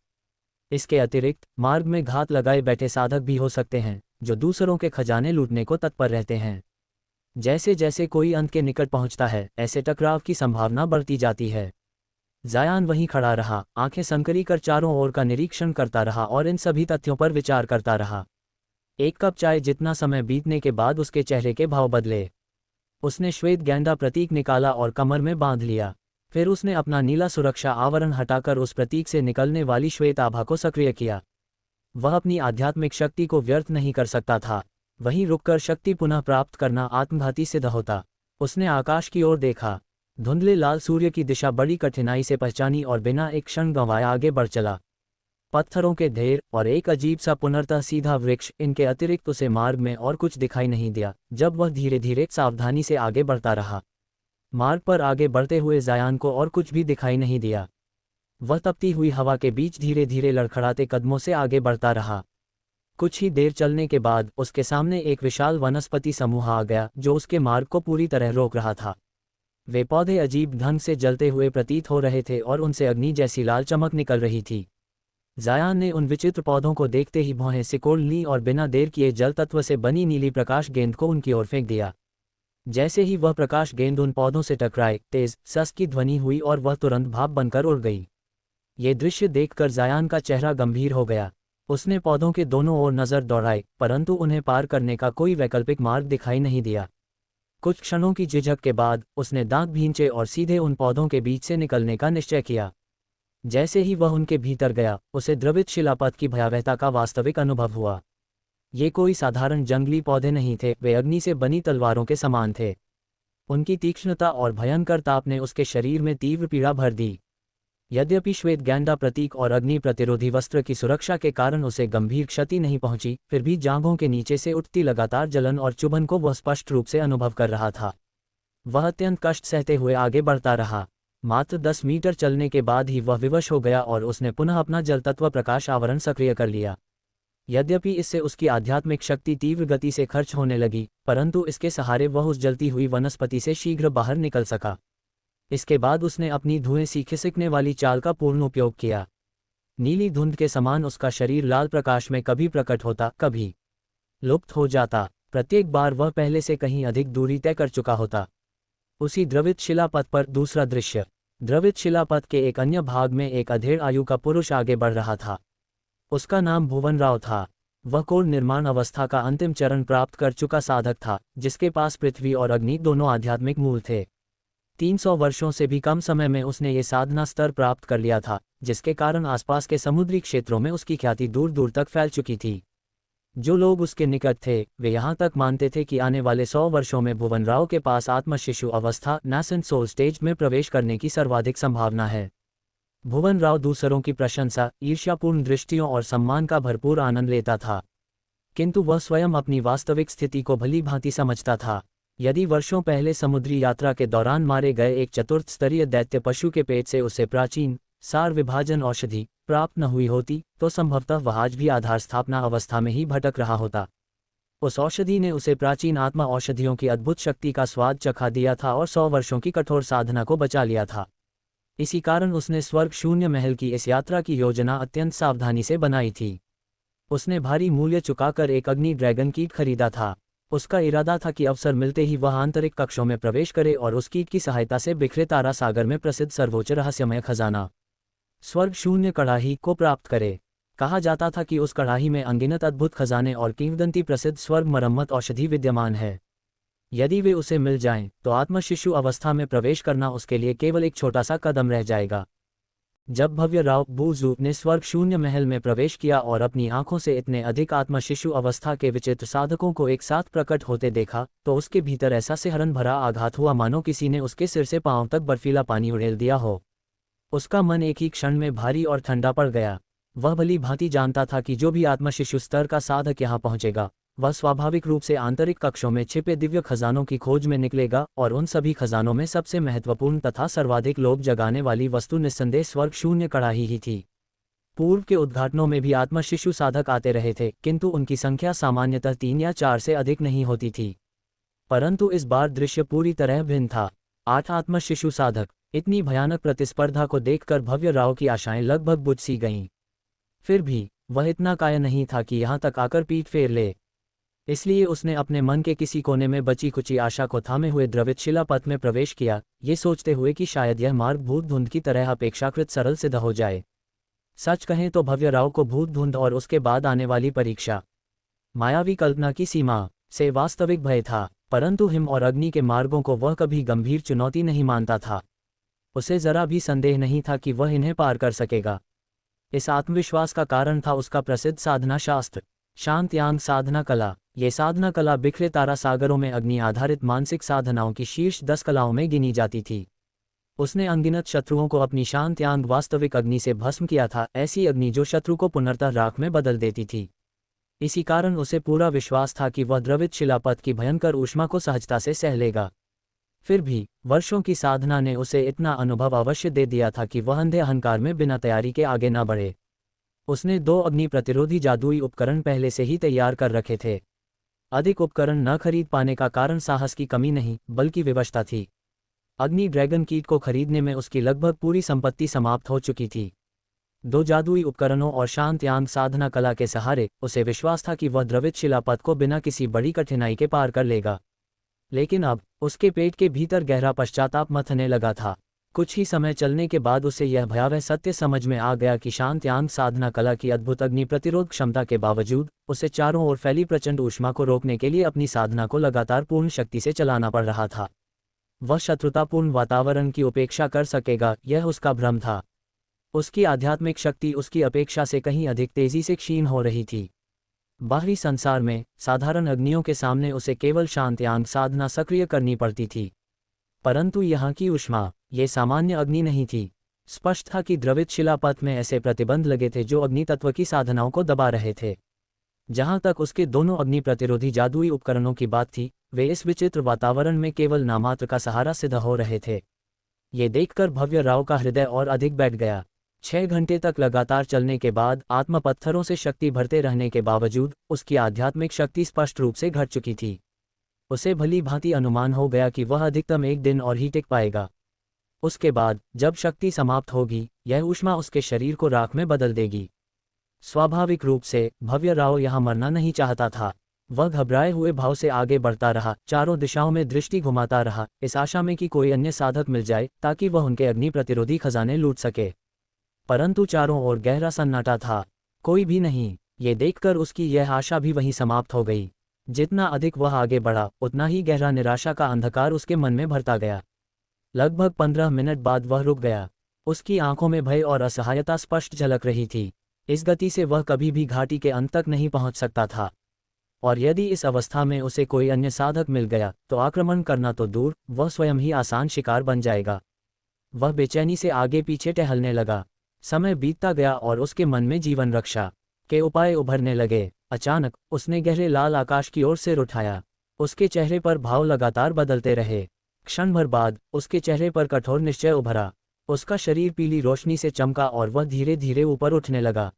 इसके अतिरिक्त मार्ग में घात लगाए बैठे साधक भी हो सकते हैं, जो दूसरों के खजाने लूटने को तत्पर रहते हैं। जैसे जैसे कोई अंत के निकट पहुंचता है, ऐसे टकराव की संभावना बढ़ती जाती है। जायान वहीं खड़ा रहा, आंखें संकरी कर चारों ओर का निरीक्षण करता रहा और इन सभी तथ्यों पर विचार करता रहा। एक कप चाय जितना समय बीतने के बाद उसके चेहरे के भाव बदले। उसने श्वेत गेंदा प्रतीक निकाला और कमर में बांध लिया। फिर उसने अपना नीला सुरक्षा आवरण हटाकर उस प्रतीक से निकलने वाली श्वेत आभा को सक्रिय किया। वह अपनी आध्यात्मिक शक्ति को व्यर्थ नहीं कर सकता था। वहीं रुककर शक्ति पुनः प्राप्त करना आत्मघाती सिद्ध होता। उसने आकाश की ओर देखा। धुंधले लाल सूर्य की दिशा बड़ी कठिनाई से पहचानी और बिना एक क्षण गंवाए आगे बढ़ चला। पत्थरों के ढेर और एक अजीब सा पुनर्तः सीधा वृक्ष, इनके अतिरिक्त उसे मार्ग में और कुछ दिखाई नहीं दिया। जब वह धीरे धीरे सावधानी से आगे बढ़ता रहा, मार्ग पर आगे बढ़ते हुए जायान को और कुछ भी दिखाई नहीं दिया। वह तपती हुई हवा के बीच धीरे धीरे लड़खड़ाते कदमों से आगे बढ़ता रहा। कुछ ही देर चलने के बाद उसके सामने एक विशाल वनस्पति समूह आ गया, जो उसके मार्ग को पूरी तरह रोक रहा था। वे पौधे अजीब ढंग से जलते हुए प्रतीत हो रहे थे और उनसे अग्नि जैसी लाल चमक निकल रही थी। जायान ने उन विचित्र पौधों को देखते ही भौहें सिकोड़ ली और बिना देर किए जल तत्व से बनी नीली प्रकाश गेंद को उनकी ओर फेंक दिया। जैसे ही वह प्रकाश गेंद उन पौधों से टकराए, तेज सस की ध्वनि हुई और वह तुरंत भाप बनकर उड़ गई। ये दृश्य देखकर जायान का चेहरा गंभीर हो गया। उसने पौधों के दोनों ओर नज़र दौड़ाई, परंतु उन्हें पार करने का कोई वैकल्पिक मार्ग दिखाई नहीं दिया। कुछ क्षणों की झिझक के बाद उसने दांत भींचे और सीधे उन पौधों के बीच से निकलने का निश्चय किया। जैसे ही वह उनके भीतर गया, उसे द्रवित शिलापथ की भयावहता का वास्तविक अनुभव हुआ। ये कोई साधारण जंगली पौधे नहीं थे, वे अग्नि से बनी तलवारों के समान थे। उनकी तीक्ष्णता और भयंकर ताप ने उसके शरीर में तीव्र पीड़ा भर दी। यद्यपि श्वेत गैंडा प्रतीक और अग्नि प्रतिरोधी वस्त्र की सुरक्षा के कारण उसे गंभीर क्षति नहीं पहुंची, फिर भी जांघों के नीचे से उठती लगातार जलन और चुभन को वह स्पष्ट रूप से अनुभव कर रहा था। वह अत्यंत कष्ट सहते हुए आगे बढ़ता रहा। मात्र 10 मीटर चलने के बाद ही वह विवश हो गया और उसने पुनः अपना जलतत्व प्रकाश आवरण सक्रिय कर लिया। यद्यपि इससे उसकी आध्यात्मिक शक्ति तीव्र गति से खर्च होने लगी, परंतु इसके सहारे वह उस जलती हुई वनस्पति से शीघ्र बाहर निकल सका। इसके बाद उसने अपनी धुएं सी खिसकने वाली चाल का पूर्ण उपयोग किया। नीली धुंध के समान उसका शरीर लाल प्रकाश में कभी प्रकट होता, कभी लुप्त हो जाता। प्रत्येक बार वह पहले से कहीं अधिक दूरी तय कर चुका होता। उसी द्रवित शिलापथ पर दूसरा दृश्य। द्रवित शिलापथ के एक अन्य भाग में एक अधेड़ आयु का पुरुष आगे बढ़ रहा था। उसका नाम भुवन राव था। वह कोर निर्माण अवस्था का अंतिम चरण प्राप्त कर चुका साधक था, जिसके पास पृथ्वी और अग्नि दोनों आध्यात्मिक मूल थे। 300 वर्षों से भी कम समय में उसने ये साधना स्तर प्राप्त कर लिया था, जिसके कारण आसपास के समुद्री क्षेत्रों में उसकी ख्याति दूर दूर तक फैल चुकी थी। जो लोग उसके निकट थे, वे यहाँ तक मानते थे कि आने वाले 100 वर्षों में भुवन राव के पास आत्मशिशु अवस्था नासेंट सोल स्टेज में प्रवेश करने की सर्वाधिक संभावना है। भुवन राव दूसरों की प्रशंसा, ईर्ष्यापूर्ण दृष्टियों और सम्मान का भरपूर आनंद लेता था, किंतु वह स्वयं अपनी वास्तविक स्थिति को भली भांति समझता था। यदि वर्षों पहले समुद्री यात्रा के दौरान मारे गए एक चतुर्थ स्तरीय दैत्य पशु के पेट से उसे प्राचीन सार विभाजन औषधि प्राप्त न हुई होती, तो संभवतः वह आज भी आधार स्थापना अवस्था में ही भटक रहा होता। उस औषधि ने उसे प्राचीन आत्मा औषधियों की अद्भुत शक्ति का स्वाद चखा दिया था और 100 वर्षों की कठोर साधना को बचा लिया था। इसी कारण उसने स्वर्ग शून्य महल की इस यात्रा की योजना अत्यंत सावधानी से बनाई थी। उसने भारी मूल्य चुकाकर एक अग्नि ड्रैगन कीट खरीदा था। उसका इरादा था कि अवसर मिलते ही वह आंतरिक कक्षों में प्रवेश करे और उस कीट की सहायता से बिखरे तारा सागर में प्रसिद्ध सर्वोच्च रहस्यमय खजाना स्वर्ग शून्य कड़ाही को प्राप्त करे। कहा जाता था कि उस कड़ाही में अनगिनत अद्भुत खजाने और किंवदंती प्रसिद्ध स्वर्ग मरम्मत औषधि विद्यमान है। यदि वे उसे मिल जाएं, तो आत्मशिशु अवस्था में प्रवेश करना उसके लिए केवल एक छोटा सा कदम रह जाएगा। जब भव्य राव बूजू ने स्वर्ग शून्य महल में प्रवेश किया और अपनी आंखों से इतने अधिक आत्मशिशु अवस्था के विचित्र साधकों को एक साथ प्रकट होते देखा, तो उसके भीतर ऐसा सिहरन भरा आघात हुआ मानो किसी ने उसके सिर से पांव तक बर्फीला पानी उड़ेल दिया हो। उसका मन एक ही क्षण में भारी और ठंडा पड़ गया। वह भली भांति जानता था कि जो भी आत्मशिशु स्तर का साधक यहाँ पहुंचेगा, वह स्वाभाविक रूप से आंतरिक कक्षों में छिपे दिव्य खजानों की खोज में निकलेगा, और उन सभी खजानों में सबसे महत्वपूर्ण तथा सर्वाधिक लोभ जगाने वाली वस्तु निस्संदेह स्वर्ग शून्य कड़ाही ही थी। पूर्व के उद्घाटनों में भी आत्मशिशु साधक आते रहे थे, किंतु उनकी संख्या सामान्यतः 3 या 4 से अधिक नहीं होती थी। परंतु इस बार दृश्य पूरी तरह भिन्न था। 8 आत्मशिशु साधक। इतनी भयानक प्रतिस्पर्धा को देखकर भव्य राव की आशाएं लगभग बुझ सी गईं। फिर भी वह इतना कायर नहीं था कि यहाँ तक आकर पीठ फेर ले। इसलिए उसने अपने मन के किसी कोने में बची कुची आशा को थामे हुए द्रवित शिलापथ में प्रवेश किया, ये सोचते हुए कि शायद यह मार्ग भूत धुंध की तरह अपेक्षाकृत सरल सिद्ध हो जाए। सच कहें तो भव्य राव को भूत धुंध और उसके बाद आने वाली परीक्षा मायावी कल्पना की सीमा से वास्तविक भय था, परंतु हिम और अग्नि के मार्गों को वह कभी गंभीर चुनौती नहीं मानता था। उसे जरा भी संदेह नहीं था कि वह इन्हें पार कर सकेगा। इस आत्मविश्वास का कारण था उसका प्रसिद्ध साधना शास्त्र, शांत यांग साधना कला। ये साधना कला बिखरे तारा सागरों में अग्नि आधारित मानसिक साधनाओं की शीर्ष 10 कलाओं में गिनी जाती थी। उसने अनगिनत शत्रुओं को अपनी शांत यांग वास्तविक अग्नि से भस्म किया था, ऐसी अग्नि जो शत्रु को पुनर्तः राख में बदल देती थी। इसी कारण उसे पूरा विश्वास था कि वह द्रवित शिलापथ की भयंकर ऊष्मा को सहजता से सह लेगा। फिर भी वर्षों की साधना ने उसे इतना अनुभव अवश्य दे दिया था कि वह अंधे अहंकार में बिना तैयारी के आगे न बढ़े। उसने 2 अग्नि प्रतिरोधी जादुई उपकरण पहले से ही तैयार कर रखे थे। अधिक उपकरण न खरीद पाने का कारण साहस की कमी नहीं, बल्कि विवशता थी। अग्नि ड्रैगन कीट को खरीदने में उसकी लगभग पूरी संपत्ति समाप्त हो चुकी थी। 2 जादुई उपकरणों और शांत यांग साधना कला के सहारे उसे विश्वास था कि वह द्रवित शिलापथ को बिना किसी बड़ी कठिनाई के पार कर लेगा। लेकिन अब उसके पेट के भीतर गहरा पश्चाताप मथने लगा था। कुछ ही समय चलने के बाद उसे यह भयावह सत्य समझ में आ गया कि शांत यांग साधना कला की अद्भुत अग्नि प्रतिरोध क्षमता के बावजूद उसे चारों ओर फैली प्रचंड ऊष्मा को रोकने के लिए अपनी साधना को लगातार पूर्ण शक्ति से चलाना पड़ रहा था। वह शत्रुतापूर्ण वातावरण की उपेक्षा कर सकेगा, यह उसका भ्रम था। उसकी आध्यात्मिक शक्ति उसकी अपेक्षा से कहीं अधिक तेजी से क्षीण हो रही थी। बाहरी संसार में साधारण अग्नियों के सामने उसे केवल शांत यांग साधना सक्रिय करनी पड़ती थी, परंतु यहाँ की ऊष्मा ये सामान्य अग्नि नहीं थी। स्पष्ट था कि द्रवित शिलापथ में ऐसे प्रतिबंध लगे थे जो अग्नि तत्व की साधनाओं को दबा रहे थे। जहाँ तक उसके दोनों अग्नि प्रतिरोधी जादुई उपकरणों की बात थी, वे इस विचित्र वातावरण में केवल नामात्र का सहारा सिद्ध हो रहे थे। ये देखकर भव्य राव का हृदय और अधिक बैठ गया। 6 घंटे तक लगातार चलने के बाद आत्म पत्थरों से शक्ति भरते रहने के बावजूद उसकी आध्यात्मिक शक्ति स्पष्ट रूप से घट चुकी थी। उसे भली भांति अनुमान हो गया कि वह अधिकतम 1 दिन और ही टिक पाएगा। उसके बाद जब शक्ति समाप्त होगी, यह ऊष्मा उसके शरीर को राख में बदल देगी। स्वाभाविक रूप से भव्य राव यहाँ मरना नहीं चाहता था। वह घबराए हुए भाव से आगे बढ़ता रहा, चारों दिशाओं में दृष्टि घुमाता रहा, इस आशा में कि कोई अन्य साधक मिल जाए ताकि वह उनके अग्नि प्रतिरोधी खजाने लूट सके। परंतु चारों ओर गहरा सन्नाटा था, कोई भी नहीं। ये देखकर उसकी यह आशा भी वहीं समाप्त हो गई। जितना अधिक वह आगे बढ़ा, उतना ही गहरा निराशा का अंधकार उसके मन में भरता गया। लगभग 15 मिनट बाद वह रुक गया। उसकी आंखों में भय और असहायता स्पष्ट झलक रही थी। इस गति से वह कभी भी घाटी के अंत तक नहीं पहुंच सकता था, और यदि इस अवस्था में उसे कोई अन्य साधक मिल गया तो आक्रमण करना तो दूर, वह स्वयं ही आसान शिकार बन जाएगा। वह बेचैनी से आगे पीछे टहलने लगा। समय बीतता गया और उसके मन में जीवन रक्षा के उपाय उभरने लगे। अचानक उसने गहरे लाल आकाश की ओर सिर उठाया। उसके चेहरे पर भाव लगातार बदलते रहे। क्षण भर बाद उसके चेहरे पर कठोर निश्चय उभरा। उसका शरीर पीली रोशनी से चमका और वह धीरे धीरे ऊपर उठने लगा।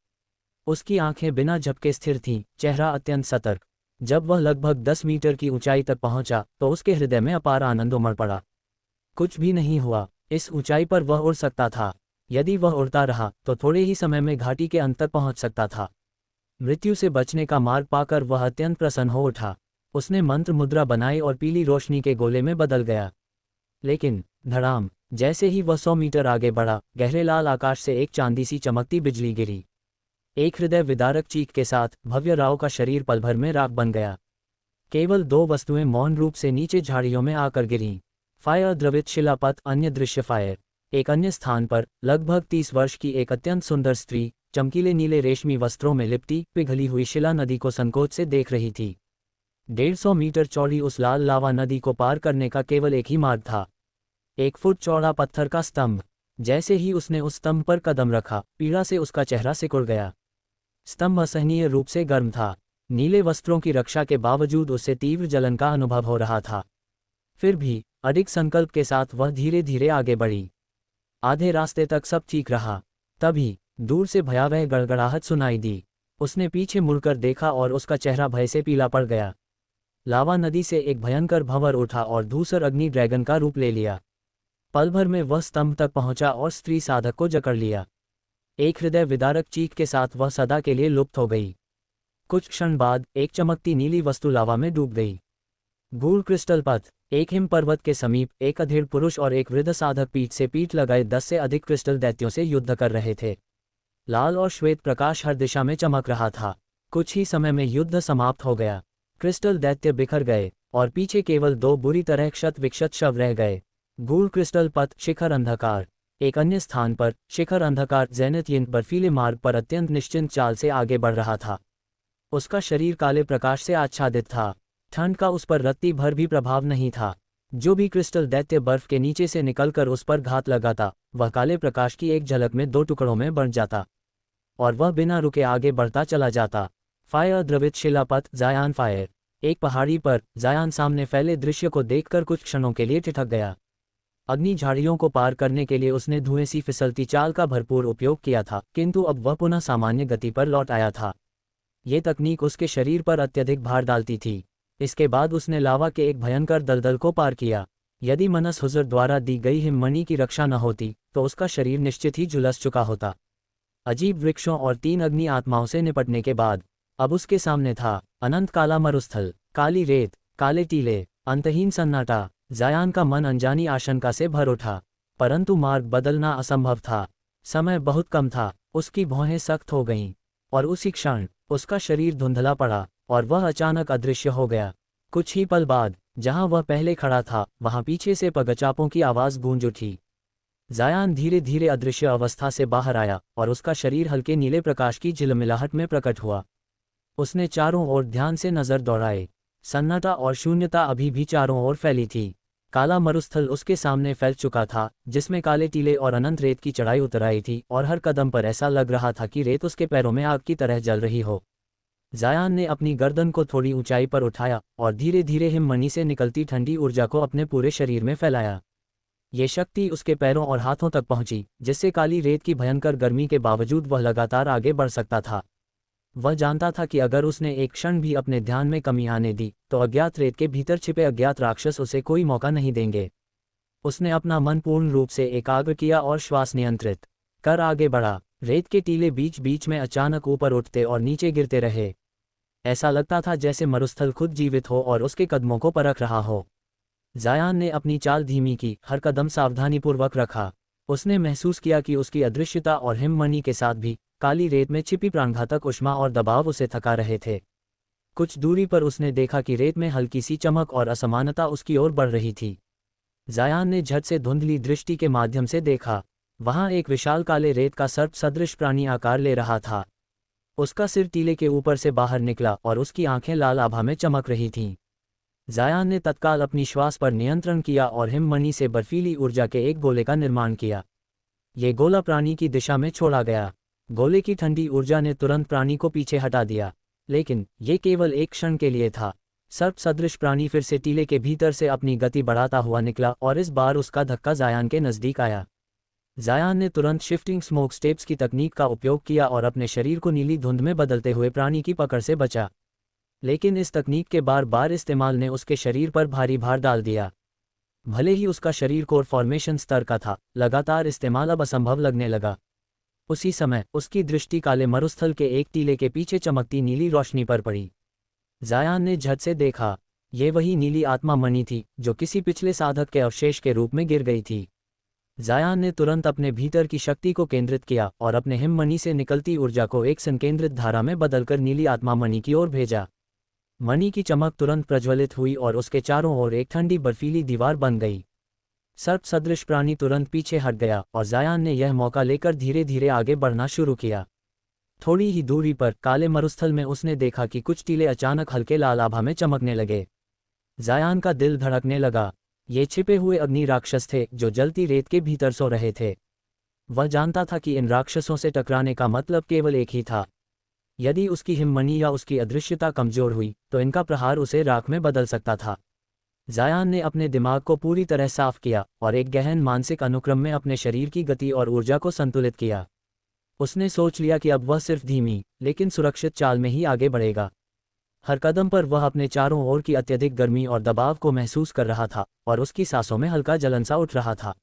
उसकी आंखें बिना झपके स्थिर थीं, चेहरा अत्यंत सतर्क। जब वह लगभग 10 मीटर की ऊंचाई तक पहुंचा तो उसके हृदय में अपार आनंद उमड़ पड़ा। कुछ भी नहीं हुआ, इस ऊंचाई पर वह उड़ सकता था। यदि वह उड़ता रहा तो थोड़े ही समय में घाटी के अंत तक पहुंच सकता था। मृत्यु से बचने का मार्ग पाकर वह अत्यंत प्रसन्न हो उठा। उसने मंत्र मुद्रा बनाई और पीली रोशनी के गोले में बदल गया। लेकिन धड़ाम, जैसे ही वह 100 मीटर आगे बढ़ा, गहरे लाल आकाश से एक चांदी सी चमकती बिजली गिरी। एक हृदय विदारक चीख के साथ भव्य राव का शरीर पल भर में राख बन गया। केवल 2 वस्तुएं मौन रूप से नीचे झाड़ियों में आकर गिरीं। फायर द्रवित शिलापथ, अन्य दृश्य फायर। एक अन्य स्थान पर लगभग 30 वर्ष की एक अत्यंत सुंदर स्त्री चमकीले नीले रेशमी वस्त्रों में लिपटी पिघली हुई शिला नदी को संकोच से देख रही थी। 150 मीटर चौड़ी उस लाल लावा नदी को पार करने का केवल एक ही मार्ग था, 1 फुट चौड़ा पत्थर का स्तंभ। जैसे ही उसने उस स्तंभ पर कदम रखा, पीड़ा से उसका चेहरा सिकुड़ गया। स्तंभ असहनीय रूप से गर्म था। नीले वस्त्रों की रक्षा के बावजूद उसे तीव्र जलन का अनुभव हो रहा था। फिर भी अडिग संकल्प के साथ वह धीरे धीरे आगे बढ़ी। आधे रास्ते तक सब ठीक रहा, तभी दूर से भयावह गड़गड़ाहट सुनाई दी। उसने पीछे मुड़कर देखा और उसका चेहरा भय से पीला पड़ गया। लावा नदी से एक भयंकर भंवर उठा और धूसर अग्नि ड्रैगन का रूप ले लिया। पल भर में वह स्तंभ तक पहुंचा और स्त्री साधक को जकड़ लिया। एक हृदय विदारक चीख के साथ वह सदा के लिए लुप्त हो गई। कुछ क्षण बाद एक चमकती नीली वस्तु लावा में डूब गई। गूढ़ क्रिस्टल पथ। एक हिम पर्वत के समीप एक अधेड़ पुरुष और एक वृद्ध साधक पीठ से पीठ लगाए 10 से अधिक क्रिस्टल दैत्यों से युद्ध कर रहे थे। लाल और श्वेत प्रकाश हर दिशा में चमक रहा था। कुछ ही समय में युद्ध समाप्त हो गया। क्रिस्टल दैत्य बिखर गए और पीछे केवल 2 बुरी तरह क्षत विक्षत शव रह गए। गूढ़ क्रिस्टल पथ। शिखर अंधकार। एक अन्य स्थान पर शिखर अंधकार ज़ेनिथ यिन बर्फीले मार्ग पर अत्यंत निश्चिंत चाल से आगे बढ़ रहा था। उसका शरीर काले प्रकाश से आच्छादित था। ठंड का उस पर रत्ती भर भी प्रभाव नहीं था। जो भी क्रिस्टल दैत्य बर्फ के नीचे से निकलकर उस पर घात लगाता, वह काले प्रकाश की एक झलक में 2 टुकड़ों में बंट जाता और वह बिना रुके आगे बढ़ता चला जाता। फायर द्रवित शिलापथ। जायान फायर। एक पहाड़ी पर जायान सामने फैले दृश्य को देखकर कुछ क्षणों के लिए ठिठक गया। अग्नि झाड़ियों को पार करने के लिए उसने धुएं सी फिसलती चाल का भरपूर उपयोग किया था, किंतु अब वह पुनः सामान्य गति पर लौट आया था। ये तकनीक उसके शरीर पर अत्यधिक भार डालती थी। इसके बाद उसने लावा के एक भयंकर दलदल को पार किया। यदि मनस हुजर द्वारा दी गई हिममणि की रक्षा न होती तो उसका शरीर निश्चित ही झुलस चुका होता। अजीब वृक्षों और 3 अग्नि आत्माओं से निपटने के बाद अब उसके सामने था अनंत काला मरुस्थल, काली रेत, काले टीले, अंतहीन सन्नाटा। जायान का मन अनजानी आशंका से भर उठा। परंतु मार्ग बदलना असंभव था। समय बहुत कम था। उसकी भौहें सख्त हो गईं, और उसी क्षण उसका शरीर धुंधला पड़ा और वह अचानक अदृश्य हो गया। कुछ ही पल बाद, जहां वह पहले खड़ा था, वहां पीछे से पगचापों की आवाज गूंज उठी। जायान धीरे धीरे अदृश्य अवस्था से बाहर आया और उसका शरीर हल्के नीले प्रकाश की झिलमिलाहट में प्रकट हुआ। उसने चारों ओर ध्यान से नजर दौड़ाए। सन्नाटा और शून्यता अभी भी चारों ओर फैली थी। काला मरुस्थल उसके सामने फैल चुका था, जिसमें काले टीले और अनंत रेत की चढ़ाई उतर आई थी, और हर कदम पर ऐसा लग रहा था कि रेत उसके पैरों में आग की तरह जल रही हो। जायान ने अपनी गर्दन को थोड़ी ऊंचाई पर उठाया और धीरे धीरे हिममणि से निकलती ठंडी ऊर्जा को अपने पूरे शरीर में फैलाया। ये शक्ति उसके पैरों और हाथों तक पहुंची, जिससे काली रेत की भयंकर गर्मी के बावजूद वह लगातार आगे बढ़ सकता था। वह जानता था कि अगर उसने एक क्षण भी अपने ध्यान में कमी आने दी, तो अज्ञात रेत के भीतर छिपे अज्ञात राक्षस उसे कोई मौका नहीं देंगे। उसने अपना मन पूर्ण रूप से एकाग्र किया और श्वास नियंत्रित कर आगे बढ़ा। रेत के टीले बीच बीच में अचानक ऊपर उठते और नीचे गिरते रहे। ऐसा लगता था जैसे मरुस्थल खुद जीवित हो और उसके कदमों को परख रहा हो। जायान ने अपनी चाल धीमी की, हर कदम सावधानीपूर्वक रखा। उसने महसूस किया कि उसकी अदृश्यता और हिममणि के साथ भी काली रेत में छिपी प्राणघातक ऊष्मा और दबाव उसे थका रहे थे। कुछ दूरी पर उसने देखा कि रेत में हल्की सी चमक और असमानता उसकी ओर बढ़ रही थी। जायान ने झट से धुंधली दृष्टि के माध्यम से देखा। वहां एक विशाल काले रेत का सर्प सदृश प्राणी आकार ले रहा था। उसका सिर टीले के ऊपर से बाहर निकला और उसकी आंखें लाल आभा में चमक रही थीं। जायान ने तत्काल अपनी श्वास पर नियंत्रण किया और हिममणि से बर्फीली ऊर्जा के एक गोले का निर्माण किया। ये गोला प्राणी की दिशा में छोड़ा गया। गोले की ठंडी ऊर्जा ने तुरंत प्राणी को पीछे हटा दिया, लेकिन ये केवल एक क्षण के लिए था। सर्प सदृश प्राणी फिर से टीले के भीतर से अपनी गति बढ़ाता हुआ निकला और इस बार उसका धक्का जायान के नजदीक आया। जायान ने तुरंत शिफ्टिंग स्मोक स्टेप्स की तकनीक का उपयोग किया और अपने शरीर को नीली धुंध में बदलते हुए प्राणी की पकड़ से बचा। लेकिन इस तकनीक के बार बार इस्तेमाल ने उसके शरीर पर भारी भार डाल दिया। भले ही उसका शरीर कोर फॉर्मेशन स्तर का था, लगातार इस्तेमाल अब असंभव लगने लगा। उसी समय उसकी दृष्टि काले मरुस्थल के एक टीले के पीछे चमकती नीली रोशनी पर पड़ी। जायान ने झट से देखा, ये वही नीली आत्मा मणि थी जो किसी पिछले साधक के अवशेष के रूप में गिर गई थी। जायान ने तुरंत अपने भीतर की शक्ति को केंद्रित किया और अपने हिममणि से निकलती ऊर्जा को एक संकेंद्रित धारा में बदलकर नीली आत्मा मणि की ओर भेजा। मणि की चमक तुरंत प्रज्वलित हुई और उसके चारों ओर एक ठंडी बर्फीली दीवार बन गई। सर्प सदृश प्राणी तुरंत पीछे हट गया और जायान ने यह मौका लेकर धीरे धीरे आगे बढ़ना शुरू किया। थोड़ी ही दूरी पर काले मरुस्थल में उसने देखा कि कुछ टीले अचानक हल्के लाल आभा में चमकने लगे। जायान का दिल धड़कने लगा। ये छिपे हुए अग्नि राक्षस थे जो जलती रेत के भीतर सो रहे थे। वह जानता था कि इन राक्षसों से टकराने का मतलब केवल एक ही था। यदि उसकी हिममणि या उसकी अदृश्यता कमजोर हुई, तो इनका प्रहार उसे राख में बदल सकता था। जायान ने अपने दिमाग को पूरी तरह साफ किया और एक गहन मानसिक अनुक्रम में अपने शरीर की गति और ऊर्जा को संतुलित किया। उसने सोच लिया कि अब वह सिर्फ धीमी लेकिन सुरक्षित चाल में ही आगे बढ़ेगा। हर कदम पर वह अपने चारों ओर की अत्यधिक गर्मी और दबाव को महसूस कर रहा था और उसकी सांसों में हल्का जलन सा उठ रहा था।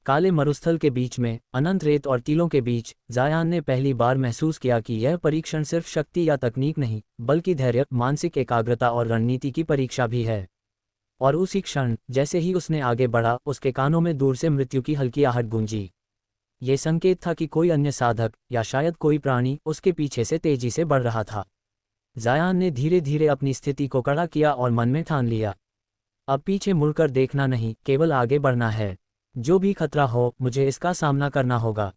काले मरुस्थल के बीच में, अनंत रेत और टीलों के बीच, जायान ने पहली बार महसूस किया कि यह परीक्षण सिर्फ शक्ति या तकनीक नहीं, बल्कि धैर्य, मानसिक एकाग्रता और रणनीति की परीक्षा भी है। और उसी क्षण, जैसे ही उसने आगे बढ़ा, उसके कानों में दूर से मृत्यु की हल्की आहट गूंजी। ये संकेत था कि कोई अन्य साधक, या शायद कोई प्राणी, उसके पीछे से तेजी से बढ़ रहा था। जायान ने धीरे धीरे अपनी स्थिति को कड़ा किया और मन में ठान लिया, अब पीछे मुड़कर देखना नहीं, केवल आगे बढ़ना है। जो भी खतरा हो, मुझे इसका सामना करना होगा।